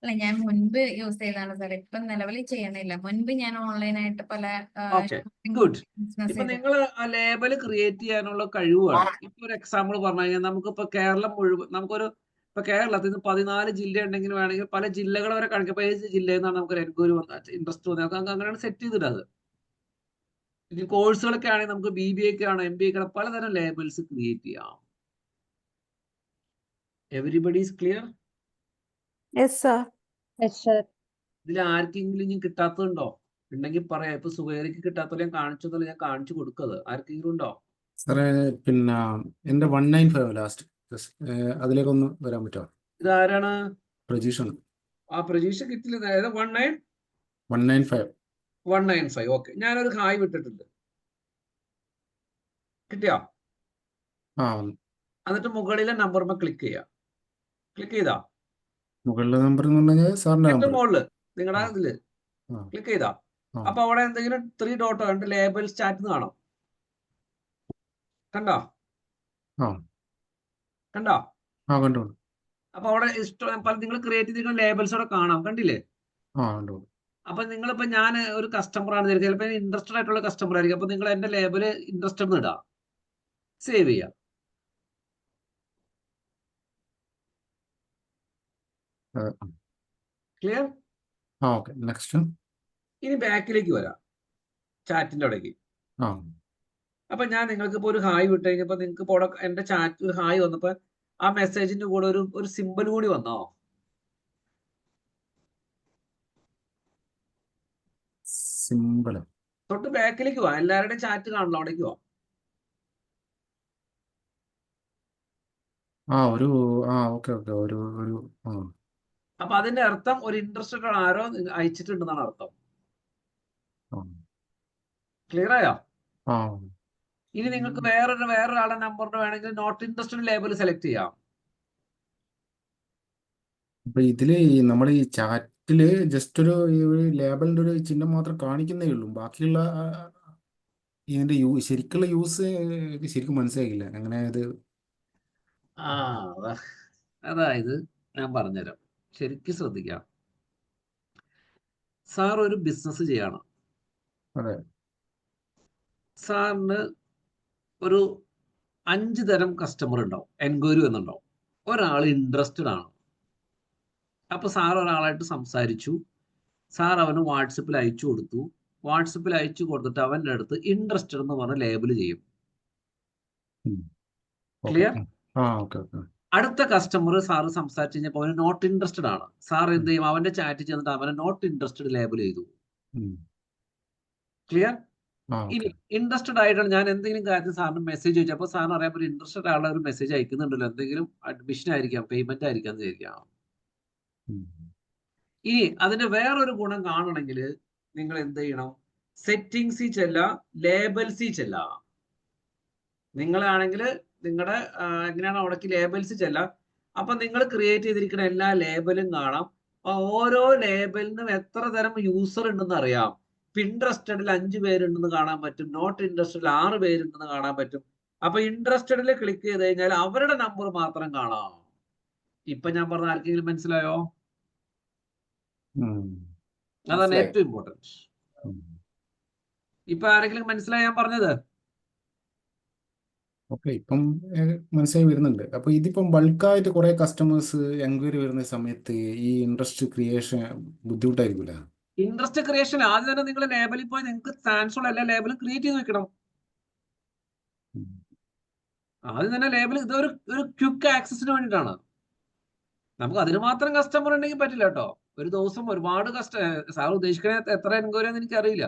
അല്ല, ഞാൻ മുൻപ് യൂസ് ചെയ്താണ് സാർ. ഇപ്പൊ നിലവിൽ ചെയ്യണില്ല. മുൻപ് ഞാൻ ഓൺലൈനായിട്ട് പല ഗുഡ്. ഇപ്പൊ നിങ്ങൾ ആ ലേബൽ ക്രിയേറ്റ് ചെയ്യാനുള്ള കഴിവാണ്. ഇപ്പൊ ഒരു എക്സാമ്പിൾ പറഞ്ഞു കഴിഞ്ഞാൽ നമുക്കിപ്പോ കേരളം മുഴുവൻ ഇപ്പൊ കേരളത്തിൽ നിന്ന് 14 ജില്ല ഉണ്ടെങ്കിൽ വേണമെങ്കിൽ പല ജില്ലകൾ വരെ കാണിക്കും. അപ്പൊ ഏത് ജില്ലയിൽ നിന്നാണ് നമുക്ക് എൻക്വയറി ഇൻട്രസ്റ്റ് തോന്നിയത് അങ്ങനെയാണ് സെറ്റ് ചെയ്തിട്ടത്. ഇനി കോഴ്സുകളൊക്കെ ആണെങ്കിൽ നമുക്ക് BBA ആണ്, MBA ആണ്, പലതരം ലേബൽസ് ക്രിയേറ്റ് ചെയ്യാം. Everybody is clear? Yes sir. Yes sir. ഇതിൽ ആർക്കെങ്കിലും ഇനി കിട്ടാത്തതുണ്ടോ? ഉണ്ടെങ്കിൽ പറയാം. ഇപ്പൊ സുബൈറിക്ക് കിട്ടാത്തത് ഞാൻ കാണിച്ചതല്ല, ഞാൻ കാണിച്ചു കൊടുക്കത്. ആർക്കെങ്കിലും ഉണ്ടോ? സാറേ പിന്നെ എൻ്റെ 195 ലാസ്റ്റ് അതിലേക്കൊന്ന് വരാൻ പറ്റുമോ? ഇതാരാണ്? പ്രജീഷാണ്. ആ പ്രതീക്ഷ കിട്ടില്ല. അതായത് 195. 195. ഓക്കെ, ഞാനൊരു ഹായ് വിട്ടിട്ടുണ്ട്. കിട്ടിയോ? ആ എന്നിട്ട് മുകളിലെ നമ്പർമ ക്ലിക്ക് ചെയ്യാം. ക്ലിക്ക് ചെയ്താ മുകളിലെ നമ്പർ എന്ന് പറഞ്ഞാൽ സാറിൻ്റെ ഏറ്റവും നമ്പർ. മുകളില് നിങ്ങളുടെ ആ ഇതില് ആ ക്ലിക്ക് ചെയ്താ ആ അപ്പൊ അവിടെ എന്തെങ്കിലും 3 ഡോട്ടോ ഉണ്ട്, ലേബൽസ് ചാറ്റ് കാണാം. കണ്ടോ? ആ കണ്ടോ? ആ കണ്ടു. അപ്പൊ അവിടെ ഇഷ്ടം പല നിങ്ങൾ ക്രിയേറ്റ് ചെയ്തിരിക്കുന്ന ലേബൽസ് അവിടെ കാണാം. കണ്ടില്ലേ? ആ കണ്ടു. അപ്പൊ നിങ്ങളിപ്പോ ഞാൻ ഒരു കസ്റ്റമർ ആണ്, ചിലപ്പോൾ ഇൻട്രസ്റ്റഡ് ആയിട്ടുള്ള കസ്റ്റമർ ആയിരിക്കും. അപ്പൊ നിങ്ങൾ എന്റെ ലേബല് ഇൻട്രസ്റ്റഡ് എന്ന് ഇടാം, സേവ് ചെയ്യാം. ക്ലിയർ? ആ ഓക്കെ. നെക്സ്റ്റ്. ഇനി ബാക്കിലേക്ക് വരാം, ചാറ്റിന്റെ അവിടേക്ക്. ആ അപ്പൊ ഞാൻ നിങ്ങൾക്ക് ഇപ്പൊ ഒരു ഹായ് വിട്ട് കഴിഞ്ഞപ്പോ നിങ്ങൾക്ക് ഇപ്പോൾ എന്റെ ചാറ്റ് ഒരു ഹായ് വന്നപ്പോ ആ മെസ്സേജിന്റെ കൂടെ ഒരു സിമ്പിൾ കൂടി വന്നോ? സിമ്പിൾ. തൊട്ട് ബാക്കിലേക്ക് പോവാ, എല്ലാവരുടെയും ചാറ്റ് കാണല്ലോ, അവിടേക്ക് പോവാം. ആ ഒരു ആ ഓക്കെ ഓക്കെ ഒരു ഒരു ആ അപ്പൊ അതിന്റെ അർത്ഥം ഒരു ഇൻട്രസ്റ്റഡ് ആരോ അയച്ചിട്ടുണ്ടെന്നാണ് അർത്ഥം. ആ ക്ലിയർ ആയോ? ആ ഇനി നിങ്ങൾക്ക് വേറൊരാളുടെ നമ്പറിന് വേണമെങ്കിൽ നോട്ട് ഇൻട്രസ്റ്റഡ് ലേബൽ സെലക്ട് ചെയ്യാം. അപ്പൊ ഇതില് നമ്മൾ ഈ ചാറ്റില് ജസ്റ്റ് ഒരു ലേബലിന്റെ ഒരു ചിഹ്നം മാത്രം കാണിക്കുന്നേ ഉള്ളൂ. ബാക്കിയുള്ള ഇതിന്റെ ശരിക്കുള്ള യൂസ് ശരിക്കും മനസ്സിലാക്കില്ല. അങ്ങനെ ഇത് ആ അതായത് ഞാൻ പറഞ്ഞുതരാം, ശരിക്കും ശ്രദ്ധിക്കാം. സാർ ഒരു ബിസിനസ് ചെയ്യാണ്. അതെ. സാറിന് ഒരു 5 തരം കസ്റ്റമർ ഉണ്ടാവും, എൻക്വയറി വന്നിട്ടുണ്ടാവും. ഒരാൾ ഇൻട്രസ്റ്റഡ് ആണ്. അപ്പൊ സാർ ഒരാളായിട്ട് സംസാരിച്ചു, സാർ അവന് വാട്സപ്പിൽ അയച്ചു കൊടുത്തു. വാട്സപ്പിൽ അയച്ചു കൊടുത്തിട്ട് അവൻ്റെ അടുത്ത് ഇൻട്രസ്റ്റഡ് എന്ന് പറഞ്ഞ ലേബിൾ ചെയ്യും. ക്ലിയർ? ആ ഓക്കെ ഓക്കെ. അടുത്ത കസ്റ്റമർ സാറ് സംസാരിച്ച് കഴിഞ്ഞപ്പോൾ അവന് നോട്ട് ഇൻട്രസ്റ്റഡ് ആണ്. സാർ എന്ത് ചെയ്യും? അവന്റെ ചാറ്റ് ചെന്നിട്ട് അവനെ നോട്ട് ഇൻട്രസ്റ്റഡ് ലേബിൾ ചെയ്തു. ക്ലിയർ? ഇനി ഇൻട്രസ്റ്റഡ് ആയിട്ടാണ് ഞാൻ എന്തെങ്കിലും കാര്യത്തിൽ സാറിന് മെസ്സേജ് ചോദിച്ചു. അപ്പൊ സാറിന് അറിയാൻ പറ്റും ഇൻട്രസ്റ്റഡ് ആയുള്ള ഒരു മെസ്സേജ് അയക്കുന്നുണ്ടല്ലോ, എന്തെങ്കിലും അഡ്മിഷൻ ആയിരിക്കാം, പേയ്മെന്റ് ആയിരിക്കാം എന്ന് വിചാരിക്കാം. ഇനി അതിന്റെ വേറൊരു ഗുണം കാണണമെങ്കിൽ നിങ്ങൾ എന്ത് ചെയ്യണം? സെറ്റിംഗ്സിൽ ചെല്ലാം, ലേബൽസിൽ ചെല്ലാം. നിങ്ങളാണെങ്കിൽ നിങ്ങളുടെ എങ്ങനെയാണ് അവിടേക്ക് ലേബൽസ് ചെല്ലാം. അപ്പൊ നിങ്ങൾ ക്രിയേറ്റ് ചെയ്തിരിക്കുന്ന എല്ലാ ലേബലും കാണാം. ഓരോ ലേബലിനും എത്ര തരം യൂസർ ഉണ്ടെന്ന് അറിയാം. ഇൻട്രസ്റ്റഡിൽ 5 പേരുണ്ടെന്ന് കാണാൻ പറ്റും, നോട്ട് ഇൻട്രസ്റ്റഡിൽ 6 പേരുണ്ടെന്ന് കാണാൻ പറ്റും. അപ്പൊ ഇൻട്രസ്റ്റഡിൽ ക്ലിക്ക് ചെയ്ത് കഴിഞ്ഞാൽ അവരുടെ നമ്പർ മാത്രം കാണാം. ഇപ്പൊ ഞാൻ പറഞ്ഞ ആർക്കെങ്കിലും മനസ്സിലായോ? അതാണ് ഏറ്റവും ഇമ്പോർട്ടൻറ്റ്. ഇപ്പൊ ആരെങ്കിലും മനസ്സിലായി ഞാൻ പറഞ്ഞത്? ഓക്കെ, ഇപ്പം മനസ്സിലായി വരുന്നുണ്ട്. അപ്പൊ ഇതിപ്പം ബൾക്കായിട്ട് കുറെ കസ്റ്റമേഴ്സ് എൻക്വയറി വരുന്ന സമയത്ത് ഈ ഇൻട്രസ്റ്റ് ക്രിയേഷൻ ബുദ്ധിമുട്ടായിരിക്കില്ല? ഇൻട്രസ്റ്റ് ക്രിയേഷൻ ആദ്യം തന്നെ നിങ്ങൾ ലേബലിൽ പോയി നിങ്ങൾക്ക് ചാൻസുള്ള എല്ലാ ലേബലും ക്രിയേറ്റ് ചെയ്ത് വെക്കണം. ആദ്യം തന്നെ ലേബൽ ഇതൊരു ക്വിക്ക് ആക്സസിന് വേണ്ടിയിട്ടാണ്. നമുക്ക് അതിന് മാത്രം കസ്റ്റമർ ഉണ്ടെങ്കിൽ പറ്റില്ല കേട്ടോ. ഒരു ദിവസം ഒരുപാട് സാർ ഉദ്ദേശിക്കണ എത്ര എൻക്വയറി എന്ന് എനിക്ക് അറിയില്ല.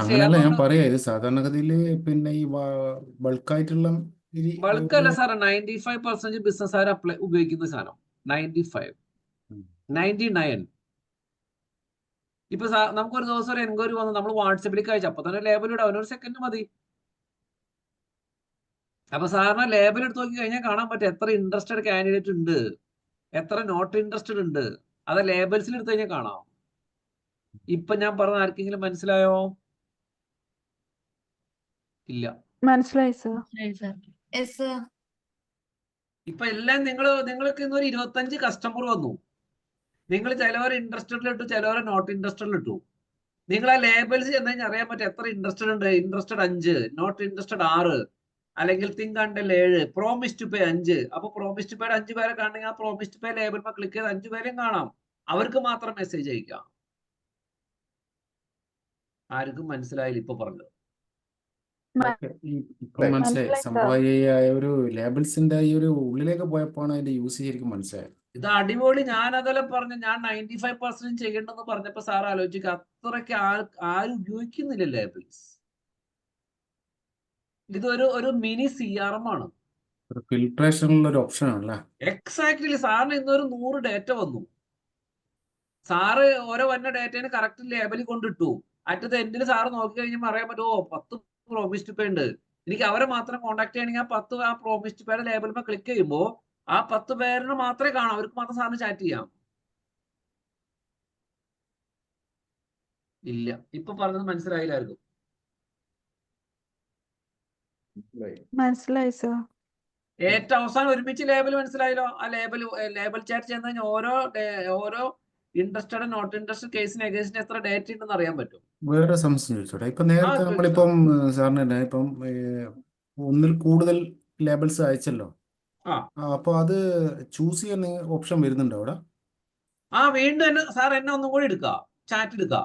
അങ്ങനെയല്ല ഞാൻ പറയാ, ഇത് സാധാരണഗതിയിൽ പിന്നെ ഈ ബൾക്കായിട്ടുള്ള ബൾക്ക് അല്ല സാർ, 95% ബിസിനസ്സുകാർ ഉപയോഗിക്കുന്ന സാധനം 95, 99. ഇപ്പൊ നമുക്കൊരു ദിവസം ഒരു എൻക്വയറി വന്ന് നമ്മൾ വാട്സപ്പിലേക്ക് അയച്ചു, അപ്പൊ തന്നെ ലേബൽ ഇടാം, അവനൊരു സെക്കൻഡ് മതി. അപ്പൊ സാറിന് ലേബൽ എടുത്ത് നോക്കി കഴിഞ്ഞാൽ കാണാൻ പറ്റും എത്ര ഇൻട്രസ്റ്റഡ് കാൻഡിഡേറ്റ് ഉണ്ട്, എത്ര നോട്ട് ഇൻട്രസ്റ്റഡ് ഉണ്ട്. അത് ലേബൽസിൽ എടുത്തു കഴിഞ്ഞാൽ കാണാം. ഇപ്പൊ ഞാൻ പറഞ്ഞ ആർക്കെങ്കിലും മനസ്സിലായോ? ഇല്ല. മനസ്സിലായി സർ. ഇപ്പൊ എല്ലാം നിങ്ങൾക്ക് ഇന്നൊരു 25 കസ്റ്റമർ വന്നു. നിങ്ങൾ ചിലവർ ഇൻട്രസ്റ്റഡിൽ ഇട്ടു, ചിലവർ നോട്ട് ഇൻട്രസ്റ്റഡിൽ ഇട്ടു. നിങ്ങൾ ആ ലേബൽസ് ചെന്ന് കഴിഞ്ഞാൽ അറിയാൻ പറ്റും എത്ര ഇൻട്രസ്റ്റഡ് ഉണ്ട്. ഇൻട്രസ്റ്റഡ് 5, നോട്ട് ഇൻട്രസ്റ്റഡ് 6, അല്ലെങ്കിൽ think until 7, promise to pay 5. അപ്പൊ പ്രോമിസ് ടു പേ 5 പേരെ കാണണമെങ്കിൽ ആ promise to pay label click ചെയ്ത് 5 പേരെയും കാണാം. അവർക്ക് മാത്രം മെസ്സേജ് അയക്കാം. ആർക്കും മനസ്സിലായില്ല ഇപ്പൊ പറഞ്ഞത്? ഇപ്പൊ മനസ്സിലായി. സംഭവം ഈ ഒരു ലേബൽസിന്റെ ഈ ഒരു ഉള്ളിലേക്ക് പോയപ്പോഴാണ് അതിന്റെ യൂസ് ശരിക്കും മനസ്സിലായത്. ഇത് അടിപൊളി. ഞാൻ അതെല്ലാം പറഞ്ഞു, ഞാൻ 95% ചെയ്യണ്ടെന്ന് പറഞ്ഞപ്പോ സാർ ആലോചിക്കുക, അത്രയ്ക്ക് ആരും ഉപയോഗിക്കുന്നില്ല ലേബിൾസ്. ഇതൊരു മിനി CRM ആണ്. ഒരു ഫിൽട്രേഷനുള്ള ഒരു ഓപ്ഷൻ ആണല്ലേ? എക്സാക്ട്ലി. സാറിന് ഇന്നൊരു 100 ഡേറ്റ വന്നു. സാറ് ഓരോ വന്ന ഡേറ്റന് കറക്റ്റ് ലേബലിൽ കൊണ്ടിട്ടു. അറ്റത്ത് എൻഡിൽ സാറ് നോക്കി കഴിഞ്ഞാൽ അറിയാൻ പറ്റുമോ 10 പ്രോമിസ്ഡ് പേ ഉണ്ട്, എനിക്ക് അവരെ മാത്രം കോൺടാക്ട് ചെയ്യണമെങ്കിൽ ആ 10 ആ പ്രോമിസ്ഡ് പേയുടെ ലേബലിൽ ക്ലിക്ക് ചെയ്യുമ്പോൾ ആ 10 പേരിന് മാത്രമേ കാണാം, അവർക്ക് മാത്രം സാറിന് ചാറ്റ് ചെയ്യാം. ഇല്ല, ഇപ്പൊ പറഞ്ഞത് മനസ്സിലായില്ലായിരുന്നു. മനസ്സിലായി സർ. ഏറ്റവും അവസാനം ഒരുമിച്ച് ലേബൽ മനസ്സിലായല്ലോ. ആ ലേബൽ ചാറ്റ് ചെയ്യുന്ന കഴിഞ്ഞാൽ ഓരോ ഇൻട്രസ്റ്റഡ് നോട്ട് ഇൻട്രസ്റ്റഡ് കേസിന് അഗേൻസ്റ്റ് എത്ര ഡേറ്റ ഉണ്ടെന്ന് അറിയാൻ പറ്റും. വേറെ സംശയം ചോദിച്ചോട്ടെ? ഇപ്പൊ നേരത്തെ ചോദിച്ചോ. നമ്മളിപ്പം സാറിന് തന്നെ ഇപ്പം ഒന്നിൽ കൂടുതൽ ലേബിൾസ് അയച്ചല്ലോ. ആ. അപ്പൊ അത് ചൂസ് ചെയ്യാൻ ഓപ്ഷൻ വരുന്നുണ്ടോ അവിടെ? വീണ്ടും എന്നെ ഒന്നും കൂടി എടുക്കുക, ചാറ്റ് എടുക്കുക.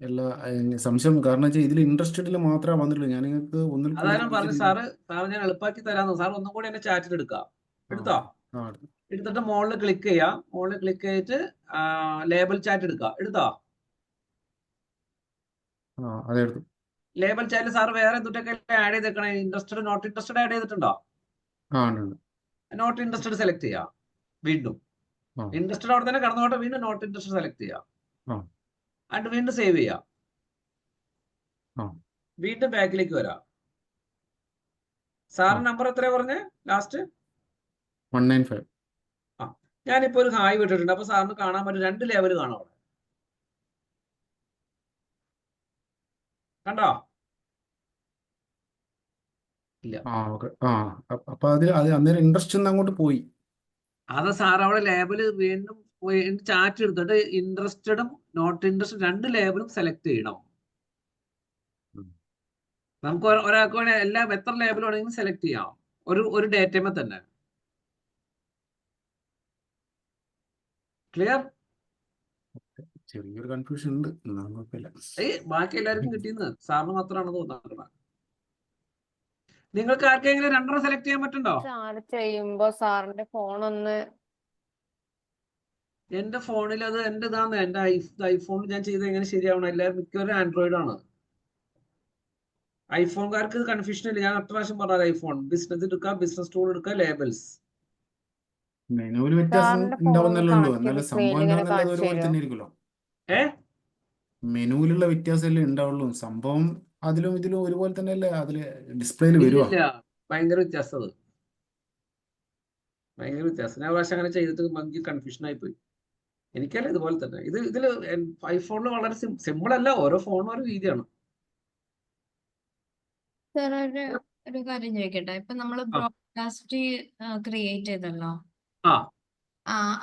എല്ലാ സംശയം കാരണം വെച്ചാൽ ഇതിൽ ഇൻട്രസ്റ്റഡിൽ മാത്രമേ വന്നിട്ടുള്ളൂ. ഞാൻ നിങ്ങൾക്ക് ഒന്നിൽ അതാണ് കൂടുതൽ പറഞ്ഞു സാറ് ഞാൻ എളുപ്പാക്കി തരാന്ന്. സാർ ഒന്നും കൂടി എന്നെ ചാറ്റിൽ എടുക്കുക. എടുത്തോ? എടുത്തിട്ട് മുകളിൽ ക്ലിക്ക് ചെയ്യാം. മുകളിൽ ക്ലിക്ക് ചെയ്തിട്ട് ലേബൽ ചാറ്റ് എടുക്കുക. എടുത്തോ? അതെടുത്തു. ലേബൽ ചാറ്റിൽ സാർ വേറെ എന്തൊക്കെ ആഡ് ചെയ്തേക്കണേ? ഇൻട്രസ്റ്റഡ് നോട്ട് ഇൻട്രസ്റ്റഡ് ആഡ് ചെയ്തിട്ടുണ്ടോ? നോട്ട് ഇൻട്രസ്റ്റഡ് സെലക്ട് ചെയ്യാം. വീണ്ടും ഇൻട്രസ്റ്റഡ് അവിടെ തന്നെ കടന്നോട്ടെ. വീണ്ടും നോട്ട് ഇൻട്രസ്റ്റഡ് സെലക്ട് ചെയ്യാം. എന്നിട്ട് വീണ്ടും സേവ് ചെയ്യാം. വീണ്ടും ബാക്കിലേക്ക് വരാം. സാറിന് നമ്പർ എത്രയാ പറഞ്ഞേ ലാസ്റ്റ്? 195. ഞാനിപ്പോ ഒരു ഹായ് വിട്ടിട്ടുണ്ട്. അപ്പൊ സാറിന് കാണാൻ പറ്റും 2 ലെവൽ കാണാം അവിടെ. കണ്ടോ? ഇല്ല. അപ്പൊ അന്നേരം ഇൻട്രസ്റ്റ് അങ്ങോട്ട് പോയി. അത് സാർ അവിടെ ലേബൽ വീണ്ടും ചാറ്റ് എടുത്തിട്ട് ഇൻട്രസ്റ്റഡും നോട്ട് ഇൻട്രസ്റ്റഡ് 2 ലേബലും സെലക്ട് ചെയ്യണം. നമുക്ക് ഒരാൾക്ക് വേണേ എല്ലാം എത്ര ലേബൽ വേണമെങ്കിലും സെലക്ട് ചെയ്യാം ഒരു ഡേറ്റമേ തന്നെ. ക്ലിയർ? ചെറിയൊരു കൺഫ്യൂഷൻ ഉണ്ട്. കുഴപ്പമില്ല. ബാക്കി എല്ലാവർക്കും കിട്ടിയെന്ന് സാറിന് മാത്രമാണ് തോന്നുന്നത്. നിങ്ങൾക്ക് ആർക്കെങ്കിലും 2 സെലക്ട് ചെയ്യാൻ പറ്റുണ്ടോ? ചെയ്യുമ്പോ സാറിന്റെ ഫോൺ ഒന്ന് എന്റെ ഫോണിൽ അത് എന്റെ ഇതാണ്. എന്റെ ഐഫോണിൽ ഞാൻ ചെയ്ത് എങ്ങനെ ശരിയാവണം? എല്ലാവരും മിക്കവരും ആൻഡ്രോയിഡ് ആണ്. ഐഫോൺകാർക്ക് കൺഫ്യൂഷൻ ഇല്ല. ഞാൻ ഒറ്റ പ്രാവശ്യം പറഞ്ഞത് ഐഫോൺ ബിസിനസ് എടുക്കുക, ബിസിനസ് ടൂൾ എടുക്കുക, ലേബൽസ്. മെനുവിൽ വ്യത്യാസം ഉണ്ടാവുന്നല്ലേ ഉള്ളൂ. എന്നാലും സംഭവം എന്താണെന്നുള്ളത് ഒരുപോലെ തന്നെ ആയിരിക്കുമല്ലോ. മെനുവിലുള്ള വ്യത്യാസമല്ലേ ഉണ്ടാവുള്ളൂ. സംഭവം അതിലും ഇതിലും ഒരുപോലെ തന്നെയല്ലേ അതില് ഡിസ്പ്ലേയിൽ വരുവാ? ഭയങ്കര വ്യത്യാസം. അത് ഭയങ്കര വ്യത്യാസം. ഞാൻ പ്രാവശ്യം അങ്ങനെ ചെയ്തിട്ട് എനിക്ക് കൺഫ്യൂഷൻ ആയി പോയി. എനിക്കല്ല ഇതുപോലെ തന്നെ. ഇതില് ഐഫോണിൽ വളരെ സിമ്പിൾ അല്ല. ഓരോ ഫോണും ഓരോ രീതിയാണ്. ഒരു കാര്യം ചോദിക്കട്ടെ? ഇപ്പൊ നമ്മള് ബ്രോഡ്കാസ്റ്റ് ക്രിയേറ്റ് ചെയ്തല്ലോ.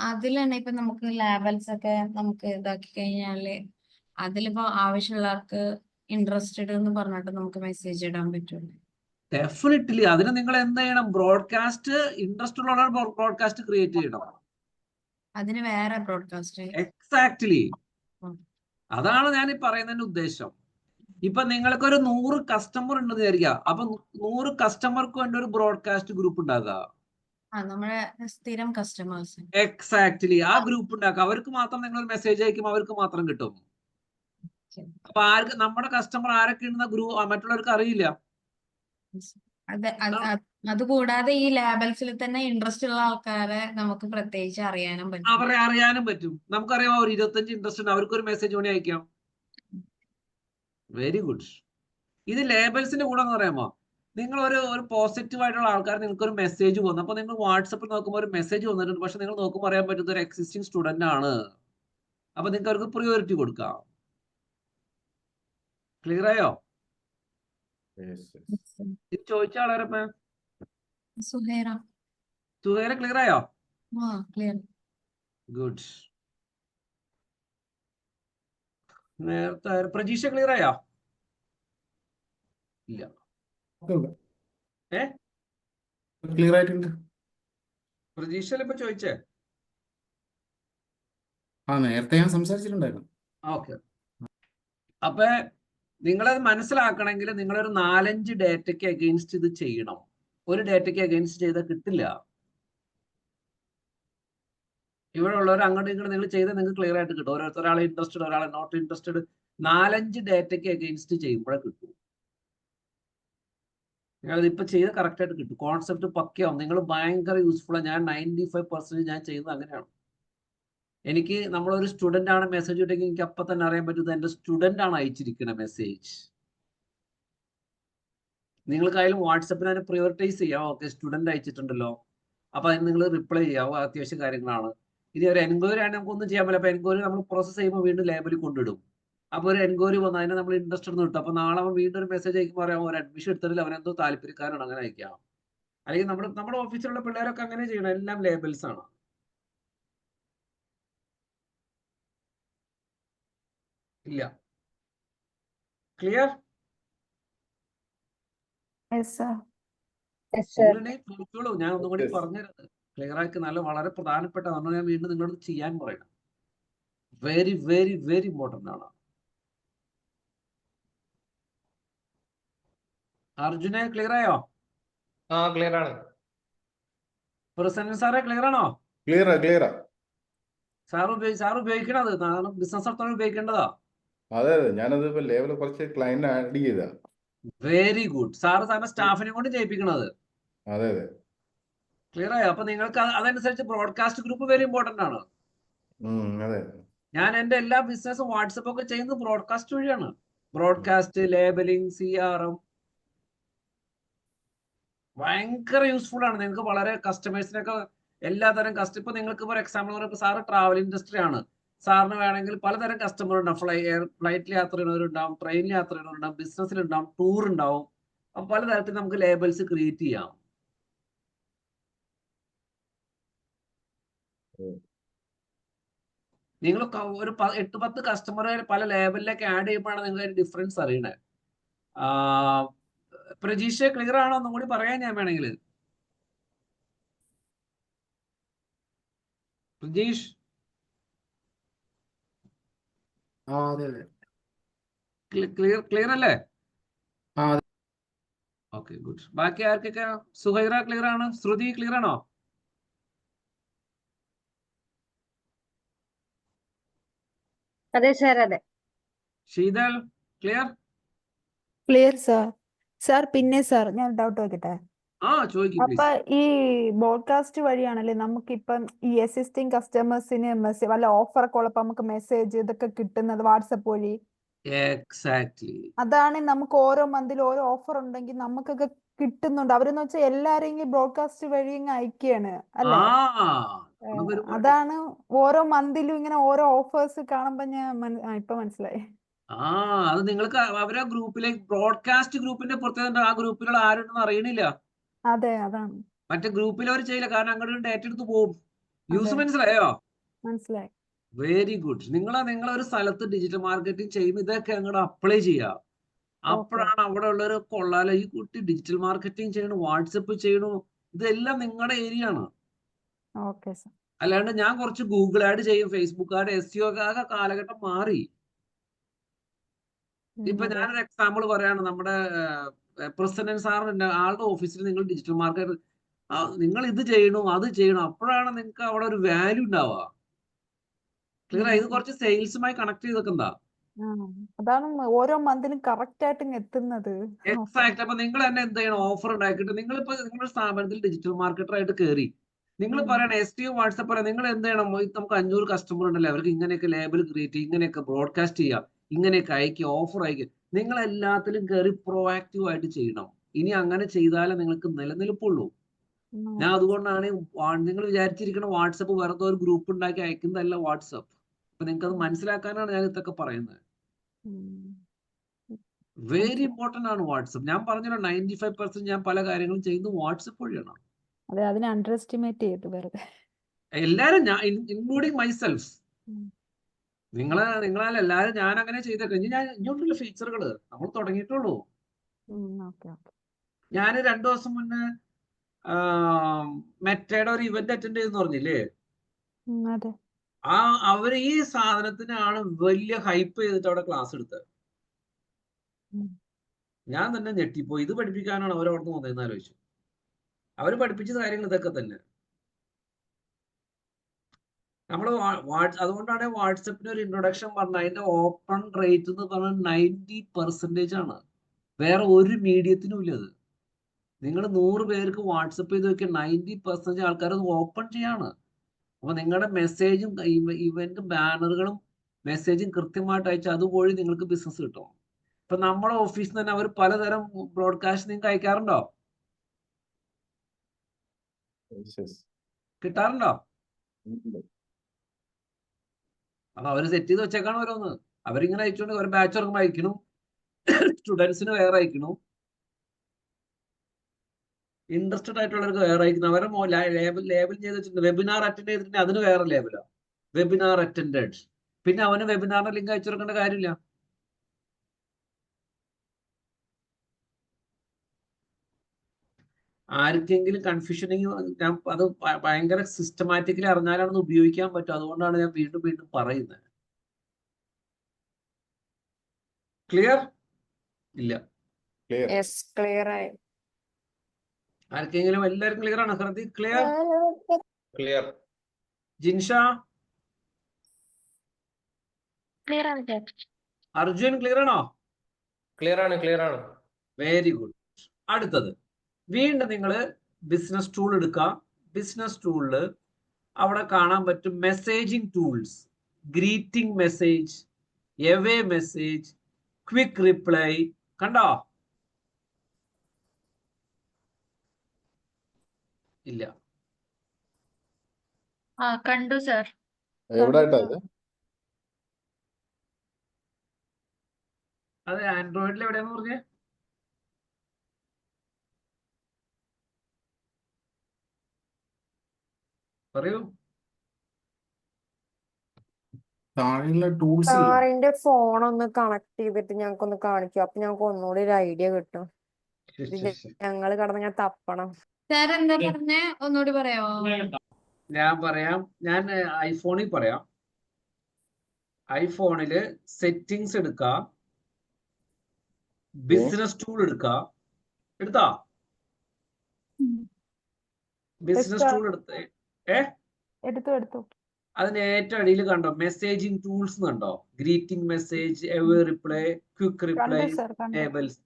അതിൽ തന്നെ ഇപ്പൊ നമുക്ക് ലേബൽസ് ഒക്കെ നമുക്ക് ഇതാക്കി കഴിഞ്ഞാല് അതിലിപ്പോ ആവശ്യമുള്ളവർക്ക് ഇൻട്രസ്റ്റഡ് എന്ന് പറഞ്ഞിട്ട് നമുക്ക് മെസ്സേജ് ഇടാൻ പറ്റുമല്ലോ? ഡെഫിനറ്റ്ലി. അതിന് നിങ്ങൾ എന്ത് ചെയ്യണം? ബ്രോഡ്കാസ്റ്റ് ഇൻട്രസ്റ്റ് ഉള്ള ബ്രോഡ്കാസ്റ്റ് ക്രിയേറ്റ് ചെയ്യണം. അതിന് വേറെ ബ്രോഡ്കാസ്റ്റ്. എക്സാക്ട്ലി. അതാണ് ഞാൻ ഈ പറയുന്നതിന്റെ ഉദ്ദേശം. ഇപ്പൊ നിങ്ങൾക്കൊരു 100 കസ്റ്റമർ ഉണ്ടെന്ന് വിചാരിക്കുക. അപ്പൊ 100 കസ്റ്റമർക്ക് വേണ്ടി ഒരു ബ്രോഡ്കാസ്റ്റ് ഗ്രൂപ്പ് ഉണ്ടാക്കുക. നമ്മുടെ സ്ഥിരം കസ്റ്റമേഴ്സ്. എക്സാക്ട്ലി. ആ ഗ്രൂപ്പ് ഉണ്ടാക്കുക. അവർക്ക് മാത്രം നിങ്ങൾ ഒരു മെസ്സേജ് അയക്കും, അവർക്ക് മാത്രം കിട്ടും. അപ്പൊ നമ്മുടെ കസ്റ്റമർ ആരൊക്കെ ഉണ്ടെന്ന ഗ്രൂപ്പ് മറ്റുള്ളവർക്ക് അറിയില്ല. അതുകൂടാതെ ഈ ലേബൽസിൽ തന്നെ ഇൻട്രസ്റ്റ് ഉള്ള ആൾക്കാരെ നമുക്ക് പ്രത്യേകിച്ച് അറിയാനും പറ്റും. അവരെ അറിയാനും പറ്റും. നമുക്കറിയാം ഒരു 25 ഇൻട്രസ്റ്റ് ഉണ്ട്, അവർക്ക് ഒരു മെസ്സേജ് വേണേ അയക്കാം. Very good. ഇത് ലേബൽസിന്റെ കൂടെ എന്ന് പറയുമ്പോ നിങ്ങൾ ഒരു പോസിറ്റീവ് ആയിട്ടുള്ള ആൾക്കാർ നിങ്ങൾക്ക് ഒരു മെസ്സേജ് വന്നു. അപ്പൊ നിങ്ങൾ വാട്സപ്പിൽ നോക്കുമ്പോൾ ഒരു മെസ്സേജ് വന്നിട്ടുണ്ട്. പക്ഷെ നിങ്ങൾ നോക്കുമ്പോൾ അറിയാൻ പറ്റുന്ന ഒരു എക്സിസ്റ്റിംഗ് സ്റ്റുഡന്റ് ആണ്. അപ്പൊ നിങ്ങൾക്ക് അവർക്ക് പ്രിയോറിറ്റി കൊടുക്കാം. ക്ലിയർ ആയോ? ഇത് ചോദിച്ച ആളാരപ്പ? സുഹേറ. ക്ലിയർ ആയോ? ക്ലിയർ. ഗുഡ്. നേരത്തെ പ്രജീഷ ക്ലിയർ ആയോ? ഇല്ല. ക്ലിയർ ആയിട്ടുണ്ട്. പ്രജീഷ ഇപ്പൊ ചോദിച്ചേ? നേരത്തെ ഞാൻ സംസാരിച്ചിട്ടുണ്ടായിരുന്നു. ഓക്കെ. അപ്പൊ നിങ്ങളത് മനസ്സിലാക്കണമെങ്കിൽ നിങ്ങളൊരു 4-5 ഡേറ്റയ്ക്ക് അഗെയിൻസ്റ്റ് ഇത് ചെയ്യണം. ഒരു ഡേറ്റയ്ക്ക് അഗെയിൻസ്റ്റ് ചെയ്താൽ കിട്ടില്ല. ഇവിടെ ഉള്ളവർ അങ്ങോട്ടും ഇങ്ങോട്ടും നിങ്ങൾ ചെയ്താൽ നിങ്ങൾക്ക് ക്ലിയർ ആയിട്ട് കിട്ടും. ഒരാളെ ഇൻട്രസ്റ്റഡ്, ഒരാളെ നോട്ട് ഇൻട്രസ്റ്റഡ്, 4-5 ഡേറ്റയ്ക്ക് അഗെയിൻസ്റ്റ് ചെയ്യുമ്പോഴേ കിട്ടും. ഇപ്പൊ ചെയ്ത് കറക്റ്റ് ആയിട്ട് കിട്ടും. കോൺസെപ്റ്റ് പക്കയാവും. നിങ്ങൾ ഭയങ്കര യൂസ്ഫുൾ ആണ്. ഞാൻ 95% ഞാൻ ചെയ്യുന്നത് അങ്ങനെയാണ്. എനിക്ക് നമ്മളൊരു സ്റ്റുഡൻ്റ് ആണ് മെസ്സേജ് ഇട്ടെങ്കിൽ എനിക്ക് അപ്പം തന്നെ അറിയാൻ പറ്റുന്നത് എൻ്റെ സ്റ്റുഡൻ്റ് ആണ് അയച്ചിരിക്കുന്ന മെസ്സേജ്. നിങ്ങൾക്കായാലും വാട്സപ്പിൽ അതിനെ പ്രിയോറിറ്റൈസ് ചെയ്യാം. ഓക്കെ, സ്റ്റുഡൻ്റ് അയച്ചിട്ടുണ്ടല്ലോ, അപ്പോൾ അതിന് നിങ്ങൾ റിപ്ലൈ ചെയ്യാവോ, അത്യാവശ്യം കാര്യങ്ങളാണ്. ഇനി ഒരു എൻക്വയറി ആണെങ്കിൽ നമുക്കൊന്നും ചെയ്യാൻ പറ്റില്ല. അപ്പോൾ എൻക്വയറി നമ്മൾ പ്രോസസ്സ് ചെയ്യുമ്പോൾ വീണ്ടും ലേബലിൽ കൊണ്ടിടും. അപ്പോൾ ഒരു എൻക്വയറി വന്നു, അതിനെ നമ്മൾ ഇൻട്രസ്റ്റ് എന്ന് കിട്ടും. അപ്പോൾ നാളെ അവൻ വീണ്ടും ഒരു മെസ്സേജ് അയക്കുമ്പോൾ പറയാം ഒരു അഡ്മിഷൻ എടുത്തിട്ടില്ല, അവനെന്തോ താല്പര്യക്കാരാണ്, അങ്ങനെ അയക്കാം. അല്ലെങ്കിൽ നമ്മുടെ ഓഫീസിലുള്ള പിള്ളേരൊക്കെ അങ്ങനെ ചെയ്യണം. എല്ലാം ലേബൽസ് ആണ്. ഇല്ല, ക്ലിയർ? Yes, sir. നോക്കിയോളൂ, ഞാൻ ഒന്നും കൂടി Yes. പറഞ്ഞുതരുന്നത് ക്ലിയർ ആക്കി. വളരെ പ്രധാനപ്പെട്ട നമ്മൾ ഞാൻ വീണ്ടും നിങ്ങളോട് ചെയ്യാൻ പറയണം. വെരി വെരി വെരി ഇമ്പോർട്ടൻ്റ് ആണ്. അർജുനെ ക്ലിയർ ആയോ? ക്ലിയർ ആണ്. പ്രസന്നൻ സാറേ ക്ലിയർ ആണോ? ക്ലിയറാ. സാർ ഉപയോഗിക്കണത് ബിസിനസ് നടത്താൻ ഉപയോഗിക്കേണ്ടതാ. അതെ, ഞാനത് ഇപ്പൊ ലേവൽ കുറച്ച് ക്ലയന്റ് ആഡ് ചെയ്താ. Very good. സാറിന്റെ സ്റ്റാഫിനെ കൊണ്ട് ചെയ്യിപ്പിക്കണത്. അതെ. ക്ലിയർ ആയോ? അപ്പൊ നിങ്ങൾക്ക് അതനുസരിച്ച് ബ്രോഡ്കാസ്റ്റ് ഗ്രൂപ്പ് വെരി ഇമ്പോർട്ടൻ്റ് ആണ്. അതെ. ഞാൻ എൻ്റെ എല്ലാ ബിസിനസ്സും വാട്സപ്പ് ഒക്കെ ചെയ്യുന്നത് ബ്രോഡ്കാസ്റ്റ് വഴിയാണ്. ബ്രോഡ്കാസ്റ്റ്, ലേബലിംഗ്, CRM ഭയങ്കര യൂസ്ഫുൾ ആണ്. നിങ്ങൾക്ക് വളരെ കസ്റ്റമേഴ്സിനൊക്കെ എല്ലാതരം ഇപ്പൊ നിങ്ങൾക്ക് ഫോർ എക്സാമ്പിൾ പറയുമ്പോൾ സാറ് ട്രാവൽ ഇൻഡസ്ട്രി ആണ്. സാറിന് വേണമെങ്കിൽ പലതരം കസ്റ്റമർ ഉണ്ടാവും. ഫ്ലൈറ്റിൽ യാത്ര ചെയ്യുന്നവരുണ്ടാവും, ട്രെയിനിൽ യാത്ര ചെയ്യുന്നവരുണ്ടാവും, ബിസിനസ്സിലുണ്ടാവും, ടൂർ ഉണ്ടാവും. അപ്പൊ പലതരത്തിൽ നമുക്ക് ലേബൽസ് ക്രിയേറ്റ് ചെയ്യാം. നിങ്ങൾ ഒരു 8-10 കസ്റ്റമർ പല ലേബലിലേക്ക് ആഡ് ചെയ്യുമ്പോഴാണ് നിങ്ങൾ അതിന്റെ ഡിഫറൻസ് അറിയണേ. പ്രജീഷ് ക്ലിയർ ആണോ? ഒന്നും കൂടി പറയാൻ ഞാൻ വേണമെങ്കിൽ. പ്രജീഷ് അതെ. ക്ലിയർ അല്ലേ? അതെ. Okay, good. ബാക്കി ആർക്കൊക്കെ? സുഹൈറ ക്ലിയർ ആണ്? ശ്രുതി ക്ലിയർ ആണോ? അതെ സാർ, അതെ. Sheetal clear? Clear sir. Sir പിന്നെ സാർ ഞാൻ ഡൗട്ട് നോക്കട്ടെ. ചോദിക്കും അപ്പൊ പ്ലീസ്. ഈ ബോഡ്കാസ്റ്റ് വഴിയാണല്ലേ നമുക്കിപ്പം ഈ എക്സിസ്റ്റിംഗ് കസ്റ്റമേഴ്സിന് വല്ല ഓഫറൊക്കെ ഉള്ളപ്പോ നമുക്ക് മെസ്സേജ് ഇതൊക്കെ കിട്ടുന്നത് വാട്സപ്പ് വഴി? എക്സാക്ട്ലി. അതാണ് നമുക്ക് ഓരോ മന്തിൽ ഓരോ ഓഫർ ഉണ്ടെങ്കിൽ നമുക്കൊക്കെ കിട്ടുന്നുണ്ട്. അവരെന്ന് വെച്ചാൽ എല്ലാരെയും ഈ ബ്രോഡ്കാസ്റ്റ് വഴി ഇങ്ങ് അയക്കുകയാണ് അല്ലേ? അതാണ് ഓരോ മന്തിലും ഇങ്ങനെ ഓരോ ഓഫേഴ്സ് കാണുമ്പോ ഞാൻ ഇപ്പൊ മനസ്സിലായി. അത് നിങ്ങൾക്ക് അവരെ ഗ്രൂപ്പിലേക്ക് ബ്രോഡ്കാസ്റ്റ് ഗ്രൂപ്പിന്റെ പ്രത്യേകത ആ ഗ്രൂപ്പിലുള്ള ആരുണ്ടെന്ന് അറിയണില്ല. അതെ, അതാണ്. മറ്റേ ഗ്രൂപ്പിൽ അവർ ചെയ്യില്ല, കാരണം അങ്ങോട്ട് ഡേറ്റ എടുത്ത് പോകും. യൂസ് അതെ, മനസ്സിലായോ? മനസ്സിലായി. Very good. നിങ്ങളൊരു സ്ഥലത്ത് ഡിജിറ്റൽ മാർക്കറ്റിംഗ് ചെയ്യുമ്പോൾ ഇതൊക്കെ അങ്ങോട്ട് അപ്ലൈ ചെയ്യാം. അപ്പോഴാണ് അവിടെ ഉള്ളൊരു കൊള്ളാലോ, ഈ കുട്ടി ഡിജിറ്റൽ മാർക്കറ്റിംഗ് ചെയ്യണു, വാട്സപ്പ് ചെയ്യണു, ഇതെല്ലാം നിങ്ങളുടെ ഏരിയ ആണ്. Okay sir. അല്ലാണ്ട് ഞാൻ കുറച്ച് ഗൂഗിൾ ആഡ് ചെയ്യും, ഫേസ്ബുക്ക് ആഡ്, SEO ഒക്കെ കാലഘട്ടം മാറി. ഇപ്പൊ ഞാനൊരു എക്സാമ്പിൾ പറയാണ്. നമ്മുടെ പ്രസിഡന്റ് സാറിന്റെ ആളുടെ ഓഫീസിൽ നിങ്ങൾ ഡിജിറ്റൽ മാർക്കറ്റ് നിങ്ങൾ ഇത് ചെയ്യണു, അത് ചെയ്യണം, അപ്പോഴാണ് നിങ്ങൾക്ക് അവിടെ ഒരു വാല്യൂ ഉണ്ടാവുക. ക്ലിയർ? ഇത് കുറച്ച് സെയിൽസുമായി കണക്ട് ചെയ്തൊക്കെ അതാണ് ഓരോ മന്തിലും കറക്റ്റ് ആയിട്ട് എത്തുന്നത്. എക്സാക്ട്. അപ്പൊ നിങ്ങൾ തന്നെ എന്ത് ചെയ്യണം? ഓഫർ ഉണ്ടാക്കിയിട്ട് നിങ്ങളിപ്പോ നിങ്ങളുടെ സ്ഥാപനത്തിൽ ഡിജിറ്റൽ മാർക്കറ്റർ ആയിട്ട് കയറി നിങ്ങൾ പറയണം, SEO വാട്സപ്പ് പറയാം, നിങ്ങൾ എന്ത് ചെയ്യണം? നമുക്ക് 500 കസ്റ്റമർ ഉണ്ടല്ലോ, അവർക്ക് ഇങ്ങനെയൊക്കെ ലേബൽ ക്രിയേറ്റ് ചെയ്യുക, ഇങ്ങനെയൊക്കെ ബ്രോഡ്കാസ്റ്റ് ചെയ്യാം, ഇങ്ങനെയൊക്കെ അയക്കുക, ഓഫർ അയക്കുക. നിങ്ങൾ എല്ലാത്തിലും കയറി പ്രൊആക്റ്റീവ് ആയിട്ട് ചെയ്യണം. ഇനി അങ്ങനെ ചെയ്താലേ നിങ്ങൾക്ക് നിലനിൽപ്പുള്ളൂ. ഞാൻ അതുകൊണ്ടാണ് നിങ്ങൾ വിചാരിച്ചിരിക്കുന്ന വാട്സപ്പ് വെറുതെ ഒരു ഗ്രൂപ്പ് ഉണ്ടാക്കി അയക്കുന്നതല്ല വാട്സപ്പ്. അപ്പൊ നിങ്ങൾക്ക് അത് മനസ്സിലാക്കാനാണ് ഞാൻ ഇതൊക്കെ പറയുന്നത്. വെരി ഇമ്പോർട്ടന്റ് ആണ് വാട്സപ്പ്. ഞാൻ പറഞ്ഞല്ലോ 95% ഞാൻ പല കാര്യങ്ങളും ചെയ്യുന്നത് വാട്സപ്പ് വഴിയാണ്. അതെ, അതിനെ അണ്ടർ എസ്റ്റിമേറ്റ് ചെയ്തു വെറുതെ എല്ലാരും, ഞാൻ ഇൻക്ലൂഡിങ് മൈസെൽഫ്. നിങ്ങളാൽ എല്ലാരും ഞാൻ അങ്ങനെ ചെയ്തേക്കാം. ഞാൻ ഇങ്ങോട്ടുള്ള ഫീച്ചറുകള് നമ്മൾ തുടങ്ങിയിട്ടുള്ളൂ. ഞാൻ 2 ദിവസം മുന്നേ മെറ്റയുടെ ഒരു ഇവന്റ് അറ്റൻഡ് ചെയ്തെന്ന് പറഞ്ഞില്ലേ? അതെ. അവര് ഈ സാധനത്തിനാണ് വലിയ ഹൈപ്പ് ചെയ്തിട്ട് അവിടെ ക്ലാസ് എടുത്തത്. ഞാൻ തന്നെ ഞെട്ടിപ്പോയി. ഇത് പഠിപ്പിക്കാനാണ് അവരവിടെ നിന്ന് വന്നതെന്ന് ആലോചിച്ചു. അവര് പഠിപ്പിച്ച കാര്യങ്ങൾ ഇതൊക്കെ തന്നെ. നമ്മൾ അതുകൊണ്ടാണ് വാട്സപ്പിന് ഒരു ഇൻട്രൊഡക്ഷൻ പറഞ്ഞത്. അതിന്റെ ഓപ്പൺ റേറ്റ് എന്ന് പറഞ്ഞാൽ 90% ആണ്. വേറെ ഒരു മീഡിയത്തിനും ഇല്ല അത്. നിങ്ങൾ 100 പേർക്ക് വാട്സപ്പ് ചെയ്ത് നോക്കിയാൽ 90% ആൾക്കാർ അത് ഓപ്പൺ ചെയ്യാണ്. അപ്പൊ നിങ്ങളുടെ മെസ്സേജും ഇവന്റ് ബാനറുകളും മെസ്സേജും കൃത്യമായിട്ട് അയച്ചാൽ അതുവഴി നിങ്ങൾക്ക് ബിസിനസ് കിട്ടും. ഇപ്പൊ നമ്മുടെ ഓഫീസിൽ തന്നെ അവർ പലതരം ബ്രോഡ്കാസ്റ്റ് നിങ്ങൾക്ക് അയക്കാറുണ്ടോ? കിട്ടാറുണ്ടോ? അപ്പൊ അവര് സെറ്റ് ചെയ്ത് വെച്ചേക്കാണ് ഓരോന്ന്. അവരിങ്ങനെ അയച്ചുകൊണ്ട് ഒരു ബാച്ച് ഇറങ്ങുമ്പോൾ അയക്കണം, സ്റ്റുഡൻസിന് വേറെ അയക്കണം, ഇൻട്രസ്റ്റഡ് ആയിട്ടുള്ളവർക്ക് വേറെ അയക്കണം. അവരെ ലേബൽ ചെയ്ത് വെച്ചിട്ടുണ്ട്. വെബിനാർ അറ്റൻഡ് ചെയ്തിട്ട് അതിന് വേറെ ലേബലാ, വെബിനാർ അറ്റൻഡഡ്. പിന്നെ അവന് വെബിനാറിന്റെ ലിങ്ക് അയച്ചു കൊടുക്കേണ്ട കാര്യമില്ല. ആർക്കെങ്കിലും കൺഫ്യൂഷൻ ഞാൻ അത് ഭയങ്കര സിസ്റ്റമാറ്റിക്കലി അറിഞ്ഞാലാണ് ഉപയോഗിക്കാൻ പറ്റും. അതുകൊണ്ടാണ് ഞാൻ വീണ്ടും വീണ്ടും പറയുന്നത്. ക്ലിയർ? ഇല്ല. ക്ലിയർ ആയി. ആർക്കെങ്കിലും എല്ലാവരും ക്ലിയർ ആണ്? ഹൃദി ക്ലിയർ? ക്ലിയർ. ജിൻഷ? ക്ലിയർ ആണ്. അർജുൻ ക്ലിയർ ആണോ? ക്ലിയർ ആണ്, ക്ലിയർ ആണ്. Very good. അടുത്തത് വീണ്ടും നിങ്ങൾ ബിസിനസ് ടൂൾ എടുക്കുക. ബിസിനസ് ടൂളില് അവിടെ കാണാൻ പറ്റും messaging tools, greeting message, away message, quick reply. കണ്ടോ? ഇല്ല. കണ്ടു സർ. എവിടെ ആയിട്ടാ ഇത്? അത് ആൻഡ്രോയിഡിൽ എവിടെയാന്ന് പറഞ്ഞേ? പറയൂ. താഴെയുള്ള ടൂൾസ് സാറിന്റെ ഫോൺ ഒന്ന് കണക്ട് ചെയ്തിട്ട് ഞങ്ങൾക്കൊന്ന് കാണിക്കും. അപ്പൊ ഞങ്ങൾക്ക് ഒന്നുകൂടി ഒരു ഐഡിയ കിട്ടും. ഞങ്ങള് കടന്ന് ഞാൻ തപ്പണം. സാർ എന്താ പറഞ്ഞേ? ഒന്നുകൂടി പറയാമോ? ഞാൻ പറയാം. ഞാൻ ഐഫോണിൽ പറയാം. ഐഫോണില് സെറ്റിങ്സ് എടുക്കുക, ബിസിനസ് ടൂൾ എടുക്കുക. എടുത്താ? ബിസിനസ് ടൂൾ എടുത്ത് എടുത്തു. അതിന് ഏറ്റവും അടിയിൽ കണ്ടോ മെസ്സേജിങ് ടൂൾസ് കണ്ടോ? Greeting message, away reply, quick reply, tables.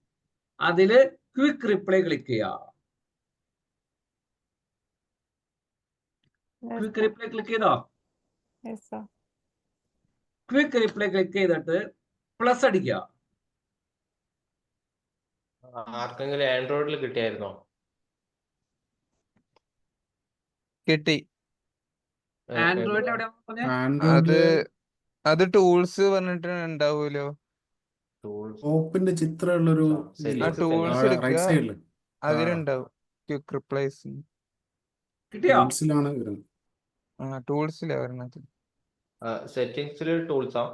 അതില് ക്വിക്ക് റിപ്ലൈ ക്ലിക്ക് ചെയ്യുക. ക്വിക്ക് റിപ്ലൈ ക്ലിക്ക് ചെയ്തോ? ക്വിക്ക് റിപ്ലൈ ക്ലിക്ക് ചെയ്തിട്ട് പ്ലസ് അടിക്കുക. ആർക്കെങ്കിലും ആൻഡ്രോയിഡിൽ കിട്ടിയായിരുന്നോ? കിട്ടി. ആൻഡ്രോയിഡിൽ എവിടെയാ പറഞ്ഞേ? അത് ടൂൾസ് പറഞ്ഞിട്ട് ഉണ്ടാവൂലോ. ഓപ്പിന്റെ ചിത്രമുള്ളൊരു ടൂൾസ് റൈറ്റ് എടുക്കുക, സൈഡില് അതിലുണ്ടാവും ക്വിക്ക് റിപ്ലൈസ്. കിട്ടിയോ? ടൂൾസിലാണ് വരുന്നത്. ടൂൾസിലാ വരുന്നത്. സെറ്റിംഗ്സിൽ ടൂൾസാ?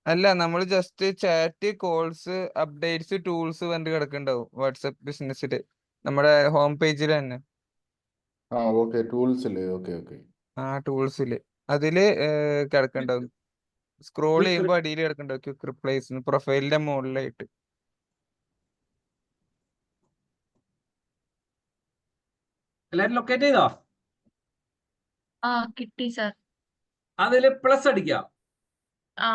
അല്ല, നമ്മൾ just chat, calls, updates, tools പറഞ്ഞിട്ട് കിടക്കുന്നുണ്ടാവും വാട്സപ്പ് ബിസിനസ്സില്, നമ്മുടെ ഹോം പേജിൽ തന്നെ. ഓക്കെ. ടൂൾസില്. ഓക്കെ. ടൂൾസില് അതില് കിടക്കുന്നുണ്ടാവും. സ്ക്രോൾ ചെയ്യുമ്പോൾ അടിയിൽ കിടക്കുന്നുണ്ടാവും ക്വിക്ക് റിപ്ലൈസ് പ്രൊഫൈലിന്റെ മുകളിലായിട്ട്. എല്ലാരും ലൊക്കേറ്റ് ചെയ്തോ? കിട്ടി സർ. അതില് പ്ലസ് അടിക്കുക. ആ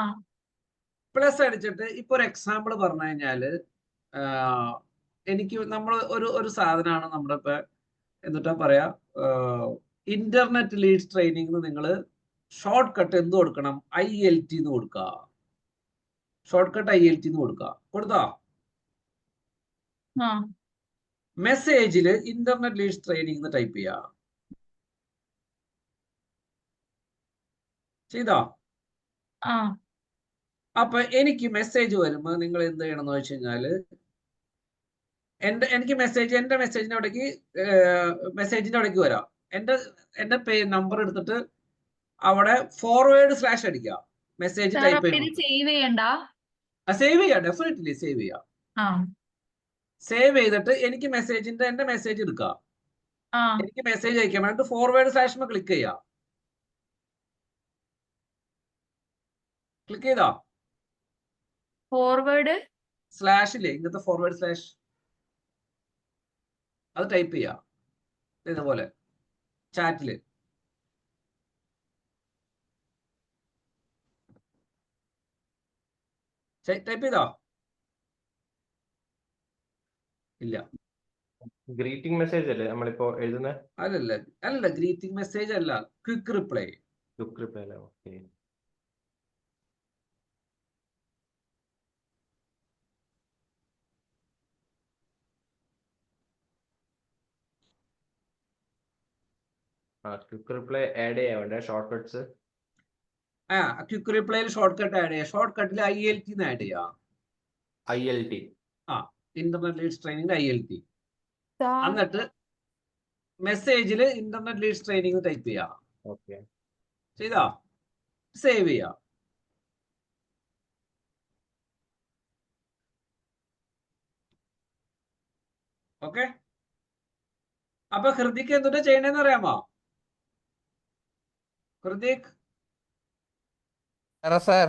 പ്ലസ് അടിച്ചിട്ട് ഇപ്പൊ ഒരു എക്സാമ്പിൾ പറഞ്ഞു കഴിഞ്ഞാല് എനിക്ക് നമ്മൾ ഒരു സാധനമാണ് നമ്മുടെ ഇപ്പൊ എന്നിട്ടാ പറയാ ഇന്റർനെറ്റ് ലീഡ്സ് ട്രെയിനിങ്. നിങ്ങൾ ഷോർട്ട് കട്ട് എന്ത് കൊടുക്കണം? ILT എന്ന് കൊടുക്കുക. ഷോർട്ട് കട്ട് ILT എന്ന് കൊടുക്കുക. കൊടുത്തോ? മെസ്സേജില് ഇന്റർനെറ്റ് ലീഡ്സ് ട്രെയിനിങ് എന്ന് ടൈപ്പ് ചെയ്യുക. ചെയ്തോ? അപ്പൊ എനിക്ക് മെസ്സേജ് വരുമ്പോ നിങ്ങൾ എന്ത് ചെയ്യണം എന്ന് വെച്ച് കഴിഞ്ഞാല് എനിക്ക് എന്റെ മെസ്സേജിന്റെ അവിടേക്ക് വരാം. എന്റെ നമ്പർ എടുത്തിട്ട് അവിടെ ഫോർവേഡ് സ്ലാഷ് അടിക്കുക. മെസ്സേജ് ടൈപ്പ് സേവ് ചെയ്യാം. ഡെഫിനറ്റ്ലി സേവ് ചെയ്യാം. സേവ് ചെയ്തിട്ട് എനിക്ക് എന്റെ മെസ്സേജ് എടുക്കുക. എനിക്ക് മെസ്സേജ് അയക്കാൻ വേണ്ടിട്ട് ഫോർവേഡ് സ്ലാഷ് ക്ലിക്ക് ചെയ്യാം. ക്ലിക്ക് ചെയ്തോ? ഫോർവേഡ് സ്ലാഷില്ലേ, ഇങ്ങനത്തെ ഫോർവേഡ് സ്ലാഷ്, അത് ടൈപ്പ് ചെയ്യാം. ഇതുപോലെ ചാറ്റില് ടൈപ്പ് ചെയ്തോ? ഇല്ല. ഗ്രീറ്റിംഗ് മെസ്സേജ് അല്ലേ നമ്മളിപ്പോ എഴുതുന്നത്? അല്ലല്ല ഗ്രീറ്റിംഗ് മെസ്സേജ് അല്ല, ക്വിക്ക് റിപ്ലൈ. ക്വിക്ക് റിപ്ലൈ അല്ലേ? ഓക്കെ. ക്വിക്ക് റിപ്ലൈ ആഡ് ചെയ്യാൻ വേണ്ടേ ഷോർട്ട് കട്ട്സ്? ക്വിക്ക് റിപ്ലൈയിൽ ഷോർട്ട് കട്ട് ആഡ് ചെയ്യാം. ഷോർട്ട് കട്ടിൽ ILT ആഡ് ചെയ്യാം. ILT. Internet leads training ILT. Sir എന്നിട്ട് മെസ്സേജിൽ ഇന്റർനെറ്റ് ലീഡ്സ് ട്രെയിനിങ് ടൈപ്പ് ചെയ്യാം. ഓക്കെ. ചെയ്താ? സേവ് ചെയ്യാം. ഓക്കെ. അപ്പൊ ഹൃദിക് എന്തുട്ടാ ചെയ്യണേന്ന് അറിയാമോ? ഹൃദിക്, സാർ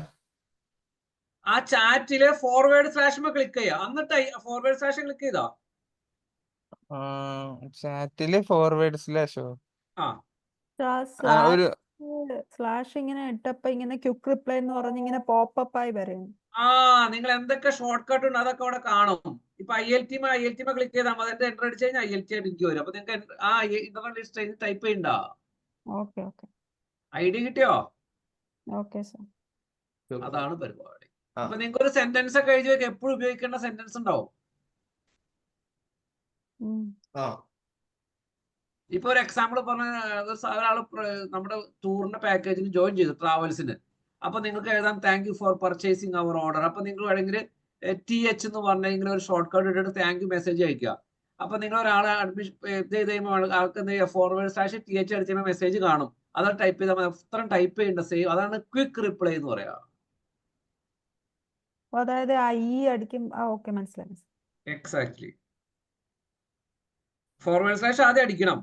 ആ ചാറ്റില് ഫോർവേഡ് സ്ലാഷ് ക്ലിക്ക് ചെയ്യാം. എന്നിട്ട് ഫോർവേഡ് സ്ലാഷ് ക്ലിക്ക് ചെയ്താ ചാറ്റില് ഫോർവേഡ് സ്ലാഷോ? ഒരു സ്ലാഷ് ഇങ്ങനെ ഇട്ടപ്പോ ഇങ്ങനെ ക്വിക്ക് റിപ്ലൈ എന്ന് പറഞ്ഞ് ഇങ്ങനെ പോപ്പപ്പ് ആയി വരും. നിങ്ങൾ എന്തൊക്കെ ഷോർട്ട് കട്ട് ഉണ്ട് അതൊക്കെ അവിടെ കാണും. ഇപ്പൊ ILT ക്ലിക്ക് ചെയ്താൽ മതി. എന്റർ അടിച്ച് കഴിഞ്ഞാൽ ILT എനിക്ക് വരും. അപ്പൊ നിങ്ങൾക്ക് ഇന്റർനെറ്റ് ലീഡ്സ് ട്രെയിനിങ് ടൈപ്പ് ചെയ്യണ്ട. ഓക്കെ ഓക്കെ ഐഡിയ കിട്ടിയോ? Okay sir. അതാണ് പരിപാടി. അപ്പൊ നിങ്ങൾക്ക് ഒരു സെന്റൻസ് ഒക്കെ എഴുതി വെക്കുക. എപ്പോഴും ഉപയോഗിക്കേണ്ട സെന്റൻസ് ഉണ്ടാവും. ഇപ്പൊ ഒരു എക്സാമ്പിൾ പറഞ്ഞ ഒരാള് നമ്മുടെ ടൂറിന്റെ പാക്കേജിന് ജോയിൻ ചെയ്തു, ട്രാവൽസിന്. അപ്പൊ നിങ്ങൾക്ക് എഴുതാം thank you for purchasing our order. അപ്പൊ നിങ്ങൾ വേണമെങ്കിൽ TH എന്ന് പറഞ്ഞെങ്കിൽ ഒരു ഷോർട്ട് കട്ട് ഇട്ടിട്ട് താങ്ക് യു മെസ്സേജ് അയക്കുക. അപ്പൊ നിങ്ങൾ ഒരാളെ അഡ്മിഷൻ ഇത് ചെയ്ത് കഴിയുമ്പോൾ ആൾക്ക് എന്ത് ചെയ്യുക, ഫോർവേഡ് സ്ലാഷ് TH അടിച്ചുമ്പോൾ മെസ്സേജ് കാണും. അത് ടൈപ്പ് ചെയ്താൽ അത്രയും ടൈപ്പ് ചെയ്യേണ്ട സേവ്. അതാണ് ക്വിക്ക് റിപ്ലൈ എന്ന് പറയാ. അതായത് അടിക്കും. ഓക്കെ, മനസ്സിലായി. എക്സാക്ട്ലി. ഫോർവേഡ് സ്ലാഷ് ആദ്യം അടിക്കണം.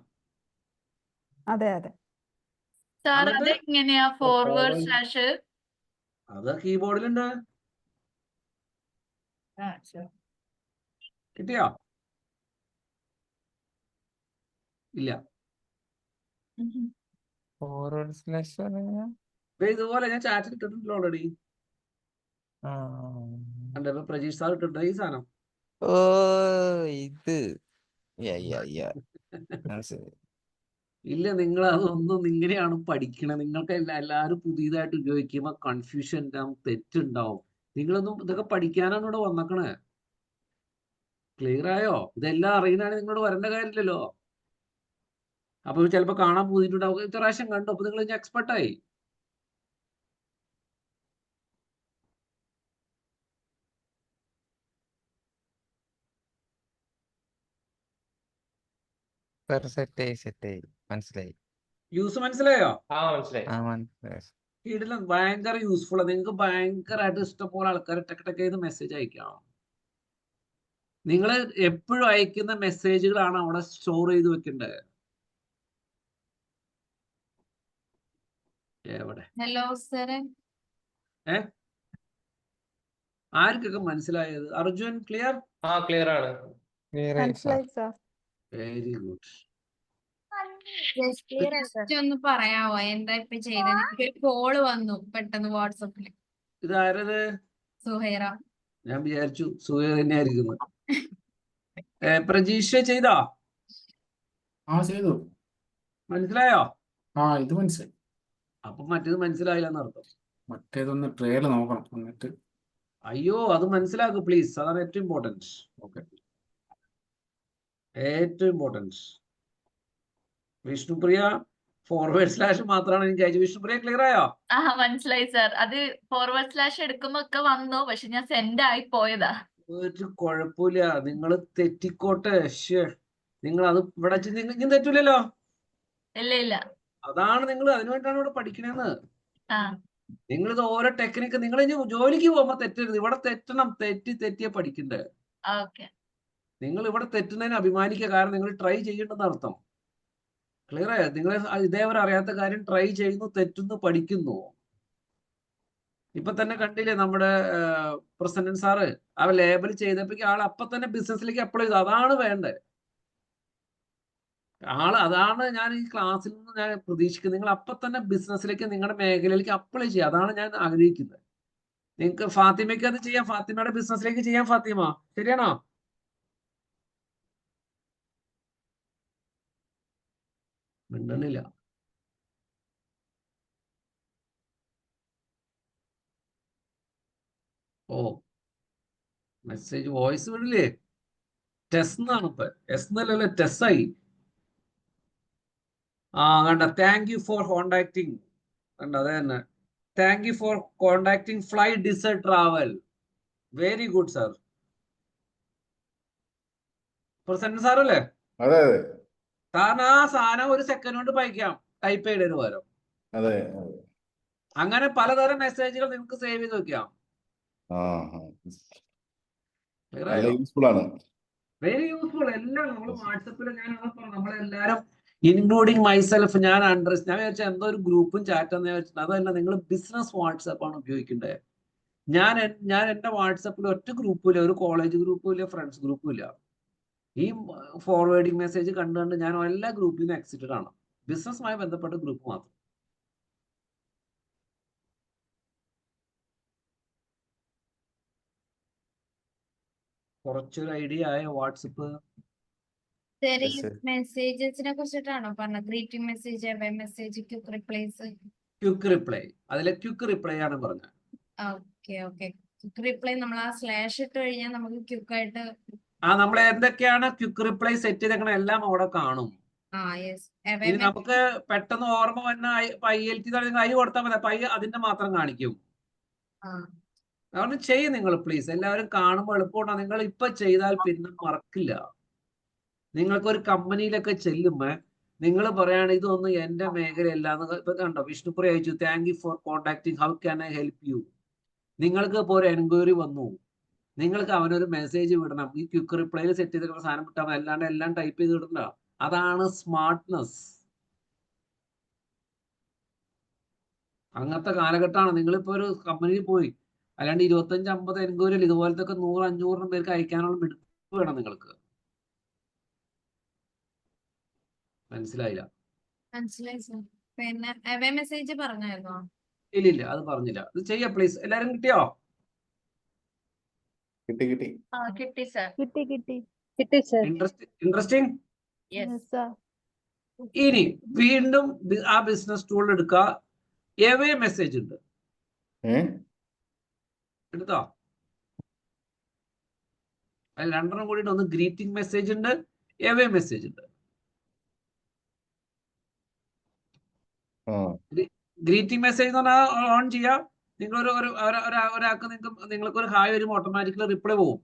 അതെ അതെ. സാർ അതെങ്ങനെയാ ഫോർവേഡ് സ്ലാഷ്? അത് കീബോർഡിലുണ്ട്. കിട്ടിയോ? ഇല്ല. ഫോർവേഡ് സ്ലാഷ് ഇതുപോലെ ഞാൻ ചാറ്റിൽ ഇട്ടിട്ടുണ്ടല്ലോ ഓൾറെഡി. പ്രജീഷ് സാർ ഇട്ടിട്ടുണ്ട് ഈ സാധനം. ഓ ഇത് ഇല്ല, നിങ്ങൾ അതൊന്നും ഇങ്ങനെയാണ് പഠിക്കണത്. നിങ്ങൾക്ക് എല്ലാവരും പുതിയതായിട്ട് ഉപയോഗിക്കുമ്പോൾ കൺഫ്യൂഷൻ ഉണ്ടാവും, തെറ്റുണ്ടാവും. നിങ്ങളൊന്നും ഇതൊക്കെ പഠിക്കാനാണ് ഇവിടെ വന്നേക്കണേ. ക്ലിയർ ആയോ? ഇതെല്ലാം അറിയുന്നതാണ് നിങ്ങളോട് വരേണ്ട കാര്യമില്ലല്ലോ. അപ്പൊ ചിലപ്പോ കാണാൻ പോയിട്ടുണ്ടാവും, ഇത്ര പ്രാവശ്യം കണ്ടു, അപ്പൊ നിങ്ങൾ എക്സ്പെർട്ടായി. സെറ്റായി മനസ്സിലായി. യൂസ് മനസ്സിലായോ? മനസ്സിലായി. ഇതിലും ഭയങ്കര യൂസ്ഫുൾ ആണ്. നിങ്ങൾക്ക് ഭയങ്കരമായിട്ട് ഇഷ്ടംപോലെ ആൾക്കാർ ടക്ക് ചെയ്ത് മെസ്സേജ് അയക്കാം. നിങ്ങൾ എപ്പോഴും അയക്കുന്ന മെസ്സേജുകളാണ് അവിടെ സ്റ്റോർ ചെയ്ത് വെക്കേണ്ടത്. എവിടെ? ഹലോ സാറേ. ആർക്കൊക്കെ മനസ്സിലായത്? അർജുൻ ക്ലിയർ? ക്ലിയർ ആണ്. മനസ്സിലായി സാർ. Very good. ജസ്റ്റ് ഒന്ന് പറയാവോ എന്താ ഇപ്പൊ ചെയ്തത്? എനിക്ക് കോള് വന്നു പെട്ടെന്ന് വാട്സപ്പില്. ഇതാരത്? സുഹൈറ. ഞാൻ വിചാരിച്ചു സുഹൈറ തന്നെയായിരിക്കുന്നു. പ്രജീഷ് ചെയ്തോ? ചെയ്തു. മനസ്സിലായോ? ഇത് മനസ്സിലായി. അപ്പൊ മറ്റേത് മനസ്സിലായില്ലെന്ന് അർത്ഥം. മറ്റേതൊന്ന് ട്രയൽ നോക്കണം എന്നിട്ട്. അയ്യോ, അത് മനസ്സിലാക്കൂ പ്ലീസ്. അതാണ് ഏറ്റവും ഇമ്പോർട്ടൻറ്റ്. ഓക്കെ, ഏറ്റവും ഇമ്പോർട്ടൻറ്റ്. വിഷ്ണുപ്രിയ ഫോർവേഡ് സ്ലാഷ് മാത്രമാണ് എനിക്ക് അയച്ചു. വിഷ്ണുപ്രിയ ക്ലിയർ ആയോ? മനസ്സിലായി സാർ. അത് ഫോർവേഡ് സ്ലാഷ് എടുക്കുമ്പോ ഒക്കെ വന്നു, പക്ഷെ ഞാൻ സെൻഡ് ആയി പോയതാ. ഒരു കുഴപ്പമില്ല, നിങ്ങൾ തെറ്റിക്കോട്ടെ. നിങ്ങൾ അത് ഇവിടെ നിങ്ങൾ തെറ്റൂലല്ലോ. ഇല്ല. അതാണ് നിങ്ങൾ അതിനുവേണ്ടിയാണ് ഇവിടെ പഠിക്കണേന്ന്. നിങ്ങൾ ഇത് ഓരോ ടെക്നിക്ക് നിങ്ങൾ ഇനി ജോലിക്ക് പോകുമ്പോ തെറ്റരുത്. ഇവിടെ തെറ്റണം. തെറ്റിയെ പഠിക്കണ്ടേ. നിങ്ങൾ ഇവിടെ തെറ്റുന്നതിന് അഭിമാനിക്കുക. കാരണം നിങ്ങൾ ട്രൈ ചെയ്യേണ്ടെന്ന് അർത്ഥം. ക്ലിയർ ആയോ? നിങ്ങൾ ഇതേവരെ അറിയാത്ത കാര്യം ട്രൈ ചെയ്യുന്നു, തെറ്റുന്നു, പഠിക്കുന്നു. ഇപ്പൊ തന്നെ കണ്ടില്ലേ നമ്മുടെ പ്രസിഡന്റ് സാറ് ആ ലേബൽ ചെയ്തപ്പോ ആൾ അപ്പൊ തന്നെ ബിസിനസ്സിലേക്ക് അപ്ലൈ ചെയ്തു. അതാണ് വേണ്ടത്. അതാണ് ഞാൻ ഈ ക്ലാസ്സിൽ നിന്ന് ഞാൻ പ്രതീക്ഷിക്കുന്നത്. നിങ്ങൾ അപ്പൊ തന്നെ ബിസിനസ്സിലേക്ക്, നിങ്ങളുടെ മേഖലയിലേക്ക് അപ്ലൈ ചെയ്യുക. അതാണ് ഞാൻ ആഗ്രഹിക്കുന്നത്. നിങ്ങൾക്ക് ഫാത്തിമയ്ക്ക് അത് ചെയ്യാം, ഫാത്തിമയുടെ ബിസിനസ്സിലേക്ക് ചെയ്യാം ഫാത്തിമ. ശരിയാണോ? മിണ്ടണില്ല. ഓ, മെസ്സേജ് വോയിസ് വിടില്ലേ? ടെസ് എന്നാണ് ഇപ്പൊ, എസ് എന്നല്ലല്ലോ, ടെസ്സായി. കണ്ട, താങ്ക് യു ഫോർ കോണ്ടാക്ടിങ്. കണ്ട, അതെ തന്നെ. Thank you for contacting Fly Desert Travel. Very good sir. Present സാറല്ലേ? അതെ അതെ സാറിന് ആ സാധനം ഒരു സെക്കൻഡ് കൊണ്ട് പയക്കാം, ടൈപ്പ് ചെയ്തതിന് പകരം. അതെ അങ്ങനെ പലതരം മെസ്സേജുകൾ നിങ്ങൾക്ക് സേവ് ചെയ്ത് വെക്കാം. ആ നല്ല യൂസ്ഫുൾ ആണ്. Very useful. എല്ലാം നമ്മൾ വാട്സപ്പിൽ, ഞാൻ നമ്മളെല്ലാരും ഇൻക്ലൂഡിങ് മൈസെൽഫ്, ഞാൻ വിചാരിച്ച എന്തോ ഒരു ഗ്രൂപ്പും ചാറ്റെന്ന് വിചാരിച്ചിട്ട്. അതല്ല, നിങ്ങൾ ബിസിനസ് വാട്സപ്പ് ആണ് ഉപയോഗിക്കേണ്ടത്. ഞാൻ എന്റെ വാട്സപ്പിൽ ഒറ്റ ഗ്രൂപ്പും ഇല്ല, ഒരു കോളേജ് ഗ്രൂപ്പും ഇല്ല, ഫ്രണ്ട്സ് ഗ്രൂപ്പും ഇല്ല. ഈ ഫോർവേഡിങ് മെസ്സേജ് കണ്ടുകൊണ്ട് ഞാൻ എല്ലാ ഗ്രൂപ്പിൽ നിന്ന് എക്സിറ്റഡ് ആണ്. ബിസിനസ്സുമായി ബന്ധപ്പെട്ട ഗ്രൂപ്പ് മാത്രം. കുറച്ചൊരു ഐഡിയ ആയ വാട്സപ്പ്. മെസ്സേജസിനെ കുറിച്ചിട്ടാണോ പറഞ്ഞത്? Greeting message, message, quick replies. Quick reply, അതിലെ ക്വിക്ക് റിപ്ലൈ ആണ് പറഞ്ഞത്. Okay okay. ക്വിക്ക് റിപ്ലൈ നമ്മൾ ആ സ്ലാഷ് ഇട്ട് കഴിഞ്ഞാൽ നമുക്ക് ക്വിക്കായിട്ട്. നമ്മൾ എന്തൊക്കെയാണ് ക്വിക്ക് റിപ്ലൈ സെറ്റ് ചെയ്തേക്കണ എല്ലാം അവിടെ കാണും. ഇനി നമുക്ക് പെട്ടെന്ന് ഓർമ്മ വന്ന ILT കൈ കൊടുത്താൽ മതി, പൈ അതിന്റെ മാത്രം കാണിക്കും. അതുകൊണ്ട് ചെയ്യും നിങ്ങൾ പ്ലീസ്. എല്ലാവരും കാണുമ്പോൾ എളുപ്പമുണ്ടാകും. നിങ്ങൾ ഇപ്പൊ ചെയ്താൽ പിന്നെ മറക്കില്ല. നിങ്ങൾക്കൊരു കമ്പനിയിലൊക്കെ ചെല്ലുമ്പോ നിങ്ങൾ പറയാണ് ഇതൊന്നും എന്റെ മേഖലയല്ല എന്ന്. ഇപ്പൊ കണ്ടോ, വിഷ്ണുപ്രിയ അയച്ചു, thank you four contacting, how can I help U. നിങ്ങൾക്ക് ഇപ്പോൾ ഒരു എൻക്വയറി വന്നു, നിങ്ങൾക്ക് അവനൊരു മെസ്സേജ് വിടണം. ഈ ക്വിക്ക് റിപ്ലൈയിൽ സെറ്റ് ചെയ്തിട്ടുള്ള സാധനം വിട്ടാൽ മതി, അല്ലാണ്ട് എല്ലാം ടൈപ്പ് ചെയ്ത് വിടണ്ട. അതാണ് സ്മാർട്ട്നെസ്. അങ്ങനത്തെ കാലഘട്ടമാണ്. നിങ്ങളിപ്പോ ഒരു കമ്പനിയിൽ പോയി, അല്ലാണ്ട് 25-50 എൻക്വയറിയിൽ ഇതുപോലത്തെ 100-500 പേർക്ക് അയക്കാനുള്ള മിടുക്ക് വേണം നിങ്ങൾക്ക്. മനസ്സിലായില്ല? മനസ്സിലായി സർ. പിന്നെ മെസ്സേജ് പറഞ്ഞായിരുന്നോ? ഇല്ല, അത് പറഞ്ഞില്ല. ഇത് ചെയ്യാം പ്ലീസ്. എല്ലാരും കിട്ടിയോ? കിട്ടി കിട്ടി കിട്ടി സർ. കിട്ടി സർ. ഇൻട്രസ്റ്റിംഗ്. യെസ്. ഇനി വീണ്ടും ആ ബിസിനസ് ടൂൾ എടുക്കുക. എവേ മെസ്സേജ് ഉണ്ട്, എടുത്തോ? അതിൽ 2 കൂടിയിട്ട്, ഒന്ന് ഗ്രീറ്റിംഗ് മെസ്സേജ് ഉണ്ട്, എവേ മെസ്സേജ് ഉണ്ട്. ഗ്രീറ്റിംഗ് മെസ്സേജ് എന്ന് പറഞ്ഞാൽ ഓൺ ചെയ്യാം. നിങ്ങൾ ഒരാൾക്ക് നിങ്ങൾക്ക് ഒരു ഹായ് വരുമ്പോൾ ഓട്ടോമാറ്റിക്കലി റിപ്ലൈ പോകും.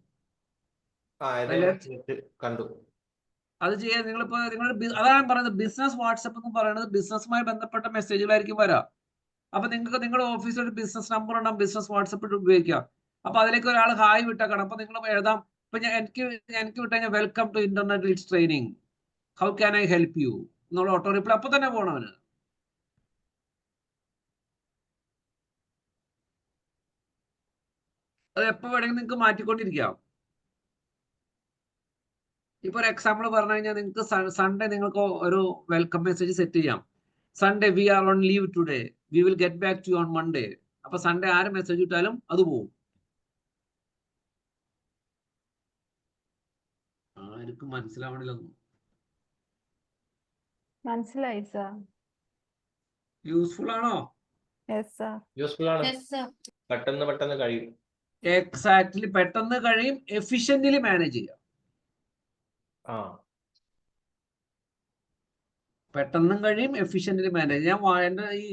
കണ്ടു. അത് ചെയ്യാൻ നിങ്ങളിപ്പോ അതാണ് പറയുന്നത്. ബിസിനസ് വാട്സപ്പ് എന്ന് പറയുന്നത് ബിസിനസ്സുമായി ബന്ധപ്പെട്ട മെസ്സേജുകളായിരിക്കും വരാം. അപ്പൊ നിങ്ങൾക്ക് നിങ്ങളുടെ ഓഫീസിൽ ഒരു ബിസിനസ് നമ്പർ ഉണ്ടാകും, ബിസിനസ് വാട്സപ്പ് ഉപയോഗിക്കാം. അപ്പൊ അതിലേക്ക് ഒരാൾ ഹായ് വിട്ടേക്കണം. അപ്പൊ നിങ്ങൾ എഴുതാം, ഇപ്പൊ എനിക്ക് വിട്ട് കഴിഞ്ഞാൽ welcome to internet reach training, how can I help you എന്നുള്ള ഓട്ടോ റിപ്ലൈ അപ്പൊ തന്നെ പോകണം അവന്. അത് എപ്പോ വേണമെങ്കിൽ നിങ്ങൾക്ക് മാറ്റിക്കൊണ്ടിരിക്കാം. ഇപ്പൊ ഒരു എക്സാമ്പിൾ പറഞ്ഞു കഴിഞ്ഞാൽ നിങ്ങൾക്ക് സൺഡേ നിങ്ങൾക്ക് ഒരു വെൽക്കം മെസ്സേജ് സെറ്റ് ചെയ്യാം. Sunday we are on leave today, we will get back to you on Monday. അപ്പൊ സൺഡേ ആര് മെസ്സേജ് ഇട്ടാലും അത് പോവും. ആർക്കും മനസ്സിലാവണില്ലെന്നു. മനസ്സിലായി സർ. യൂസ്ഫുൾ ആണോ? യൂസ്ഫുൾ ആണ്. പെട്ടെന്ന് കഴിയും. എക്സാക്ട്ലി, പെട്ടെന്ന് കഴിയും. എഫിഷ്യന്റ്ലി മാനേജ് ചെയ്യാം. പെട്ടെന്നും കഴിയും, എഫിഷ്യന്റ്ലി മാനേജ്. എന്റെ ഈ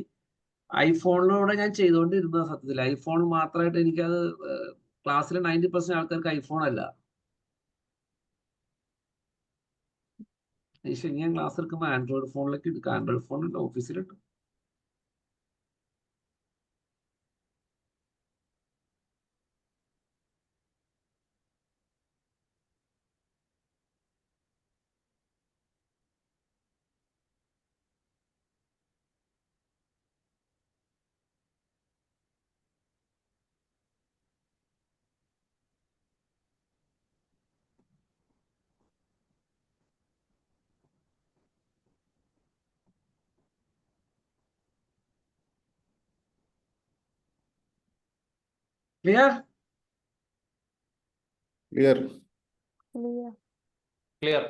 ഐഫോണിലൂടെ ഞാൻ ചെയ്തുകൊണ്ടിരുന്നത് സത്യത്തിൽ. ഐഫോൺ മാത്രമായിട്ട് എനിക്കത് ക്ലാസ്സിൽ 90% ആൾക്കാർക്ക് ഐഫോൺ അല്ല. ഞാൻ ക്ലാസ് എടുക്കുമ്പോൾ ആൻഡ്രോയിഡ് ഫോണിലേക്ക് എടുക്കുക. ആൻഡ്രോയിഡ് ഫോൺ ഉണ്ട്, ഓഫീസിലുണ്ട്. ക്ലിയർ? ക്ലിയർ. ക്ലിയർ. ക്ലിയർ.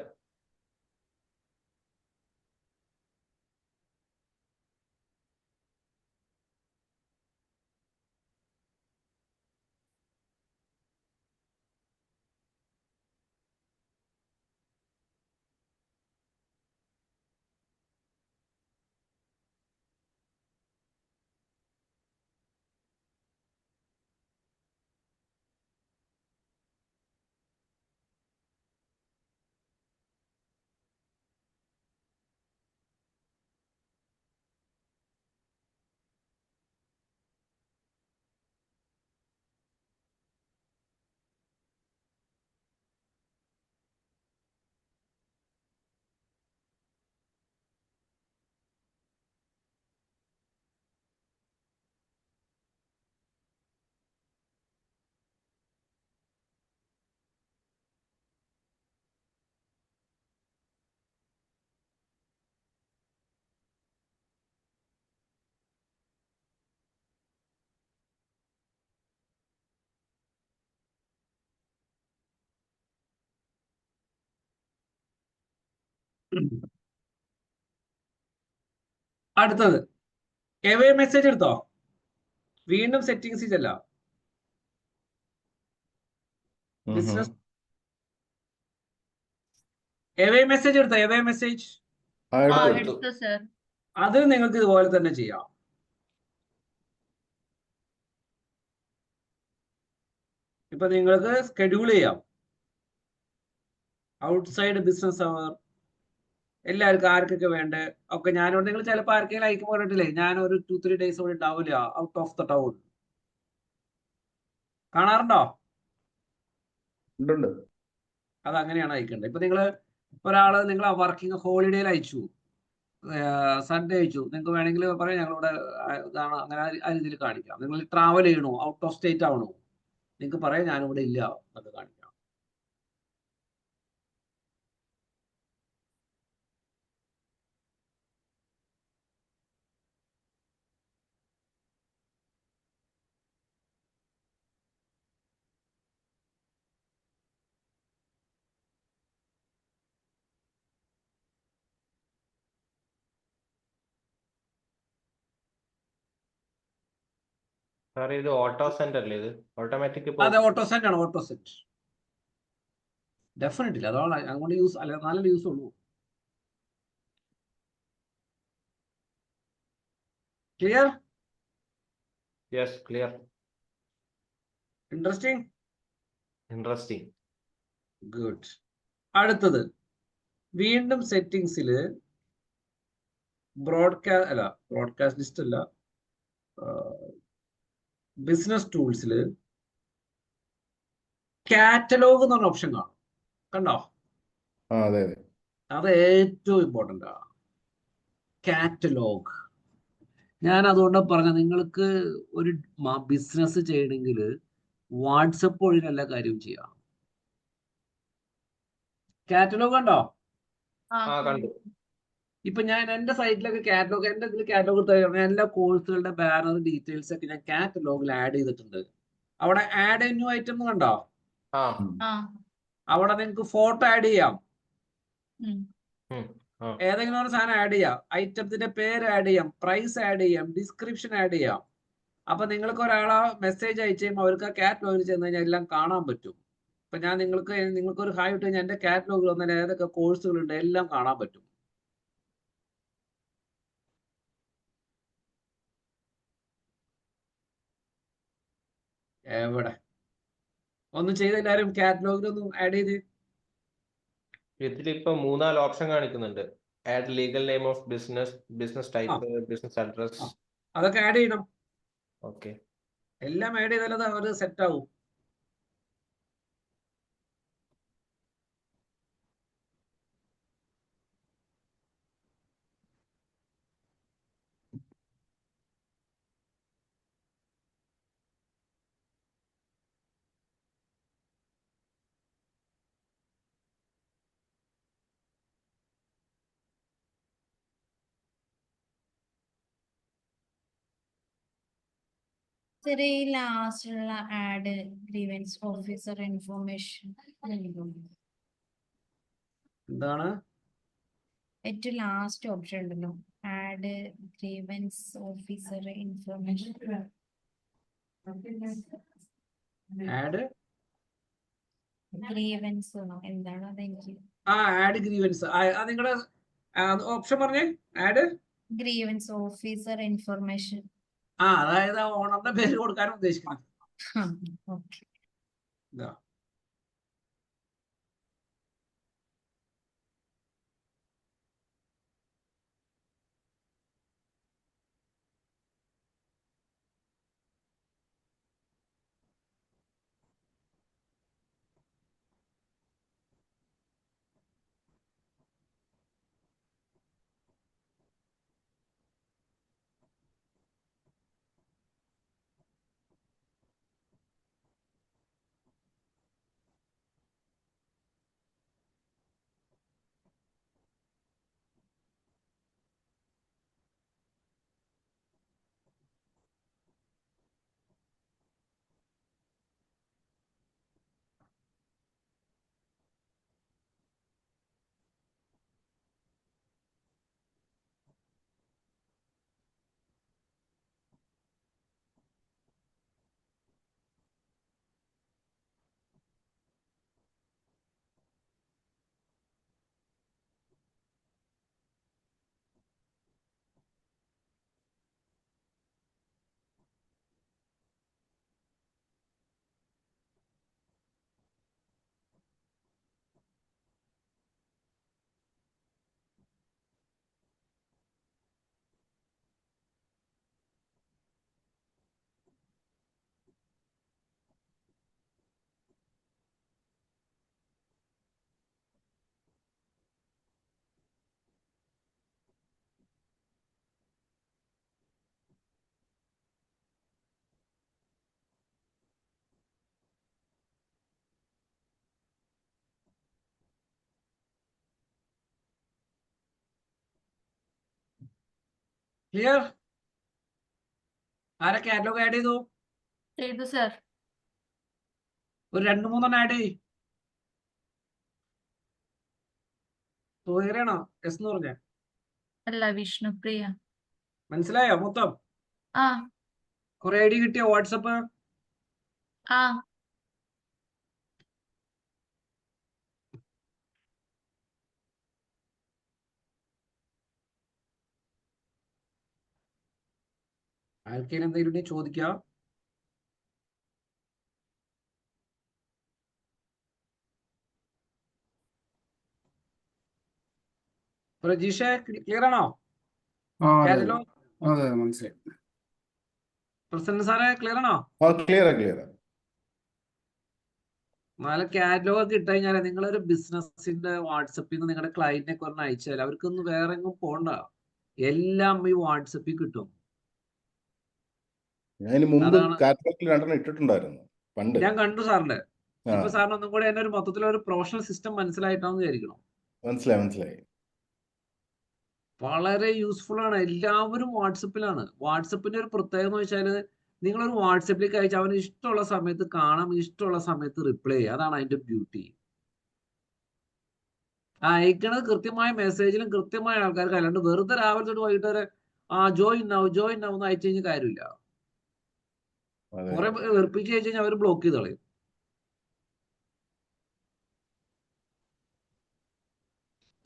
അടുത്തത് എവേ മെസ്സേജ് എടുത്തോ? വീണ്ടും സെറ്റിംഗ്സിൽ ചെല്ലാം. ബിസിനസ് എവേ മെസ്സേജ് എടുത്തോ? എവേ മെസ്സേജ് ആ എടുത്തു. എടുത്തു സർ. അത് നിങ്ങൾക്ക് ഇതുപോലെ തന്നെ ചെയ്യാം. ഇപ്പൊ നിങ്ങൾക്ക് സ്കെഡ്യൂൾ ചെയ്യാം. ഔട്ട്സൈഡ് ബിസിനസ് അവർ എല്ലാവർക്കും ആർക്കൊക്കെ വേണ്ടേ ഒക്കെ. ഞാനോട് നിങ്ങൾ ചിലപ്പോൾ ആർക്കെങ്കിലും അയക്കുമ്പോൾ പറഞ്ഞിട്ടില്ലേ, ഞാൻ ഒരു 2-3 ഡേയ്സ് കൂടി ഉണ്ടാവില്ല ഔട്ട് ഓഫ് ദ ടൗൺ. കാണാറുണ്ടോ? ഉണ്ട്. അത് അങ്ങനെയാണ് അയക്കേണ്ടത്. ഇപ്പൊ നിങ്ങൾ നിങ്ങൾ വർക്കിംഗ് ഹോളിഡേയിൽ അയച്ചു, സൺഡേ അയച്ചു, നിങ്ങൾക്ക് വേണമെങ്കിൽ പറയാം ഞങ്ങളിവിടെ ഇതാണ്, അങ്ങനെ ആ രീതിയിൽ കാണിക്കാം. നിങ്ങൾ ട്രാവൽ ചെയ്യണോ, ഔട്ട് ഓഫ് സ്റ്റേറ്റ് ആവണോ, നിങ്ങൾക്ക് പറയാം ഞാനിവിടെ ഇല്ല എന്നൊക്കെ കാണിക്കാം. സാറേ ഇത് ഓട്ടോ സെൻഡ് അല്ലേ? ഇത് ഓട്ടോമാറ്റിക് അതെ, ഓട്ടോ സെൻഡ് ആണ്. ഓട്ടോ സെൻഡ് ഡെഫിനറ്റ്ലി അതാണ് അതുകൊണ്ട് യൂസ് അല്ല, നല്ല യൂസ് ഉള്ളൂ. Clear? Yes, clear. Interesting. Interesting. Good. അടുത്തത് വീണ്ടും സെറ്റിംഗ്സിൽ ബ്രോഡ്കാസ്റ്റ് ലിസ്റ്റ് അല്ല, ബിസിനസ് ടൂൾസിൽ കാറ്റലോഗ് എന്ന് പറഞ്ഞ ഓപ്ഷൻ കാണും. കണ്ടോ? അതെ. അത് ഏറ്റവും ഇമ്പോർട്ടൻ്റ് ആണ്, കാറ്റലോഗ്. ഞാൻ അതുകൊണ്ട് പറഞ്ഞ, നിങ്ങൾക്ക് ഒരു ബിസിനസ് ചെയ്യണമെങ്കിൽ വാട്സപ്പ് വഴി എല്ലാ കാര്യവും ചെയ്യാം. കാറ്റലോഗ് കണ്ടോ? ആ കണ്ടു. ഇപ്പൊ ഞാൻ എന്റെ സൈറ്റിലൊക്കെ കാറ്റലോഗ്, എന്റെ ഇതിൽ കാറ്റലോഗ് എല്ലാ കോഴ്സുകളുടെ ബാനർ ഡീറ്റെയിൽസ് ഒക്കെ ഞാൻ കാറ്റലോഗിൽ ആഡ് ചെയ്തിട്ടുണ്ട്. അവിടെ ആഡ് എ ന്യൂ ഐറ്റം കണ്ടോ? അവിടെ നിങ്ങൾക്ക് ഫോട്ടോ ആഡ് ചെയ്യാം, ഏതെങ്കിലും ഒരു സാധനം ആഡ് ചെയ്യാം, ഐറ്റത്തിന്റെ പേര് ആഡ് ചെയ്യാം, പ്രൈസ് ആഡ് ചെയ്യാം, ഡിസ്ക്രിപ്ഷൻ ആഡ് ചെയ്യാം. അപ്പൊ നിങ്ങൾക്ക് ഒരാളെ മെസ്സേജ് അയച്ചു കഴിയുമ്പോൾ അവർക്ക് ആ കാറ്റലോഗിൽ ചെന്ന് കഴിഞ്ഞാൽ എല്ലാം കാണാൻ പറ്റും. ഇപ്പൊ ഞാൻ നിങ്ങൾക്ക് ഒരു ഹായ് ഇട്ട് കഴിഞ്ഞാൽ എന്റെ കാറ്റലോഗിൽ വന്നാൽ ഏതൊക്കെ കോഴ്സുകളുണ്ട് എല്ലാം കാണാൻ പറ്റും. എവിടെ ഒന്നും ചെയ്ത് എല്ലാവരും കാറ്റലോഗിലൊന്നും ആഡ് ചെയ്ത്. ഇതിലിപ്പോ 3-4 ഓപ്ഷൻ കാണിക്കുന്നുണ്ട്. Add legal name of business, business type, business address. അതൊക്കെ ആഡ് ചെയ്യണം. ഓക്കെ. എല്ലാം ആഡ് ചെയ്താൽ അത് സെറ്റ് ആവും. സർ ഈ ലാസ്റ്റുള്ള ആഡ് ഗ്രീവൻസ് ഓഫീസർ ഇൻഫോർമേഷൻ എന്താണ്? ഏറ്റവും ലാസ്റ്റ് ഓപ്ഷൻ ഉണ്ടല്ലോ, add grievance officer information. Add grievance എന്താണ് അതെനിക്ക് ആഡ് ഗ്രീവൻസ് നിങ്ങളുടെ ഓപ്ഷൻ പറഞ്ഞേ. Add grievance officer information. അതായത് ഓണറിന്റെ പേര് കൊടുക്കാൻ ഉദ്ദേശിക്കണം. ഓക്കെ. ഇതാ ക്ലിയർ? ആരെ കാറ്റലോഗ് ആഡ് ചെയ്തു? ചെയ്തു സർ. ഒരു 2-3 ആഡ് ചെയ്. സോഹിറയാണോ എസ് എന്ന് പറഞ്ഞ? അല്ല, വിഷ്ണുപ്രിയ. മനസ്സിലായോ മൊത്തം? ആ കുറെ ഐഡി കിട്ടിയോ വാട്സപ്പ്? ആ ആർക്കേലും എന്തെങ്കിലും ഉണ്ടെങ്കിൽ ചോദിക്കാം. പ്രജീഷ ക്ലിയർ ആണോ? അതെ കാറ്റലോഗ് അതെ മനസ്സിലായി. പ്രസന്ന സാറേ ക്ലിയർ ആണോ? ക്ലിയർ. നാളെ കാറ്റലോഗ് ഒക്കെ ഇട്ട് കഴിഞ്ഞാൽ നിങ്ങളൊരു ബിസിനസിന്റെ വാട്സപ്പിൽ നിന്ന് നിങ്ങളുടെ ക്ലയന്റിനെ കുറഞ്ഞ് അയച്ചാൽ അവർക്കൊന്നും വേറെ എങ്ങും പോണ്ട, എല്ലാം ഈ വാട്സപ്പിൽ കിട്ടും. ഞാൻ മുമ്പ് അതാണ് കാറ്റലോഗിൽ 2 ഇട്ടിട്ടുണ്ടായിരുന്നു പണ്ട്. ഞാൻ കണ്ടു സാറിന്റെ. ആ ഇപ്പൊ സാറിന് ഒന്നും കൂടെ എന്നെ ഒരു മൊത്തത്തിലൊരു പ്രൊഫഷണൽ സിസ്റ്റം മനസ്സിലായിട്ടാന്ന് വിചാരിക്കണം. മനസ്സിലായി. വളരെ യൂസ്ഫുൾ ആണ്. എല്ലാവരും വാട്സപ്പിലാണ്. വാട്സപ്പിന്റെ ഒരു പ്രത്യേകത എന്ന് വെച്ചാൽ നിങ്ങളൊരു വാട്സപ്പിലേക്ക് അയച്ചാൽ അവന് ഇഷ്ടമുള്ള സമയത്ത് കാണാം, ഇഷ്ടമുള്ള സമയത്ത് റിപ്ലൈ ചെയ്യാം. അതാണ് അതിന്റെ ബ്യൂട്ടി. അയക്കണത് കൃത്യമായ മെസ്സേജിലും കൃത്യമായ ആൾക്കാർക്ക്, അല്ലാണ്ട് വെറുതെ രാവിലെ തൊട്ട് വൈകിട്ട് വരെ ജോയിൻ ആവും എന്ന് അയച്ചു കഴിഞ്ഞാൽ കാര്യമില്ല. കുറെ വെറുപ്പിച്ച് അയച്ചു കഴിഞ്ഞാൽ അവർ ബ്ലോക്ക് ചെയ്ത് കളയും.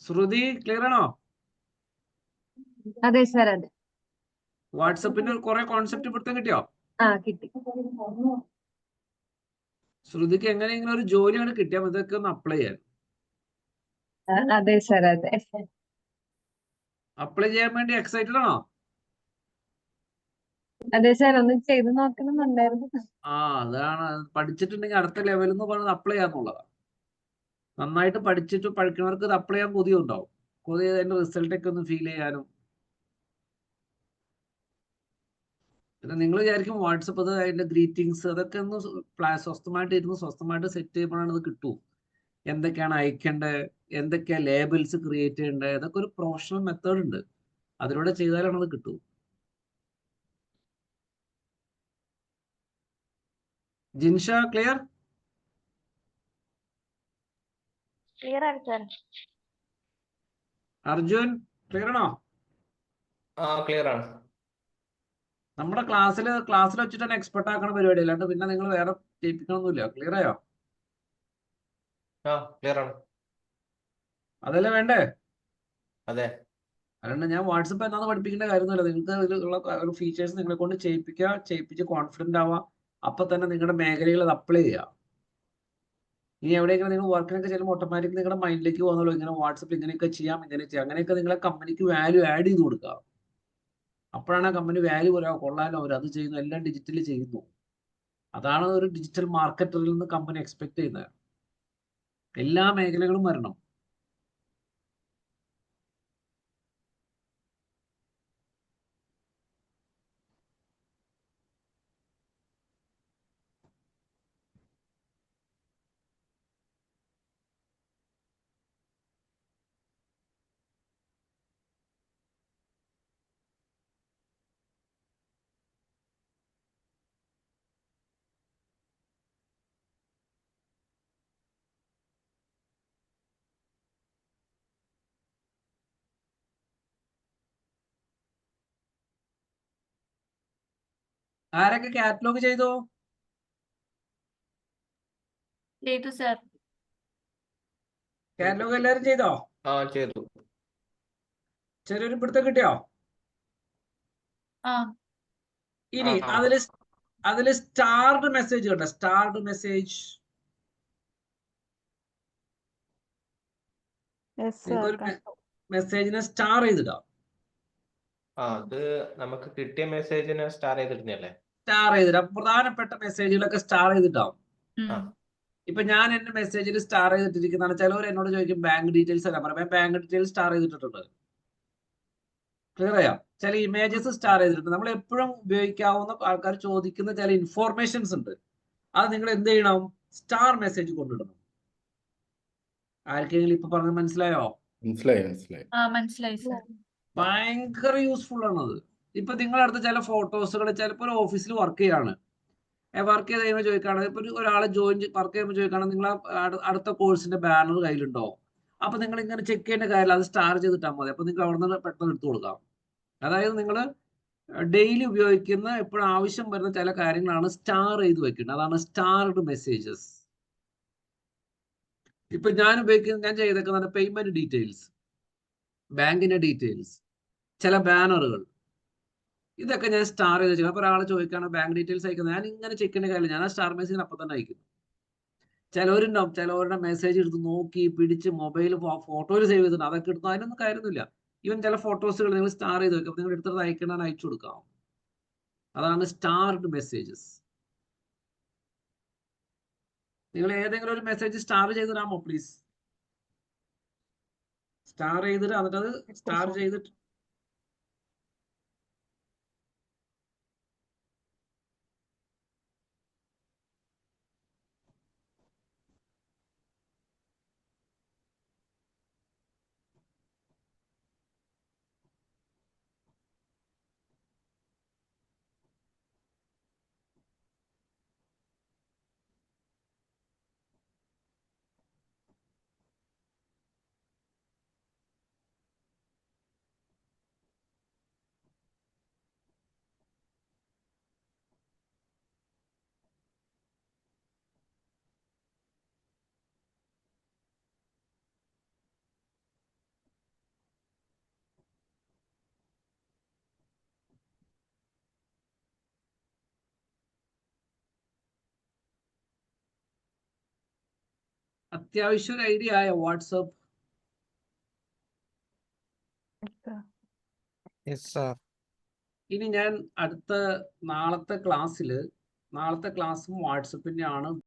ശ്രുതി ക്ലിയർ ആണോ? അതെ സാർ, അതെ. വാട്സപ്പിന്റെ കുറെ കോൺസെപ്റ്റ് പിടുത്തം കിട്ടിയോ? കിട്ടി. ശ്രുതിക്ക് എങ്ങനെയെങ്കിലും ഒരു ജോലിയാണ് കിട്ടിയാൽ ഇതൊക്കെ ഒന്ന് അപ്ലൈ ചെയ്യാൻ. അതെ സാർ, അതെ. അപ്ലൈ ചെയ്യാൻ വേണ്ടി എക്സൈറ്റഡ് ആണോ? അതെ സാർ, ഒന്ന് ചെയ്ത് നോക്കണമെന്നുണ്ടായിരുന്നു. അതാണ്. പഠിച്ചിട്ടുണ്ടെങ്കിൽ അടുത്ത ലെവലിൽ എന്ന് പറയുന്നത് അപ്ലൈ ചെയ്യാന്നുള്ളതാണ്. നന്നായിട്ട് പഠിക്കുന്നവർക്ക് ഇത് അപ്ലൈ ചെയ്യാൻ കൊതി ഉണ്ടാവും. കൊതി അതിന്റെ റിസൾട്ട് ഒക്കെ ഒന്ന് ഫീൽ ചെയ്യാനും. പിന്നെ നിങ്ങൾ വിചാരിക്കും വാട്സപ്പ് അത് അതിന്റെ ഗ്രീറ്റിംഗ്സ് അതൊക്കെ ഒന്ന് സ്വസ്ഥമായിട്ട് സെറ്റ് ചെയ്യുമ്പോഴാണ് ഇത് കിട്ടൂ. എന്തൊക്കെയാണ് അയക്കേണ്ടത്, എന്തൊക്കെയാ ലേബിൾസ് ക്രിയേറ്റ് ചെയ്യേണ്ടത്, ഇതൊക്കെ ഒരു പ്രൊഫഷണൽ മെത്തേഡ് ഉണ്ട്. അതിലൂടെ ചെയ്താലാണ് അത് കിട്ടൂ. ജിൻഷ ക്ലിയർ? ക്ലിയർ ആണ് സർ. അർജുൻ ക്ലിയർ ആണോ? ആ ക്ലിയർ ആണ്. നമ്മുടെ ക്ലാസ്സിൽ വെച്ചിട്ടാണ് എക്സ്പെർട്ട് ആക്കണ പരിപാടി, അല്ലാണ്ട് പിന്നെ നിങ്ങൾ വേറെ ചെയ്യിപ്പിക്കണമൊന്നുമില്ല. ക്ലിയർ ആയോ? ആ ക്ലിയർ ആണ്. അതല്ലേ വേണ്ടേ? അതെ. അതുകൊണ്ട് ഞാൻ വാട്സപ്പ് എന്നാന്ന് പഠിപ്പിക്കേണ്ട കാര്യമൊന്നുമില്ല. നിങ്ങൾക്ക് അതിലുള്ള ഒരു ഫീച്ചേഴ്സ് നിങ്ങളെ കൊണ്ട് ചെയ്യിപ്പിച്ച് കോൺഫിഡന്റ് ആവുക. അപ്പൊ തന്നെ നിങ്ങളുടെ മേഖലയിൽ അത് അപ്ലൈ ചെയ്യുക. ഇനി എവിടെയെങ്കിലും നിങ്ങൾ വർക്കിനൊക്കെ ചെല്ലുമ്പോൾ ഓട്ടോമാറ്റിക് നിങ്ങളുടെ മൈൻഡിലേക്ക് പോകുന്നുള്ളൂ, ഇങ്ങനെ വാട്സപ്പ് ഇങ്ങനെയൊക്കെ ചെയ്യാം, അങ്ങനെയൊക്കെ നിങ്ങളെ കമ്പനിക്ക് വാല്യൂ ആഡ് ചെയ്ത് കൊടുക്കുക. അപ്പോഴാണ് ആ കമ്പനി വാല്യൂ പറയാം, കൊള്ളാലോ അവർ അത് ചെയ്യുന്നു, എല്ലാം ഡിജിറ്റലി ചെയ്യുന്നു. അതാണ് ഒരു ഡിജിറ്റൽ മാർക്കറ്ററിൽ നിന്ന് കമ്പനി എക്സ്പെക്ട് ചെയ്യുന്നത്. എല്ലാ മേഖലകളും വരണം. ആരൊക്കെ കാറ്റലോഗ് ചെയ്തോ? ചെയ്തു സർ. കാറ്റലോഗ് എല്ലാവരും ചെയ്തോ? ആ ചെയ്തു. ചെറിയൊരു പിടുത്തം കിട്ടിയോ? ആ ഇനി ആ. അതില് സ്റ്റാർഡ് മെസ്സേജ് കണ്ടോ? Starred message. Yes, sir. നിങ്ങൾക്കൊരു മെസ്സേജിനെ സ്റ്റാർ ചെയ്തിടാം. ആ അത് നമുക്ക് കിട്ടിയ മെസ്സേജിന് സ്റ്റാർ ചെയ്തിരുന്നല്ലേ? സ്റ്റാർ ചെയ്തിടാം. പ്രധാനപ്പെട്ട മെസ്സേജുകളൊക്കെ സ്റ്റാർ ചെയ്തിട്ടാവും. ആ. ഇപ്പൊ ഞാൻ എന്റെ മെസ്സേജിൽ സ്റ്റാർ ചെയ്തിട്ടിരിക്കുന്നതാണ്. ചിലവർ എന്നോട് ചോദിക്കും ബാങ്ക് ഡീറ്റെയിൽസ് അല്ല പറയാം, ബാങ്ക് ഡീറ്റെയിൽസ് സ്റ്റാർ ചെയ്തിട്ടുണ്ട്. ക്ലിയർ ചെയ്യാം. ചില ഇമേജസ് സ്റ്റാർ ചെയ്തിട്ടുണ്ട്. നമ്മൾ എപ്പോഴും ഉപയോഗിക്കാവുന്ന ആൾക്കാർ ചോദിക്കുന്ന ചില ഇൻഫോർമേഷൻസ് ഉണ്ട്. അത് നിങ്ങൾ എന്ത് ചെയ്യണം? സ്റ്റാർ മെസ്സേജ് കൊണ്ടിടണം. ആർക്കെങ്കിലും ഇപ്പൊ പറഞ്ഞത് മനസ്സിലായോ? മനസ്സിലായി. ആ മനസ്സിലായി സർ. ഭയങ്കര യൂസ്ഫുൾ ആണത്. ഇപ്പൊ നിങ്ങളുടെ അടുത്ത് ചില ഫോട്ടോസുകൾ, ചിലപ്പോൾ ഒരു ഓഫീസിൽ വർക്ക് ചെയ്യാണ്, വർക്ക് ചെയ്ത് കഴിയുമ്പോൾ ചോദിക്കാണ്, ഇപ്പൊ ഒരാൾ വർക്ക് ചെയ്യുമ്പോൾ ചോദിക്കാണ് നിങ്ങൾ അടുത്ത കോഴ്സിന്റെ ബാനർ കയ്യിലുണ്ടോ? അപ്പൊ നിങ്ങൾ ഇങ്ങനെ ചെക്ക് ചെയ്യേണ്ട കാര്യമില്ല, അത് സ്റ്റാർ ചെയ്തിട്ടാൽ മതി. അപ്പൊ നിങ്ങൾക്ക് അവിടെ നിന്ന് പെട്ടെന്ന് എടുത്തു കൊടുക്കാം. അതായത് നിങ്ങൾ ഡെയിലി ഉപയോഗിക്കുന്ന എപ്പോഴും ആവശ്യം വരുന്ന ചില കാര്യങ്ങളാണ് സ്റ്റാർ ചെയ്ത് വെക്കുന്നത്. അതാണ് സ്റ്റാർഡ് മെസ്സേജസ്. ഇപ്പൊ ഞാൻ ചെയ്തേക്കുന്ന പേയ്മെന്റ് ഡീറ്റെയിൽസ്, ബാങ്കിന്റെ ഡീറ്റെയിൽസ്, ചില ബാനറുകൾ, ഇതൊക്കെ ഞാൻ സ്റ്റാർ ചെയ്ത് വെച്ചാൽ. അപ്പൊ ഒരാൾ ചോദിക്കാണ് ബാങ്ക് ഡീറ്റെയിൽസ് അയക്കുന്നത്, ഞാൻ ഇങ്ങനെ ചെക്ക് ചെയ്യേണ്ട കാര്യമില്ല, ഞാൻ ആ സ്റ്റാർ മെസ്സേജ് അപ്പം തന്നെ അയക്കുന്നു. ചിലവരുണ്ടാവും, ചിലവരുടെ മെസ്സേജ് എടുത്ത് നോക്കി പിടിച്ച് മൊബൈൽ ഫോട്ടോയിൽ സേവ് ചെയ്തിട്ടുണ്ട്, അതൊക്കെ എടുത്തു. അതിനൊന്നും കാര്യമൊന്നുമില്ല. ഈവൻ ചില ഫോട്ടോസുകൾ നിങ്ങൾ സ്റ്റാർ ചെയ്ത് വെക്കും, നിങ്ങൾ എടുത്തത് അയക്കണം, അയച്ചു കൊടുക്കാം. അതാണ് സ്റ്റാർഡ് മെസ്സേജസ്. നിങ്ങൾ ഏതെങ്കിലും ഒരു മെസ്സേജ് സ്റ്റാർ ചെയ്തിടാമോ പ്ലീസ്? സ്റ്റാർ ചെയ്തിട്ട് എന്നിട്ട് അത് സ്റ്റാർ ചെയ്തിട്ട് അത്യാവശ്യം ഒരു ഐഡിയ ആയോ വാട്സപ്പ്? Yes sir. ഇനി ഞാൻ നാളത്തെ ക്ലാസ്സും വാട്സപ്പിന്റെ ആണ്